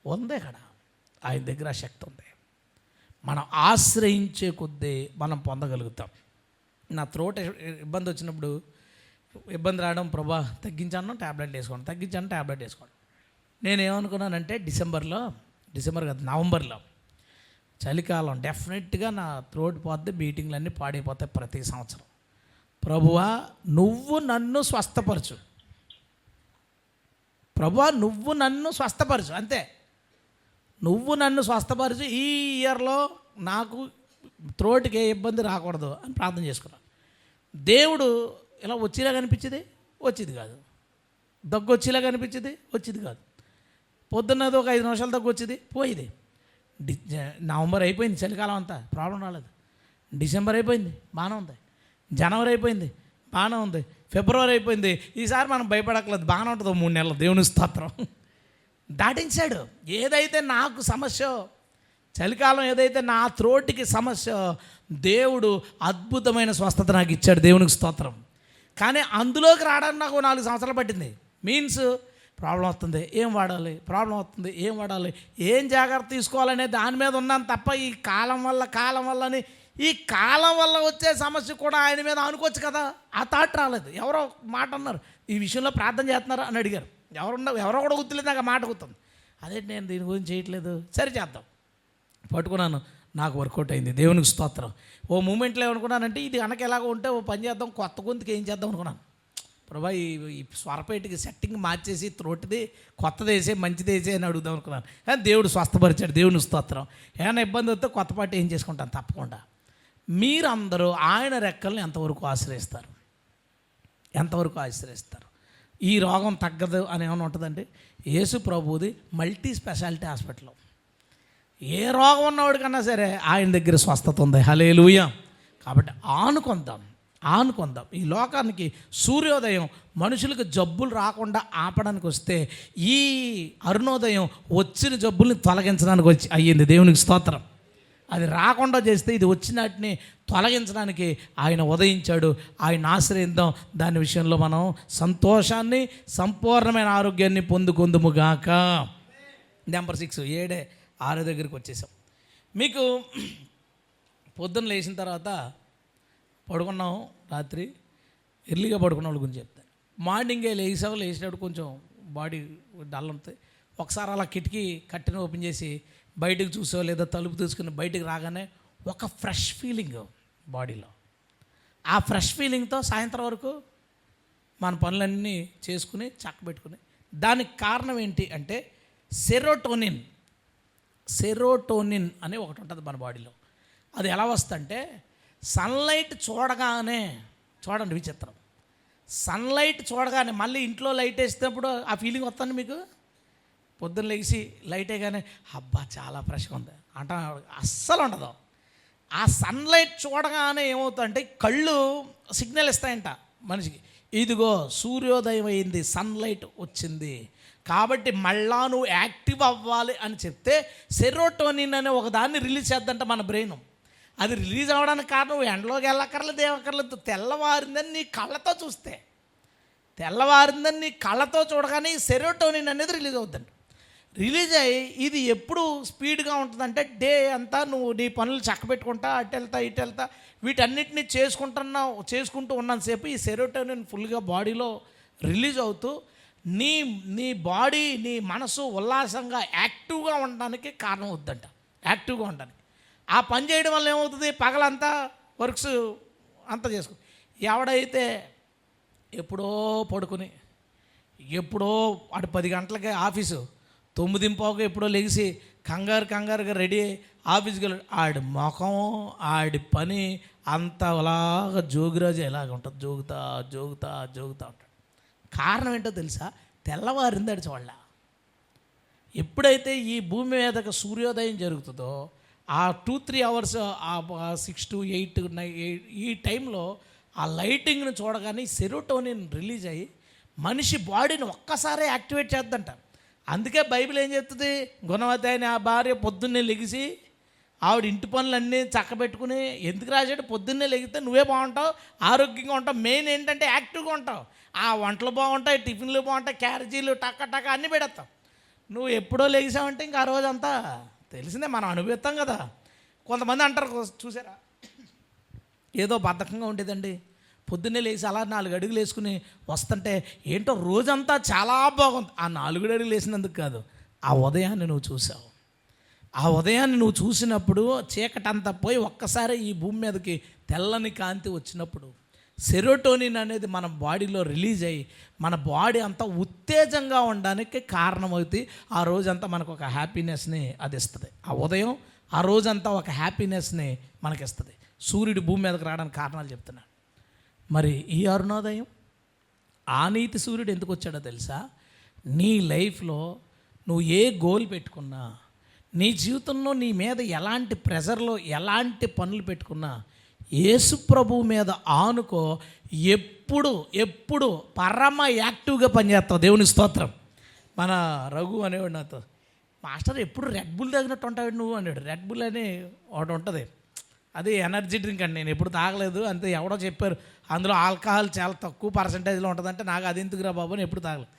ఉంది అక్కడ, ఆయన దగ్గర ఆ శక్తి ఉంది. మనం ఆశ్రయించే కొద్దీ మనం పొందగలుగుతాం. నా త్రోట్ ఇబ్బంది వచ్చినప్పుడు, ఇబ్బంది రావడం, ప్రభా తగ్గించాను ట్యాబ్లెట్ వేసుకోండి, తగ్గించాను ట్యాబ్లెట్ వేసుకోండి. నేనేమనుకున్నానంటే డిసెంబర్ కాదు, నవంబర్లో చలికాలం డెఫినెట్గా నా త్రోట్ పోతే, బీటింగ్లు అన్నీ పాడైపోతాయి ప్రతి సంవత్సరం. ప్రభువా నువ్వు నన్ను స్వస్థపరచు, ప్రభువా నువ్వు నన్ను స్వస్థపరచు, అంతే. నువ్వు నన్ను స్వస్థపరచు, ఈ ఇయర్లో నాకు త్రోట్కి ఏ ఇబ్బంది రాకూడదు అని ప్రార్థన చేసుకున్నాను. దేవుడు ఇలా వచ్చేలా కనిపించేది, వచ్చేది కాదు. దగ్గు వచ్చేలా కనిపించేది, వచ్చేది కాదు. పొద్దున్నది ఒక 5 నిమిషాల దగ్గు వచ్చేది, పోయేది. నవంబర్ అయిపోయింది, చలికాలం అంతా ప్రాబ్లం రాలేదు. డిసెంబర్ అయిపోయింది, బాగానే ఉంది. జనవరి అయిపోయింది, బాగానే ఉంది. ఫిబ్రవరి అయిపోయింది. ఈసారి మనం భయపడక్కలేదు, బాగానే ఉంటుంది 3 నెలలు. దేవుని స్తోత్రం. దాటించాడు. ఏదైతే నాకు సమస్య, చలికాలం ఏదైతే నా త్రోటికి సమస్య, దేవుడు అద్భుతమైన స్వస్థత నాకు ఇచ్చాడు. దేవునికి స్తోత్రం. కానీ అందులోకి రావడానికి నాకు 4 సంవత్సరాలు పట్టింది. మీన్స్ ప్రాబ్లం వస్తుంది, ఏం వాడాలి, ప్రాబ్లం వస్తుంది, ఏం వాడాలి, ఏం జాగ్రత్త తీసుకోవాలనే దాని మీద ఉన్నాను తప్ప ఈ కాలం వల్ల అని, ఈ కాలం వల్ల వచ్చే సమస్య కూడా ఆయన మీద అనుకోవచ్చు కదా, ఆ థాట్ రాలేదు. ఎవరో మాట అన్నారు, ఈ విషయంలో ప్రార్థన చేస్తున్నారు అని అడిగారు. ఎవరో కూడా గుర్తులేదు, నాకు ఆ మాట గుర్తుంది. అదే నేను దీని గురించి చేయట్లేదు, సరే చేద్దాం పట్టుకున్నాను. నాకు వర్కౌట్ అయింది. దేవునికి స్తోత్రం. ఓ మూమెంట్లో ఏమనుకున్నానంటే, ఇది కనుక ఎలాగో ఉంటే ఓ పని చేద్దాం, కొత్త గొంతుకి ఏం చేద్దాం అనుకున్నాను. ప్రభా ఈ స్వరపేటికి సెట్టింగ్ మార్చేసి త్రోటిది కొత్తది వేసే, మంచిది వేసే అని అడుగుదాం అనుకున్నాను. కానీ దేవుడు స్వస్థపరిచాడు. దేవుని స్తోత్రం. ఏమైనా ఇబ్బంది వస్తే కొత్త పాటు ఏం చేసుకుంటాను తప్పకుండా. మీరందరూ ఆయన రెక్కల్ని ఎంతవరకు ఆశ్రయిస్తారు? ఎంతవరకు ఆశ్రయిస్తారు? ఈ రోగం తగ్గదు అని ఏమైనా ఉంటుందండి? యేసు ప్రభువుది మల్టీ స్పెషాలిటీ హాస్పిటల్. ఏ రోగం ఉన్నవాడికన్నా సరే ఆయన దగ్గర స్వస్థత ఉంది. హల్లెలూయా. కాబట్టి ఆనుకుందాం. ఈ లోకానికి సూర్యోదయం మనుషులకు జబ్బులు రాకుండా ఆపడానికి వస్తే, ఈ అరుణోదయం వచ్చిన జబ్బుల్ని తొలగించడానికి అయ్యింది. దేవునికి స్తోత్రం. అది రాకుండా చేస్తే ఇది వచ్చినటిని తొలగించడానికి ఆయన ఉదయించాడు. ఆయన ఆశ్రయిద్దాం. దాని విషయంలో మనం సంతోషాన్ని, సంపూర్ణమైన ఆరోగ్యాన్ని పొందుకొందుముగాక. నెంబర్ 6, 7-6 దగ్గరికి వచ్చేసాం. మీకు పొద్దున్న లేచిన తర్వాత పడుకున్నాం, రాత్రి ఎర్లీగా పడుకున్న వాళ్ళ గురించి చెప్తాను. మార్నింగే లేచినప్పుడు కొంచెం బాడీ డల్ ఉంటుంది. ఒకసారి అలా కిటికీ కట్టిన ఓపెన్ చేసి బయటకు చూసో లేదా తలుపు తీసుకుని బయటకు రాగానే ఒక ఫ్రెష్ ఫీలింగ్ బాడీలో. ఆ ఫ్రెష్ ఫీలింగ్తో సాయంత్రం వరకు మన పనులన్నీ చేసుకుని చక్కబెట్టుకుని, దానికి కారణం ఏంటి అంటే సెరోటోనిన్ అని ఒకటి ఉంటుంది మన బాడీలో. అది ఎలా వస్తుందంటే, సన్లైట్ చూడగానే, చూడండి విచిత్రం, సన్లైట్ చూడగానే మళ్ళీ ఇంట్లో లైట్ వేసినప్పుడు ఆ ఫీలింగ్ వస్తుంది మీకు. పొద్దున్న లేచి లైట్ వేయగానే అబ్బా చాలా ఫ్రెష్గా ఉంది అంటే అస్సలు ఉండదు. ఆ సన్లైట్ చూడగానే ఏమవుతుందంటే కళ్ళు సిగ్నల్ ఇస్తాయంట మనిషికి, ఇదిగో సూర్యోదయం అయింది, సన్లైట్ వచ్చింది, కాబట్టి మళ్ళా నువ్వు యాక్టివ్ అవ్వాలి అని చెప్తే సెరోటోనిన్ అనే ఒక దాన్ని రిలీజ్ చేద్దంట మన బ్రెయిన్. అది రిలీజ్ అవ్వడానికి కారణం ఎండలోకి వెళ్ళక్కర్లేదు, ఏమక్కర్లేదు, తెల్లవారిందని నీ కళ్ళతో చూడగానే ఈ సెరోటోనిన్ అనేది రిలీజ్ అవుతుందంట. రిలీజ్ అయ్యి ఇది ఎప్పుడు స్పీడ్గా ఉంటుందంటే, డే అంతా నువ్వు నీ పనులు చక్కబెట్టుకుంటా, అటు వెళ్తా వీటన్నిటిని చేసుకుంటూ ఉన్నంతసేపు ఈ సెరోటోనిన్ ఫుల్గా బాడీలో రిలీజ్ అవుతూ నీ బాడీ, నీ మనసు ఉల్లాసంగా యాక్టివ్గా ఉండడానికి కారణం అవుతుందంట. యాక్టివ్గా ఉండడానికి ఆ పని చేయడం వల్ల ఏమవుతుంది, పగలంతా వర్క్స్ అంతా చేసుకో. ఎవడైతే ఎప్పుడో పడుకుని ఎప్పుడో అటు 10 గంటలకే ఆఫీసు, 9:15 ఎప్పుడో లెగిసి కంగారుగా రెడీ అయ్యి ఆఫీస్కి వెళ్ళాడు, ఆడి ముఖం ఆడి పని అంత అలాగా జోగిరాజు ఎలాగ ఉంటుంది, జోగుతా ఉంటాడు. కారణం ఏంటో తెలుసా? తెల్లవారిందాడు చూడాల. ఎప్పుడైతే ఈ భూమి మీదకి సూర్యోదయం జరుగుతుందో ఆ 2-3 అవర్స్, ఆ 6 to 8 ఈ టైంలో ఆ లైటింగ్ని చూడగానే సెరోటోనిన్ రిలీజ్ అయ్యి మనిషి బాడీని ఒక్కసారే యాక్టివేట్ చేద్దంట. అందుకే బైబిల్ ఏం చెప్తుంది, గుణవతి అయిన ఆ భార్య పొద్దున్నే లెగిసి ఆవిడ ఇంటి పనులన్నీ చక్కబెట్టుకుని, ఎందుకు రాశాడు, పొద్దున్నే లెగితే నువ్వే బాగుంటావు, ఆరోగ్యంగా ఉంటావు, మెయిన్ ఏంటంటే యాక్టివ్గా ఉంటావు, ఆ వంటలు బాగుంటాయి, టిఫిన్లు బాగుంటాయి, క్యారేజీలు టక్క అన్నీ పెడతావు. నువ్వు ఎప్పుడో లెగిసావంటే ఇంకా ఆ రోజంతా తెలిసిందే, మనం అనుభవిస్తాం కదా. కొంతమంది అంటారు చూసారా, ఏదో బద్ధకంగా ఉండేదండి, పొద్దున్నే లేచి అలా 4 అడుగులు వేసుకుని వస్తుంటే ఏంటో రోజంతా చాలా బాగుంది. ఆ 4 అడుగులు వేసినందుకు కాదు, ఆ ఉదయాన్ని నువ్వు చూసావు. ఆ ఉదయాన్ని నువ్వు చూసినప్పుడు చీకటంతా పోయి ఒక్కసారి ఈ భూమి మీదకి తెల్లని కాంతి వచ్చినప్పుడు సెరోటోనిన్ అనేది మన బాడీలో రిలీజ్ అయ్యి మన బాడీ అంతా ఉత్తేజంగా ఉండడానికి కారణమవుతుంది. ఆ రోజంతా మనకు ఒక హ్యాపీనెస్ని అది ఇస్తుంది. ఆ ఉదయం ఆ రోజంతా ఒక హ్యాపీనెస్ని మనకిస్తుంది. సూర్యుడు భూమి మీదకి రావడానికి కారణాలు చెప్తున్నాను. మరి ఈ అరుణోదయం, ఆ నీతి సూర్యుడు ఎందుకు వచ్చాడో తెలుసా? నీ లైఫ్లో నువ్వు ఏ గోల్ పెట్టుకున్నా, నీ జీవితంలో నీ మీద ఎలాంటి ప్రెజర్లో ఎలాంటి పనులు పెట్టుకున్నా యేసు ప్రభువు మీద ఆనుకో, ఎప్పుడు పరమ యాక్టివ్గా పనిచేస్తావు. దేవుని స్తోత్రం. మన రఘు అనేవాడు నాతో, మాస్టర్ ఎప్పుడు రెడ్ బుల్ తాగినట్టు ఉంటాడు నువ్వు అన్నాడు. రెడ్ బుల్ అని ఒకటి ఉంటుంది, అది ఎనర్జీ డ్రింక్ అండి. నేను ఎప్పుడు తాగలేదు, అంతే ఎవడో చెప్పారు అందులో ఆల్కహాల్ చాలా తక్కువ పర్సంటేజ్లో ఉంటుందంటే నాకు అది ఎందుకురా బాబు అని ఎప్పుడు తాగలేదు.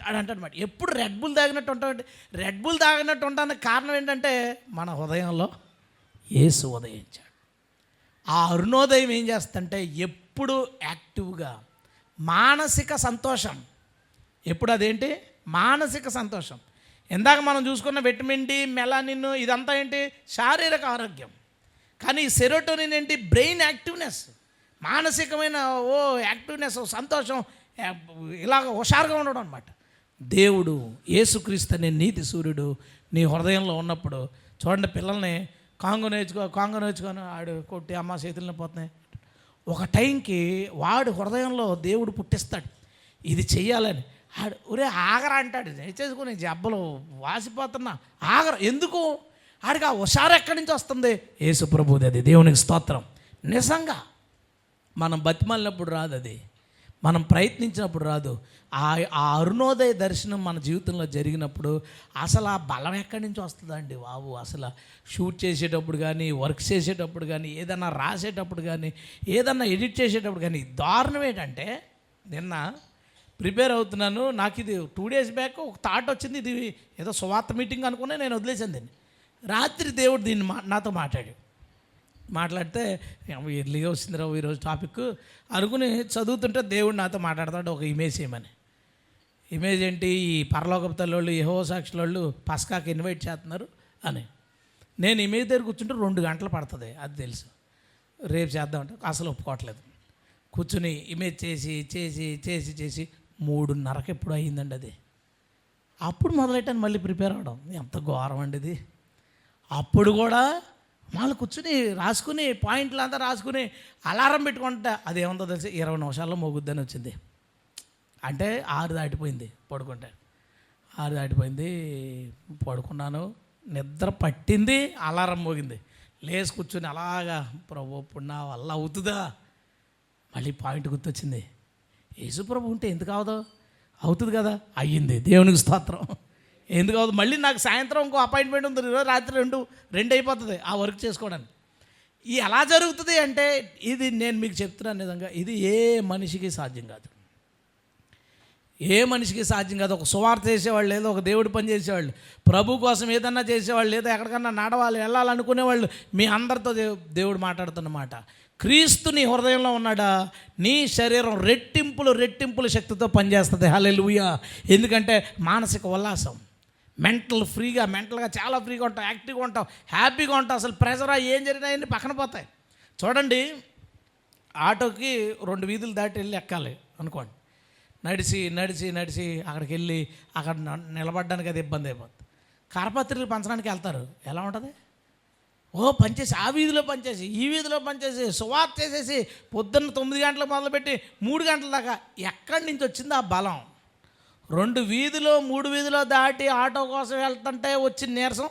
ఆడంటాడు మాట, ఎప్పుడు రెడ్ బుల్ తాగినట్టు ఉంటాడు. రెడ్ బుల్ తాగినట్టు ఉండడానికి కారణం ఏంటంటే మన హృదయంలో యేసు ఉదయించాడు. ఆ అరుణోదయం ఏం చేస్తుంటే ఎప్పుడు యాక్టివ్గా మానసిక సంతోషం, ఎప్పుడు అదేంటి మానసిక సంతోషం. ఇందాక మనం చూసుకున్న విటమిన్ డి, మెలానిన్ ఇదంతా ఏంటి శారీరక ఆరోగ్యం. కానీ సెరోటోనిన్ ఏంటి బ్రెయిన్ యాక్టివ్నెస్, మానసికమైన యాక్టివ్నెస్, సంతోషం, ఇలాగ హుషారుగా ఉండడం అనమాట. దేవుడు యేసుక్రీస్తు అనే నీతి సూర్యుడు నీ హృదయంలో ఉన్నప్పుడు చూడండి, పిల్లల్ని కాంగో నేర్చుకొని ఆడు కొట్టి అమ్మ చేతులను పోతున్నాయి. ఒక టైంకి వాడు హృదయంలో దేవుడు పుట్టిస్తాడు ఇది చెయ్యాలని. ఆడు ఒరే ఆగరా అంటాడు, చేసుకుని జబ్బలు వాసిపోతున్నా ఆగరా. ఎందుకు? ఆడికి ఆ హుషారు ఎక్కడి నుంచి వస్తుంది? యేసు ప్రభుది. అది దేవునికి స్తోత్రం. నిజంగా మనం బతిమాలినప్పుడు రాదు, అది మనం ప్రయత్నించినప్పుడు రాదు. ఆ అరుణోదయ దర్శనం మన జీవితంలో జరిగినప్పుడు అసలు ఆ బలం ఎక్కడి నుంచి వస్తుందండి బాబు. అసలు షూట్ చేసేటప్పుడు కానీ, వర్క్ చేసేటప్పుడు కానీ, ఏదన్నా రాసేటప్పుడు కానీ, ఏదన్నా ఎడిట్ చేసేటప్పుడు కానీ దారుణం ఏంటంటే, నిన్న ప్రిపేర్ అవుతున్నాను, నాకు ఇది 2 days బ్యాక్ ఒక థాట్ వచ్చింది, ఇది ఏదో సువార్త మీటింగ్ అనుకునే నేను వదిలేసాను దీన్ని. రాత్రి దేవుడు దీన్ని నాతో మాట్లాడితే ఎర్లీగా వచ్చింది రావు ఈరోజు టాపిక్ అనుకుని చదువుతుంటే దేవుడు నాతో మాట్లాడతాడు, ఒక ఇమేజ్ చేయమని. ఇమేజ్ ఏంటి? ఈ పరలోకపు తల్లోళ్ళు, యెహోవా సాక్షుల వాళ్ళు పస్కాకి ఇన్వైట్ చేస్తున్నారు అని. నేను ఇమేజ్ దగ్గర కూర్చుంటే 2 గంటలు పడుతుంది, అది తెలుసు. రేపు చేద్దామంటే అసలు ఒప్పుకోవట్లేదు. కూర్చుని ఇమేజ్ చేసి 3:30 ఎప్పుడు అయ్యిందండి అది. అప్పుడు మొదలెట్టాను మళ్ళీ ప్రిపేర్ అవ్వడం. ఎంత ఘోరం అండి ఇది. అప్పుడు కూడా మళ్ళీ కూర్చుని రాసుకుని పాయింట్లు అంతా రాసుకుని అలారం పెట్టుకుంటా. అది ఏముందో తెలిసి 20 నిమిషాల్లో మోగుద్దని వచ్చింది. అంటే 6 దాటిపోయింది పడుకుంటే. 6 దాటిపోయింది, పడుకున్నాను, నిద్ర పట్టింది, అలారం మోగింది. లేచి కూర్చుని అలాగా ప్రభు ఇప్పుడు నా వల్ల అవుతుందా? మళ్ళీ పాయింట్ గుర్తొచ్చింది, యేసు ప్రభు ఉంటే ఎందుకు అవదో? అవుతుంది కదా, అయ్యింది. దేవునికి స్తోత్రం. ఎందుకు అవుతుంది? మళ్ళీ నాకు సాయంత్రం ఇంకో అపాయింట్మెంట్ ఉంది, ఈరోజు రాత్రి 2 అయిపోతుంది ఆ వర్క్ చేసుకోవడానికి. ఇది ఎలా జరుగుతుంది అంటే, ఇది నేను మీకు చెప్తున్నాను నిజంగా, ఇది ఏ మనిషికి సాధ్యం కాదు. ఏ మనిషికి సాధ్యం కాదు. ఒక సువార్త చేసేవాళ్ళు, లేదా ఒక దేవుడి పని చేసేవాళ్ళు, ప్రభు కోసం ఏదన్నా చేసేవాళ్ళు, లేదా ఎక్కడికన్నా నడవాలి వెళ్ళాలనుకునేవాళ్ళు, మీ అందరితో దేవుడు మాట్లాడుతున్నమాట. క్రీస్తు నీ హృదయంలో ఉన్నాడా, నీ శరీరం రెట్టింపులు శక్తితో పనిచేస్తుంది. హల్లెలూయా. ఎందుకంటే మానసిక ఉల్లాసం, మెంటల్గా చాలా ఫ్రీగా ఉంటావు, యాక్టివ్గా ఉంటావు, హ్యాపీగా ఉంటావు. అసలు ప్రెజర్ ఏం జరిగినా అన్నీ పక్కన పోతాయి. చూడండి, ఆటోకి 2 వీధులు దాటి వెళ్ళి ఎక్కాలి అనుకోండి. నడిచి అక్కడికి వెళ్ళి అక్కడ నిలబడడానికి అది ఇబ్బంది అయిపోతుంది. కరపత్రికలు పంచడానికి వెళ్తారు, ఎలా ఉంటుంది? పనిచేసి ఆ వీధిలో పనిచేసి ఈ వీధిలో పనిచేసి సువార్త చేసేసి పొద్దున్న 9 గంటలకు మొదలుపెట్టి 3 గంటల దాకా ఎక్కడి నుంచి వచ్చింది ఆ బలం? 2 వీధిలో 3 వీధిలో దాటి ఆటో కోసం వెళ్తుంటే వచ్చిన నీరసం,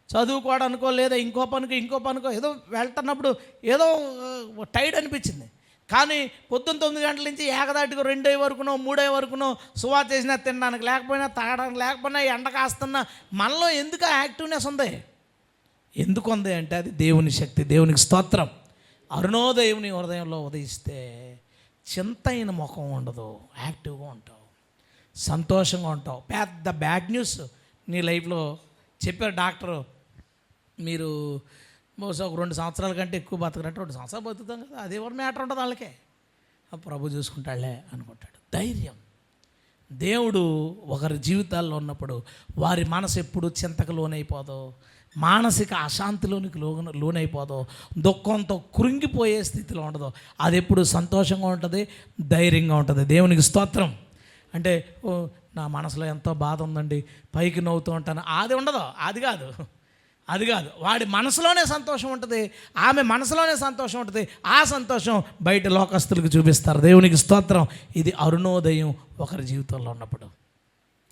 చదువుకోవడానికో లేదా ఇంకో పనికో ఏదో వెళ్తున్నప్పుడు ఏదో టైర్డ్ అనిపించింది. కానీ పొద్దున్న 9 గంటల నుంచి ఏకదాటిగా 2 వరకునో 3 వరకునో సువార్త చేసినా, తినడానికి లేకపోయినా, తాగడానికి లేకపోయినా, ఎండ కాస్తున్నా మనలో ఎందుకు యాక్టివ్నెస్ ఉంది? ఎందుకు ఉంది అంటే అది దేవుని శక్తి. దేవునికి స్తోత్రం. అరుణోదయంని హృదయంలో ఉదయిస్తే చింత అయిన ముఖం ఉండదు, యాక్టివ్గా ఉంటావు, సంతోషంగా ఉంటావు. పెద్ద బ్యాడ్ న్యూస్ నీ లైఫ్లో చెప్పారు డాక్టరు, మీరు బహుశా ఒక 2 సంవత్సరాల కంటే ఎక్కువ బతకరంటే 2 సంవత్సరాలు బతుకుతాం కదా, అది ఎవరి మ్యాటర్ ఉంటుంది వాళ్ళకే, ప్రభు చూసుకుంటాడులే అనుకుంటాడు. ధైర్యం. దేవుడు ఒకరి జీవితాల్లో ఉన్నప్పుడు వారి మనసు ఎప్పుడు చింతకు లోనైపోదో, మానసిక అశాంతిలోనికి లోనైపోదో, దుఃఖంతో కృంగిపోయే స్థితిలో ఉండదో, అది ఎప్పుడు సంతోషంగా ఉంటుంది, ధైర్యంగా ఉంటుంది. దేవునికి స్తోత్రం. అంటే నా మనసులో ఎంతో బాధ ఉందండి, పైకి నవ్వుతూ ఉంటాను, అది ఉండదు. అది కాదు. వాడి మనసులోనే సంతోషం ఉంటుంది, ఆమె మనసులోనే సంతోషం ఉంటుంది. ఆ సంతోషం బయట లోకస్తులకు చూపిస్తారు. దేవునికి స్తోత్రం. ఇది అరుణోదయం ఒకరి జీవితంలో ఉన్నప్పుడు.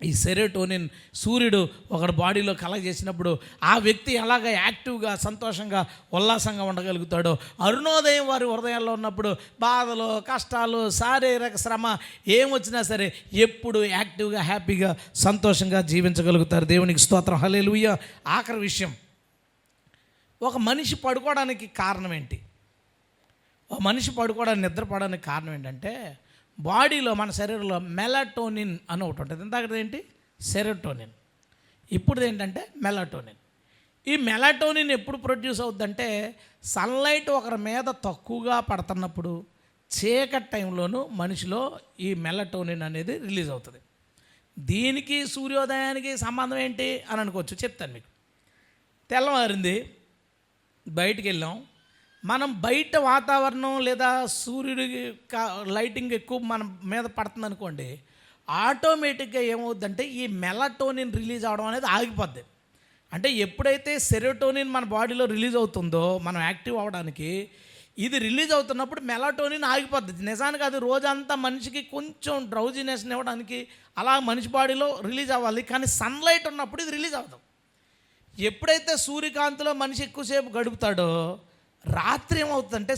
ఈ సెరోటోనిన్ సూర్యుడు ఒకరి బాడీలో కలగజేసినప్పుడు ఆ వ్యక్తి ఎలాగ యాక్టివ్గా, సంతోషంగా, ఉల్లాసంగా ఉండగలుగుతాడో, అరుణోదయం వారి హృదయాల్లో ఉన్నప్పుడు బాధలు, కష్టాలు, శారీరక శ్రమ ఏమొచ్చినా సరే ఎప్పుడు యాక్టివ్గా, హ్యాపీగా, సంతోషంగా జీవించగలుగుతారు. దేవునికి స్తోత్రం. హల్లెలూయా. ఆఖరి విషయం, ఒక మనిషి పడుకోవడానికి కారణం ఏంటి? ఒక మనిషి పడుకోవడానికి, నిద్రపోవడానికి కారణం ఏంటంటే బాడీలో, మన శరీరంలో మెలటోనిన్ అని ఒకటి ఉంటుంది. ఇందాకది ఏంటి? సెరోటోనిన్. ఇప్పుడు ఏంటంటే మెలటోనిన్. ఈ మెలటోనిన్ ఎప్పుడు ప్రొడ్యూస్ అవుతుందంటే సన్లైట్ ఒకరి మీద తక్కువగా పడుతున్నప్పుడు, చీకటి టైంలోనూ మనిషిలో ఈ మెలటోనిన్ అనేది రిలీజ్ అవుతుంది. దీనికి సూర్యోదయానికి సంబంధం ఏంటి అని అనుకోవచ్చు. చెప్తాను మీకు. తెల్లవారింది, బయటికి వెళ్ళాం, మనం బయట వాతావరణం లేదా సూర్యుడి లైటింగ్ ఎక్కువ మన మీద పడుతుంది అనుకోండి, ఆటోమేటిక్గా ఏమవుద్దంటే ఈ మెలటోనిన్ రిలీజ్ అవడం అనేది ఆగిపోద్ది. అంటే ఎప్పుడైతే సెరోటోనిన్ మన బాడీలో రిలీజ్ అవుతుందో మనం యాక్టివ్ అవ్వడానికి, ఇది రిలీజ్ అవుతున్నప్పుడు మెలటోనిన్ ఆగిపోద్ది. నిజానికి అది రోజంతా మనిషికి కొంచెం డ్రౌజినెస్ని ఇవ్వడానికి అలా మనిషి బాడీలో రిలీజ్ అవ్వాలి. కానీ సన్లైట్ ఉన్నప్పుడు ఇది రిలీజ్ అవుతాం. ఎప్పుడైతే సూర్యకాంతిలో మనిషి ఎక్కువసేపు గడుపుతాడో రాత్రి ఏమవుతుందంటే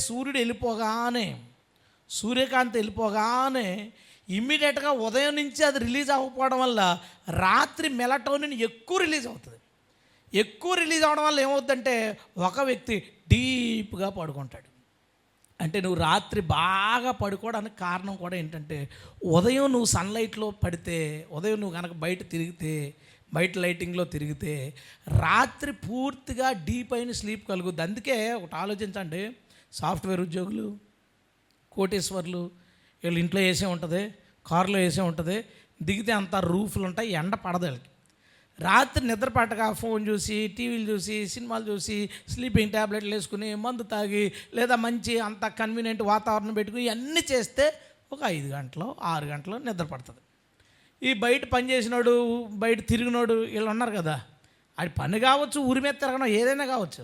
సూర్యకాంతి వెళ్ళిపోగానే ఇమ్మీడియట్గా ఉదయం నుంచి అది రిలీజ్ అవ్వకపోవడం వల్ల రాత్రి మెలటోనిన్ ఎక్కువ రిలీజ్ అవుతుంది. ఎక్కువ రిలీజ్ అవ్వడం వల్ల ఏమవుతుందంటే ఒక వ్యక్తి డీప్గా పడుకుంటాడు. అంటే నువ్వు రాత్రి బాగా పడుకోవడానికి కారణం కూడా ఏంటంటే, ఉదయం నువ్వు సన్లైట్లో పడితే, ఉదయం నువ్వు కనుక బయట లైటింగ్లో తిరిగితే రాత్రి పూర్తిగా డీప్ అయిన స్లీప్ కలుగుద్ది. అందుకే ఒకటి ఆలోచించండి, సాఫ్ట్వేర్ ఉద్యోగులు, కోటేశ్వర్లు, వీళ్ళు ఇంట్లో వేసే ఉంటుంది, కారులో వేసే ఉంటుంది, దిగితే అంతా రూఫ్లు ఉంటాయి, ఎండ పడదు వీళ్ళకి. రాత్రి నిద్ర పట్టగా ఫోన్ చూసి, టీవీలు చూసి, సినిమాలు చూసి, స్లీపింగ్ ట్యాబ్లెట్లు వేసుకుని, మందు తాగి, లేదా మంచి అంత కన్వీనియంట్ వాతావరణం పెట్టుకుని ఇవన్నీ చేస్తే ఒక 5 గంటలు 6 గంటలు నిద్ర పడుతుంది. ఈ బయట పని చేసినోడు, బయట తిరిగినోడు వీళ్ళు ఉన్నారు కదా, ఆడి పని కావచ్చు, ఊరి మీద తిరగడం ఏదైనా కావచ్చు,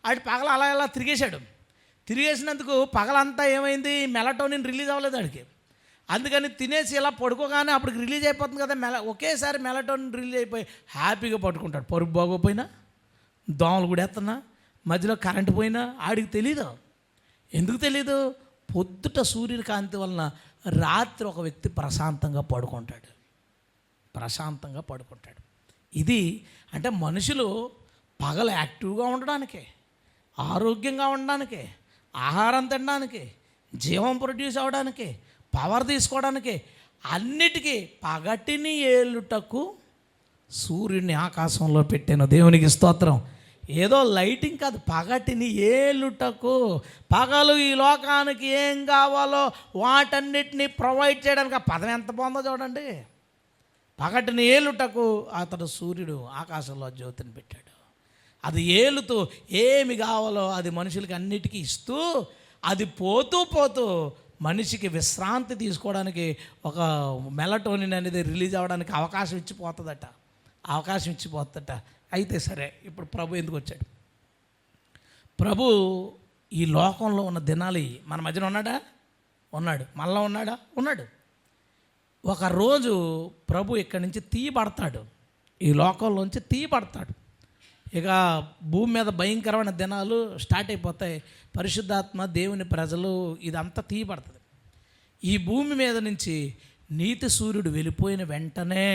ఆడి పగల అలా తిరిగేసినందుకు పగలంతా ఏమైంది, మెలటోనిన్ రిలీజ్ అవ్వలేదు ఆడికి. అందుకని తినేసి ఇలా పడుకోగానే అప్పటికి రిలీజ్ అయిపోతుంది కదా, ఒకేసారి మెలటోనిన్ రిలీజ్ అయిపోయి హ్యాపీగా పడుకుంటాడు. పరుపు బాగోపోయినా, దోమలు కూడా ఎత్తనా, మధ్యలో కరెంటు పోయినా ఆడికి తెలీదు. ఎందుకు తెలీదు? పొద్దుట సూర్యకాంతి వలన రాత్రి ఒక వ్యక్తి ప్రశాంతంగా పడుకుంటాడు. ఇది అంటే మనుషులు పగలు యాక్టివ్గా ఉండడానికే, ఆరోగ్యంగా ఉండడానికే, ఆహారం తినడానికి, జీవం ప్రొడ్యూస్ అవ్వడానికి, పవర్ తీసుకోవడానికి, అన్నిటికీ పగటిని ఏలుటకు సూర్యుడిని ఆకాశంలో పెట్టాను. దేవునికి స్తోత్రం. ఏదో లైటింగ్ కాదు, పగటిని ఏలుటకు. పగలు ఈ లోకానికి ఏం కావాలో వాటన్నిటిని ప్రొవైడ్ చేయడానికి. ఆ పదం ఎంత బాగుందో చూడండి. పగటిని ఏలుటకు అతడు సూర్యుడు ఆకాశంలో జ్యోతిని పెట్టాడు. అది ఏలుతూ ఏమి కావాలో అది మనుషులకి అన్నిటికీ ఇస్తూ, అది పోతూ పోతూ మనిషికి విశ్రాంతి తీసుకోవడానికి ఒక మెలటోనిన్ అనేది రిలీజ్ అవ్వడానికి అవకాశం ఇచ్చిపోతుందట. అయితే సరే, ఇప్పుడు ప్రభు ఎందుకు వచ్చాడు? ప్రభు ఈ లోకంలో ఉన్న దినాలు మన మధ్యన ఉన్నాడు. మళ్ళా ఉన్నాడు. ఒకరోజు ప్రభు ఇక్కడి నుంచి తీయబడతాడు, ఈ లోకంలోంచి తీయబడతాడు. ఇక భూమి మీద భయంకరమైన దినాలు స్టార్ట్ అయిపోతాయి. పరిశుద్ధాత్మ, దేవుని ప్రజలు, ఇదంతా తీయబడుతుంది. ఈ భూమి మీద నుంచి నీతి సూర్యుడు వెళ్ళిపోయిన వెంటనే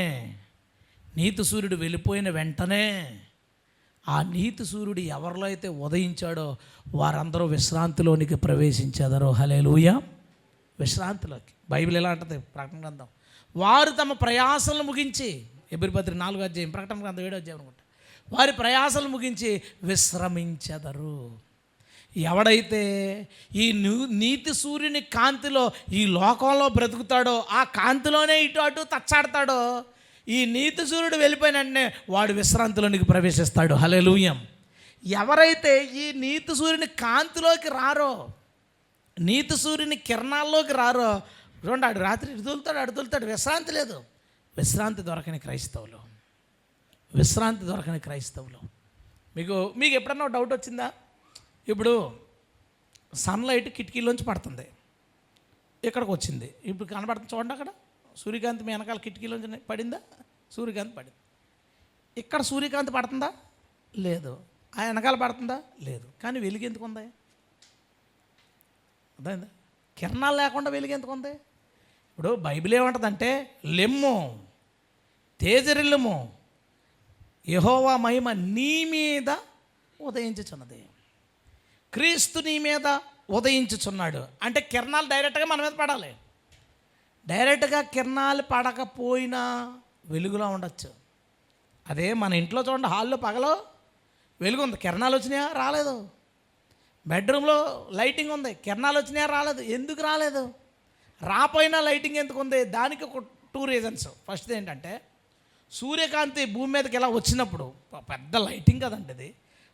ఆ నీతి సూర్యుడు ఎవరిలో అయితే ఉదయించాడో వారందరూ విశ్రాంతిలోనికి ప్రవేశించారు. హల్లెలూయా. విశ్రాంతిలోకి. బైబిల్ ఎలా అంటుంది? ప్రకటన గ్రంథం, వారు తమ ప్రయాసలను ముగించి, హెబ్రీ పత్రిక 4వ అధ్యాయం, ప్రకటన గ్రంథం 7వ అధ్యాయం అనుకుంటా, వారి ప్రయాసలు ముగించి విశ్రమించెదరు. ఎవడైతే ఈ నీతి సూర్యుని కాంతిలో ఈ లోకంలో బ్రతుకుతాడో, ఆ కాంతిలోనే ఇటు అటు తచ్చాడతాడో, ఈ నీతి సూర్యుడు వెళ్ళిపోయిన వెంటనే వాడు విశ్రాంతిలోనికి ప్రవేశిస్తాడు. హల్లెలూయా. ఎవరైతే ఈ నీతి సూర్యుని కాంతిలోకి రారో, నీతి సూర్యుని కిరణాల్లోకి రారో, చూడండి, ఆడు రాత్రి అడుగుతాడు, విశ్రాంతి లేదు. విశ్రాంతి దొరకని క్రైస్తవులు. మీకు ఎప్పుడన్నా డౌట్ వచ్చిందా? ఇప్పుడు సన్లైట్ కిటికీలోంచి పడుతుంది, ఇక్కడికి వచ్చింది, ఇప్పుడు కనబడుతుంది. చూడండి, అక్కడ సూర్యకాంతి మీ వెనకాల కిటికీలోంచి పడిందా? సూర్యకాంతి పడింది. ఇక్కడ సూర్యకాంతి పడుతుందా? లేదు. ఆ వెనకాల పడుతుందా? లేదు. కానీ వెలుగు ఎందుకు ఉంది? అర్థమైందా? కిరణాలు లేకుండా వెలుగు ఎందుకు ఉంది? ఇప్పుడు బైబిల్ ఏమంటుందంటే, లెమ్ము, తేజరిల్లుము, యెహోవా మహిమ నీ మీద ఉదయించుచున్నది. క్రీస్తు నీ మీద ఉదయించుచున్నాడు అంటే కిరణాలు డైరెక్ట్గా మన మీద పడాలి. డైరెక్ట్గా కిరణాలు పడకపోయినా వెలుగులో ఉండొచ్చు. అదే మన ఇంట్లో చూడండి, హాల్లో పగలో వెలుగు ఉంది, కిరణాలు వచ్చినాయా? రాలేదు. బెడ్రూమ్లో లైటింగ్ ఉంది, కిరణాలు వచ్చినాయా? రాలేదు. ఎందుకు రాలేదు? రాపోయినా లైటింగ్ ఎందుకు ఉంది? దానికి ఒక 2 రీజన్స్. ఫస్ట్ ఏంటంటే, సూర్యకాంతి భూమి మీదకి ఇలా వచ్చినప్పుడు, పెద్ద లైటింగ్ కదండి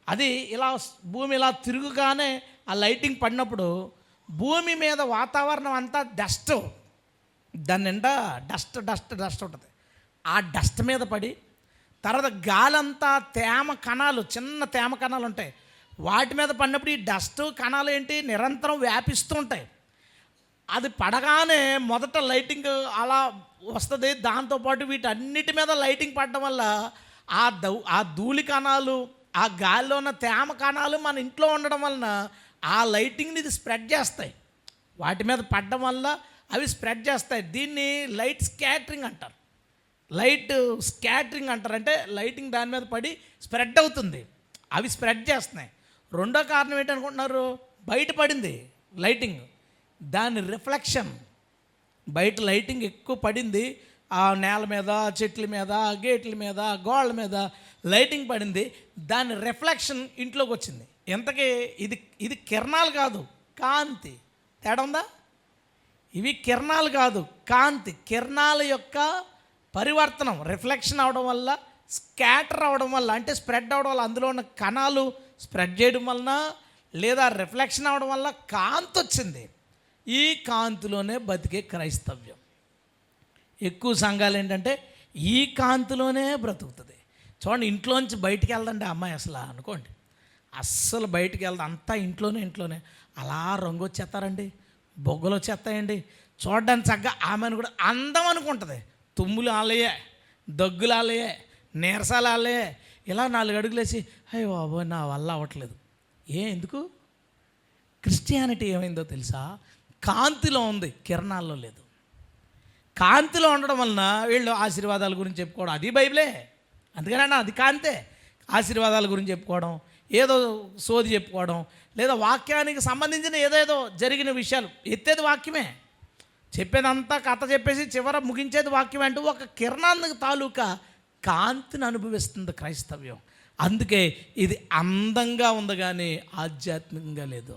అది ఇలా భూమి ఇలా తిరుగుగానే ఆ లైటింగ్ పడినప్పుడు భూమి మీద వాతావరణం అంతా డస్ట్, దాని నిండా డస్ట్ ఉంటుంది. ఆ డస్ట్ మీద పడి తర్వాత గాలంతా తేమ కణాలు, చిన్న తేమ కణాలు ఉంటాయి, వాటి మీద పడినప్పుడు ఈ డస్ట్ కణాలు నిరంతరం వ్యాపిస్తూ ఉంటాయి. అది పడగానే మొదట లైటింగ్ అలా వస్తుంది. దాంతోపాటు వీటన్నిటి మీద లైటింగ్ పడడం వల్ల ఆ ధూళి కణాలు, ఆ గాలిలో ఉన్న తేమ కణాలు మన ఇంట్లో ఉండడం వలన ఆ లైటింగ్ని ఇది స్ప్రెడ్ చేస్తాయి. వాటి మీద పడడం వల్ల అవి స్ప్రెడ్ చేస్తాయి. దీన్ని లైట్ స్కాటరింగ్ అంటారు. అంటే లైటింగ్ దాని మీద పడి స్ప్రెడ్ అవుతుంది, అవి స్ప్రెడ్ చేస్తున్నాయి. రెండో కారణం ఏంటనుకుంటున్నారు? బయట పడింది లైటింగ్, దాని రిఫ్లెక్షన్, బయట లైటింగ్ ఎక్కువ పడింది, ఆ నేల మీద, చెట్ల మీద, గేట్ల మీద, గోళ్ళ మీద లైటింగ్ పడింది, దాని రిఫ్లెక్షన్ ఇంట్లోకి వచ్చింది. ఎంతకీ ఇది కిరణాలు కాదు, కాంతి. తేడా ఉందా? ఇవి కిరణాలు కాదు, కాంతి. కిరణాల యొక్క పరివర్తనం, రిఫ్లెక్షన్ అవడం వల్ల, స్కాటర్ అవడం వల్ల, అంటే స్ప్రెడ్ అవడం వల్ల, అందులో ఉన్న కణాలు స్ప్రెడ్ చేయడం వలన, లేదా రిఫ్లెక్షన్ అవడం వల్ల కాంతి వచ్చింది. ఈ కాంతిలోనే బతికే క్రైస్తవ్యం. ఎక్కువ సంఘాలు ఏంటంటే ఈ కాంతిలోనే బ్రతుకుతుంది. చూడండి, ఇంట్లోంచి బయటికి వెళ్దండి అమ్మాయి అసలు అనుకోండి, అస్సలు బయటికి వెళ్దా, అంతా ఇంట్లోనే అలా రంగు వచ్చేస్తారండి, బొగ్గలు వచ్చేస్తాయండి. చూడడానికి చక్కగా ఆమెను కూడా అందం అనుకుంటుంది. తుమ్ములు ఆలయే, దగ్గులు ఆలయే, నీరసాలు ఆలయే. ఇలా 4 అడుగులు వేసి అయ్యో బాబోయ్ నా వల్ల అవ్వట్లేదు. ఎందుకు? క్రిస్టియానిటీ ఏమైందో తెలుసా? కాంతిలో ఉంది, కిరణాల్లో లేదు. కాంతిలో ఉండడం వలన వీళ్ళు ఆశీర్వాదాల గురించి చెప్పుకోవడం, అది బైబిలే. అందుకనే అది కాంతే. ఆశీర్వాదాల గురించి చెప్పుకోవడం, ఏదో సోది చెప్పుకోవడం, లేదా వాక్యానికి సంబంధించిన ఏదేదో జరిగిన విషయాలు ఎత్తేది వాక్యమే, చెప్పేదంతా కథ చెప్పేసి చివర ముగించేది వాక్యం. అంటూ ఒక కిరణానికి తాలూకా కాంతిని అనుభవిస్తుంది క్రైస్తవ్యం. అందుకే ఇది అందంగా ఉంది కానీ ఆధ్యాత్మికంగా లేదు.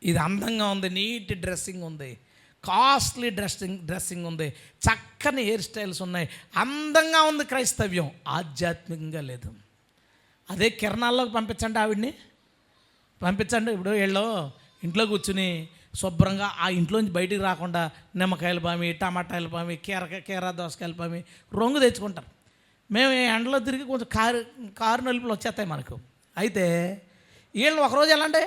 ఇది అందంగా ఉంది, నీట్ డ్రెస్సింగ్ ఉంది, కాస్ట్లీ డ్రెస్సింగ్ ఉంది, చక్కని హెయిర్ స్టైల్స్ ఉన్నాయి, అందంగా ఉంది క్రైస్తవ్యం, ఆధ్యాత్మికంగా లేదు. అదే కిరణాల్లోకి పంపించండి, ఆవిడ్ని పంపించండి. ఇప్పుడు వీళ్ళు ఇంట్లో కూర్చుని శుభ్రంగా ఆ ఇంట్లోంచి బయటికి రాకుండా నిమ్మకాయల పామి, టమాటాయల పామి, కీర దోసకాయల పామి రంగు తెచ్చుకుంటారు. మేము ఎండలో తిరిగి కొంచెం కారు నలుపులు వచ్చేస్తాయి మనకు. అయితే వీళ్ళు ఒకరోజు ఎలా అంటే,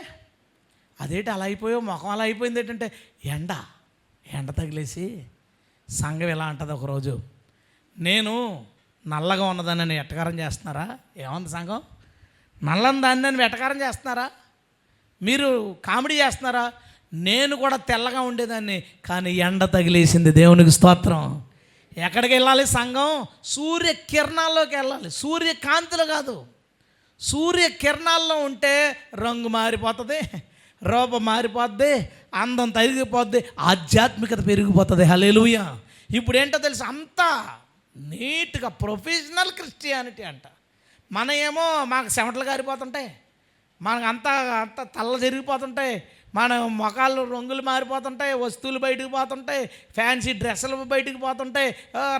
అదేంటి అలా అయిపోయావు, ముఖం అలా అయిపోయింది ఏంటంటే, ఎండ తగిలేసి సంఘం ఎలా అంటుంది. ఒకరోజు నేను నల్లగా ఉన్నదాన్ని ఎట్టకారం చేస్తున్నారా? ఏముంది సంఘం, నల్లని దాన్ని ఎట్టకారం చేస్తున్నారా? మీరు కామెడీ చేస్తున్నారా? నేను కూడా తెల్లగా ఉండేదాన్ని, కానీ ఎండ తగిలేసింది. దేవునికి స్తోత్రం. ఎక్కడికి వెళ్ళాలి సంఘం? సూర్యకిరణాల్లోకి వెళ్ళాలి, సూర్యకాంతిలో కాదు. సూర్యకిరణాల్లో ఉంటే రంగు మారిపోతుంది, రూపం మారిపోద్ది, అందం తరిగిపోద్ది, ఆధ్యాత్మికత పెరిగిపోతుంది. హల్లెలూయా. ఇప్పుడు ఏంటో తెలుసు, అంతా నీట్గా ప్రొఫెషనల్ క్రిస్టియానిటీ అంట. మన ఏమో మాకు చెమటలు కారిపోతుంటాయి, మనకు అంతా తల్ల జరిగిపోతుంటాయి, మన మొఖాలు రంగులు మారిపోతుంటాయి, వస్తువులు బయటకు పోతుంటాయి, ఫ్యాన్సీ డ్రెస్సులు బయటకు పోతుంటాయి,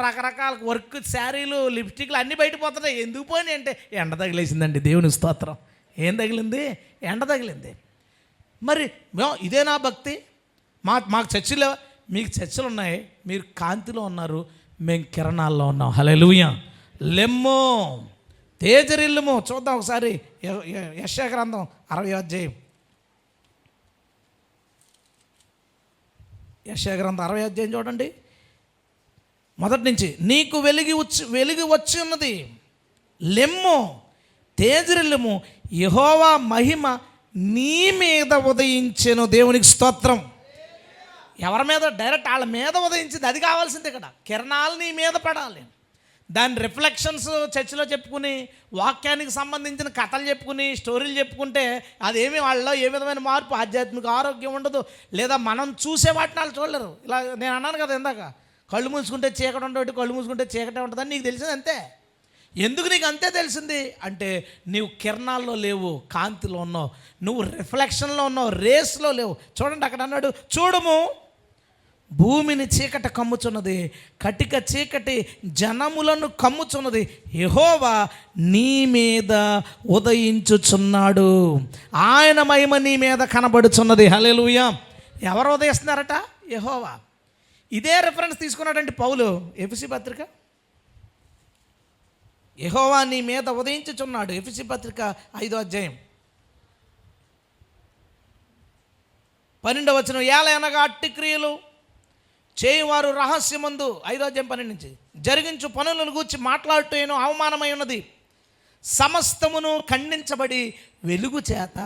రకరకాల వర్క్ శారీలు, లిప్స్టిక్లు అన్నీ బయటకు పోతుంటాయి. ఎందుకు పోయి అంటే ఎండ తగిలేసిందండి. దేవుని స్తోత్రం. ఏం తగిలింది? ఎండ తగిలింది. మరి ఇదే నా భక్తి? మాకు చర్చిలో, మీకు చర్చలు ఉన్నాయి, మీరు కాంతిలో ఉన్నారు, మేము కిరణాల్లో ఉన్నాం. హల్లెలూయా. లెమ్మో తేజరిల్లుము. చూద్దాం ఒకసారి యెషయా గ్రంథం 60వ అధ్యాయం. యెషయా గ్రంథం 60వ అధ్యాయం చూడండి, మొదటి నుంచి. నీకు వెలుగు వచ్చి ఉన్నది, లెమ్ము తేజరిల్లుము, యెహోవా మహిమ నీ మీద ఉదయించెను. దేవునికి స్తోత్రం. ఎవరి మీద? డైరెక్ట్ వాళ్ళ మీద ఉదయించింది. అది కావాల్సింది. ఇక్కడ కిరణాలు నీ మీద పడాలి. దాని రిఫ్లెక్షన్స్ చర్చిలో చెప్పుకుని, వాక్యానికి సంబంధించిన కథలు చెప్పుకుని, స్టోరీలు చెప్పుకుంటే అదేమి వాళ్ళలో ఏ విధమైన మార్పు, ఆధ్యాత్మిక ఆరోగ్యం ఉండదు. లేదా మనం చూసే వాటిని వాళ్ళు చూడలేరు. ఇలా నేను అన్నాను కదా ఇందాక, కళ్ళు మూసుకుంటే చీకటి ఉండేటి, కళ్ళు మూసుకుంటే చీకటే ఉంటుందని నీకు తెలిసింది. అంతే. ఎందుకు నీకు అంతే తెలిసింది అంటే, నీవు కిరణాల్లో లేవు, కాంతిలో ఉన్నావు, నువ్వు రిఫ్లెక్షన్లో ఉన్నావు, రేస్లో లేవు. చూడండి అక్కడ అన్నాడు, చూడము భూమిని చీకటి కమ్ముచున్నది, కటిక చీకటి జనములను కమ్ముచున్నది, యెహోవా నీ మీద ఉదయించుచున్నాడు, ఆయన మహిమ నీ మీద కనబడుచున్నది. హల్లెలూయా. ఎవరు ఉదయిస్తున్నారట? యెహోవా. ఇదే రిఫరెన్స్ తీసుకున్నాడంటే పౌలు ఎఫెసీ పత్రిక. యెహోవా నీ మీద ఉదయించుచున్నాడు. ఎఫెసీ పత్రిక 5వ అధ్యాయం 12వ వచనం. ఏలయనగా అట్టి క్రియలు చేయువారు రహస్యమందు, 5వ అధ్యాయం 12 నుంచి, జరిగించు పనులను గూర్చి మాట్లాడుటేను అవమానమై ఉన్నది. సమస్తమును ఖండించబడి వెలుగు చేత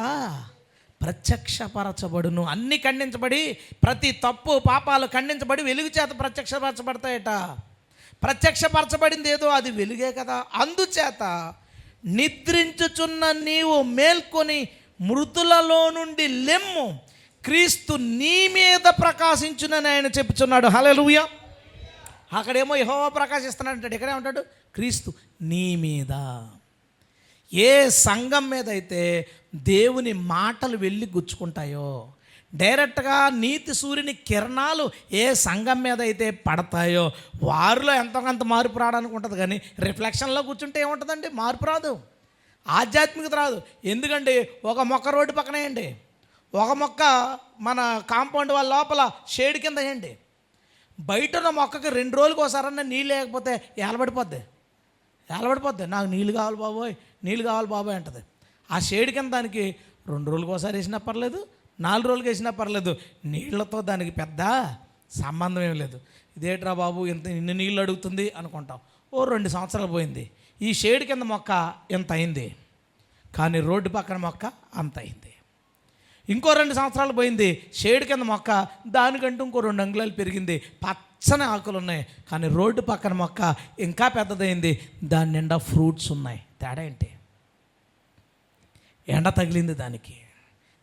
ప్రత్యక్షపరచబడును. అన్నీ ఖండించబడి, ప్రతి తప్పు పాపాలు ఖండించబడి వెలుగు చేత ప్రత్యక్షపరచబడతాయట. ప్రత్యక్షపరచబడింది ఏదో అది వెలుగే కదా. అందుచేత నిద్రించుచున్న నీవు మేల్కొని మృతులలో నుండి లెమ్ము, క్రీస్తు నీ మీద ప్రకాశించునని ఆయన చెప్పుచున్నాడు. హల్లెలూయా. అక్కడేమో యెహోవా ప్రకాశిస్తున్నాడు అంటాడు, ఇక్కడే ఉంటాడు క్రీస్తు నీ మీద. ఏ సంఘం మీద అయితే దేవుని మాటలు వెళ్ళి గుచ్చుకుంటాయో, డైరెక్ట్గా నీతి సూర్యుని కిరణాలు ఏ సంఘం మీద అయితే పడతాయో, వారిలో ఎంతో కొంత మార్పు రావడానికి ఉంటుంది. కానీ రిఫ్లెక్షన్లో కూర్చుంటే ఏముంటుందండి? మార్పు రాదు, ఆధ్యాత్మికత రాదు. ఎందుకంటే ఒక మొక్క రోడ్డు పక్కన వేయండి, ఒక మొక్క మన కాంపౌండ్ వాళ్ళ లోపల షేడ్ కింద వేయండి, బయట ఉన్న మొక్కకి 2 రోజులకు ఒకసారన్నా నీళ్ళు లేకపోతే ఏలబడిపోద్ది. నాకు నీళ్ళు కావాలి బాబోయ్, నీళ్ళు కావాలి బాబోయ్ అంటది. ఆ షేడ్ కింద దానికి 2 రోజులకు ఒకసారి వేసినా పర్లేదు, 4 రోజులకి వేసినా పర్లేదు, నీళ్లతో దానికి పెద్ద సంబంధం ఏం లేదు. ఇదేట్రా బాబు ఇన్ని నీళ్ళు అడుగుతుంది అనుకుంటాం. 2 సంవత్సరాలు పోయింది, ఈ షేడ్ కింద మొక్క ఎంత అయింది, కానీ రోడ్డు పక్కన మొక్క అంత అయింది. ఇంకో 2 సంవత్సరాలు పోయింది, షేడ్ కింద మొక్క దానికంటూ ఇంకో 2 అంగుళాలు పెరిగింది, పచ్చని ఆకులు ఉన్నాయి. కానీ రోడ్డు పక్కన మొక్క ఇంకా పెద్దదైంది, దాని నిండా ఫ్రూట్స్ ఉన్నాయి. తేడా ఏంటి? ఎండ తగిలింది దానికి,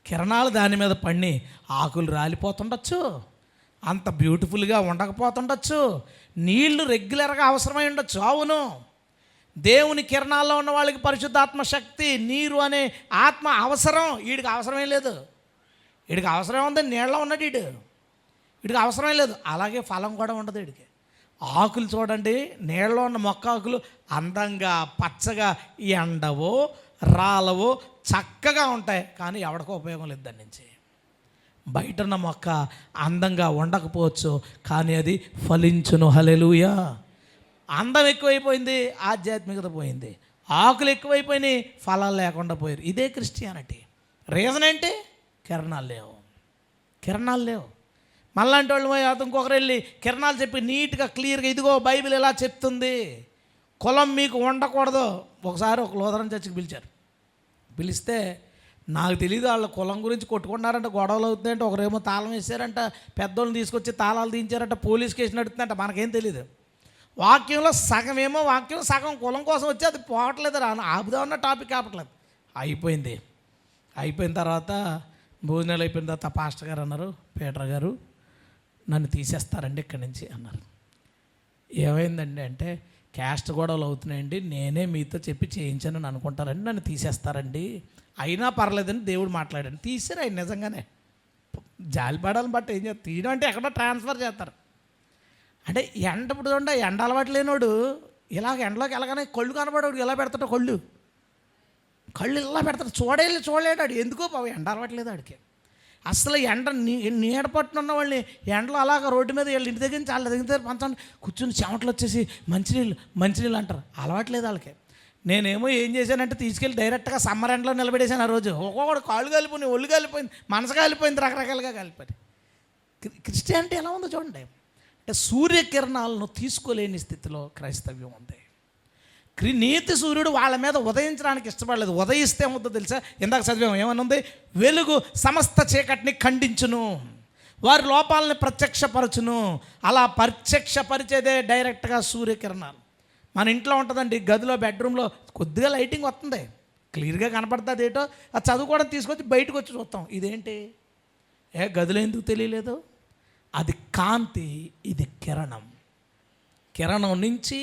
కిరణాలు దాని మీద పడి ఆకులు రాలిపోతుండొచ్చు, అంత బ్యూటిఫుల్గా ఉండకపోతుండొచ్చు, నీళ్లు రెగ్యులర్గా అవసరమై ఉండొచ్చు. అవును, దేవుని కిరణాల్లో ఉన్న వాళ్ళకి పరిశుద్ధాత్మ శక్తి, నీరు అనే ఆత్మ అవసరం. వీడికి అవసరమేం లేదు. వీడికి అవసరం ఉంది, నీళ్ళలో ఉన్నాడు. వీడికి అవసరం లేదు. అలాగే ఫలం కూడా ఉండదు వీడికి. ఆకులు చూడండి, నీళ్ళలో ఉన్న మొక్క ఆకులు అందంగా పచ్చగా ఎండవో రాలవో చక్కగా ఉంటాయి, కానీ ఎవడికో ఉపయోగం లేదు దాని నుంచి. బయట ఉన్న మొక్క అందంగా ఉండకపోవచ్చు, కానీ అది ఫలించును. హల్లెలూయా. అందం ఎక్కువైపోయింది, ఆధ్యాత్మికత పోయింది. ఆకులు ఎక్కువైపోయినాయి, ఫలాలు లేకుండా పోయారు. ఇదే క్రిస్టియానిటీ. రీజన్ ఏంటి? కిరణాలు లేవు. మళ్ళంటి వాళ్ళు పోయి ఇంకొకరు వెళ్ళి కిరణాలు చెప్పి నీట్గా క్లియర్గా, ఇదిగో బైబిల్ ఇలా చెప్తుంది, కులం మీకు ఉండకూడదు. ఒకసారి ఒక లూథరన్ చర్చికి పిలిస్తే నాకు తెలియదు, వాళ్ళ కులం గురించి కొట్టుకున్నారంట, గొడవలు అవుతున్నాయంట. ఒకరేమో తాళం వేసారంట, పెద్దోళ్ళని తీసుకొచ్చి తాళాలు దించారంట, పోలీస్ కేసు నడుతుందంట. మనకేం తెలియదు. వాక్యంలో సగమేమో వాక్యం, సగం కులం కోసం వచ్చి అది పోవట్లేదు, ఆపుదామన్న టాపిక్ ఆపట్లేదు. అయిపోయిన తర్వాత భోజనాలు అయిపోయిన తర్వాత పాస్టర్ గారు అన్నారు, పీటర్ గారు నన్ను తీసేస్తారండి ఇక్కడి నుంచి అన్నారు. ఏమైందండి అంటే, క్యాస్ట్ గొడవలు అవుతున్నాయండి, నేనే మీతో చెప్పి చేయించానని అనుకుంటారండి, నన్ను తీసేస్తారండి. అయినా పర్లేదని దేవుడు మాట్లాడాను. తీసారు ఆయన నిజంగానే. జాలిపడాలని బట్టి ఏం చేస్తారు, తీయడం అంటే ఎక్కడో ట్రాన్స్ఫర్ చేస్తారు. అంటే ఇప్పుడు చూడండి, ఎండ అలవాటు లేనోడు ఇలాగ ఎండలోకి వెళ్ళగానే కళ్ళు కనబడేవాడు ఎలా పెడతాడో, కళ్ళు ఇలా పెడతాడు, చూడలేడు ఆడు. ఎందుకో ఎండ అలవాట్లేదు ఆడికి. అసలు ఎండ నీడ పట్టునున్న వాళ్ళని ఎండలో అలాగ రోడ్డు మీద వీళ్ళు ఇంటి దగ్గర నుంచి వాళ్ళ దగ్గర పంచండి కూర్చుని చెమటలు వచ్చేసి మంచినీళ్ళు అంటారు. అలవాట్లేదు వాళ్ళకి. నేనేమో ఏం చేశానంటే తీసుకెళ్ళి డైరెక్ట్గా సమ్మర్ ఎండలో నిలబెట్టేశాను. ఆ రోజు ఒక్కొక్కడు కాళ్ళు కాలిపోయి, ఒళ్ళు కాలిపోయింది, మనసు కాలిపోయింది, రకరకాలుగా కాలిపోయింది. క్రిస్టియానిటీ ఎలా ఉందో చూడండి. అంటే సూర్యకిరణాలను తీసుకోలేని స్థితిలో క్రైస్తవ్యం ఉంది. నీతి సూర్యుడు వాళ్ళ మీద ఉదయించడానికి ఇష్టపడలేదు. ఉదయిస్తే ఏమవుతుందో తెలుసా? ఇందాక చదివాము, ఏమనుంది? వెలుగు సమస్త చీకటిని ఖండించును, వారి లోపాలని ప్రత్యక్షపరచును. అలా ప్రత్యక్షపరిచేదే డైరెక్ట్గా సూర్యకిరణాలు. మన ఇంట్లో ఉంటుందండి, గదిలో బెడ్రూమ్లో కొద్దిగా లైటింగ్ వస్తుంది, క్లియర్గా కనపడుతుంది ఏటో, అది చదువుకోవడం తీసుకొచ్చి బయటకు వచ్చి చూస్తాం. ఇదేంటి గదిలో ఎందుకు తెలియలేదు? అది కాంతి, ఇది కిరణం నుంచి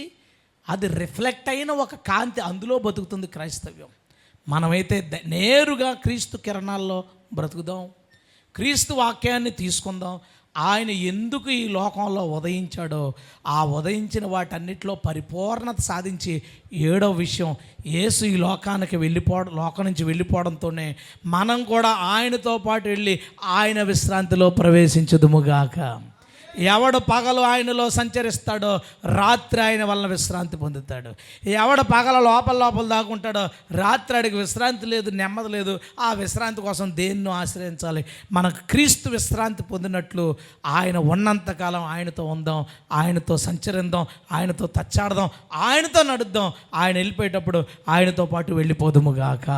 అది రిఫ్లెక్ట్ అయిన ఒక కాంతి, అందులో బతుకుతుంది క్రైస్తవ్యం. మనమైతే నేరుగా క్రీస్తు కిరణాల్లో బ్రతుకుదాం, క్రీస్తు వాక్యాన్ని తీసుకుందాం. ఆయన ఎందుకు ఈ లోకంలో ఉదయించాడో ఆ ఉదయించిన వాటన్నిటిలో పరిపూర్ణత సాధించి 7వ విషయం, యేసు ఈ లోకం నుంచి వెళ్ళిపోవడంతోనే మనం కూడా ఆయనతో పాటు వెళ్ళి ఆయన విశ్రాంతిలో ప్రవేశించుదుముగాక. ఎవడు పగలు ఆయనలో సంచరిస్తాడో రాత్రి ఆయన వలన విశ్రాంతి పొందుతాడు. ఎవడు పగల లోపల దాక్కుంటాడో రాత్రి ఆడికి విశ్రాంతి లేదు, నెమ్మది లేదు. ఆ విశ్రాంతి కోసం దేన్నో ఆశ్రయించాలి. మనకు క్రీస్తు విశ్రాంతి పొందినట్లు ఆయన ఉన్నంతకాలం ఆయనతో ఉందాం, ఆయనతో సంచరిద్దాం, ఆయనతో తచ్చాడదాం, ఆయనతో నడుద్దాం. ఆయన వెళ్ళిపోయేటప్పుడు ఆయనతో పాటు వెళ్ళిపోదుముగాక.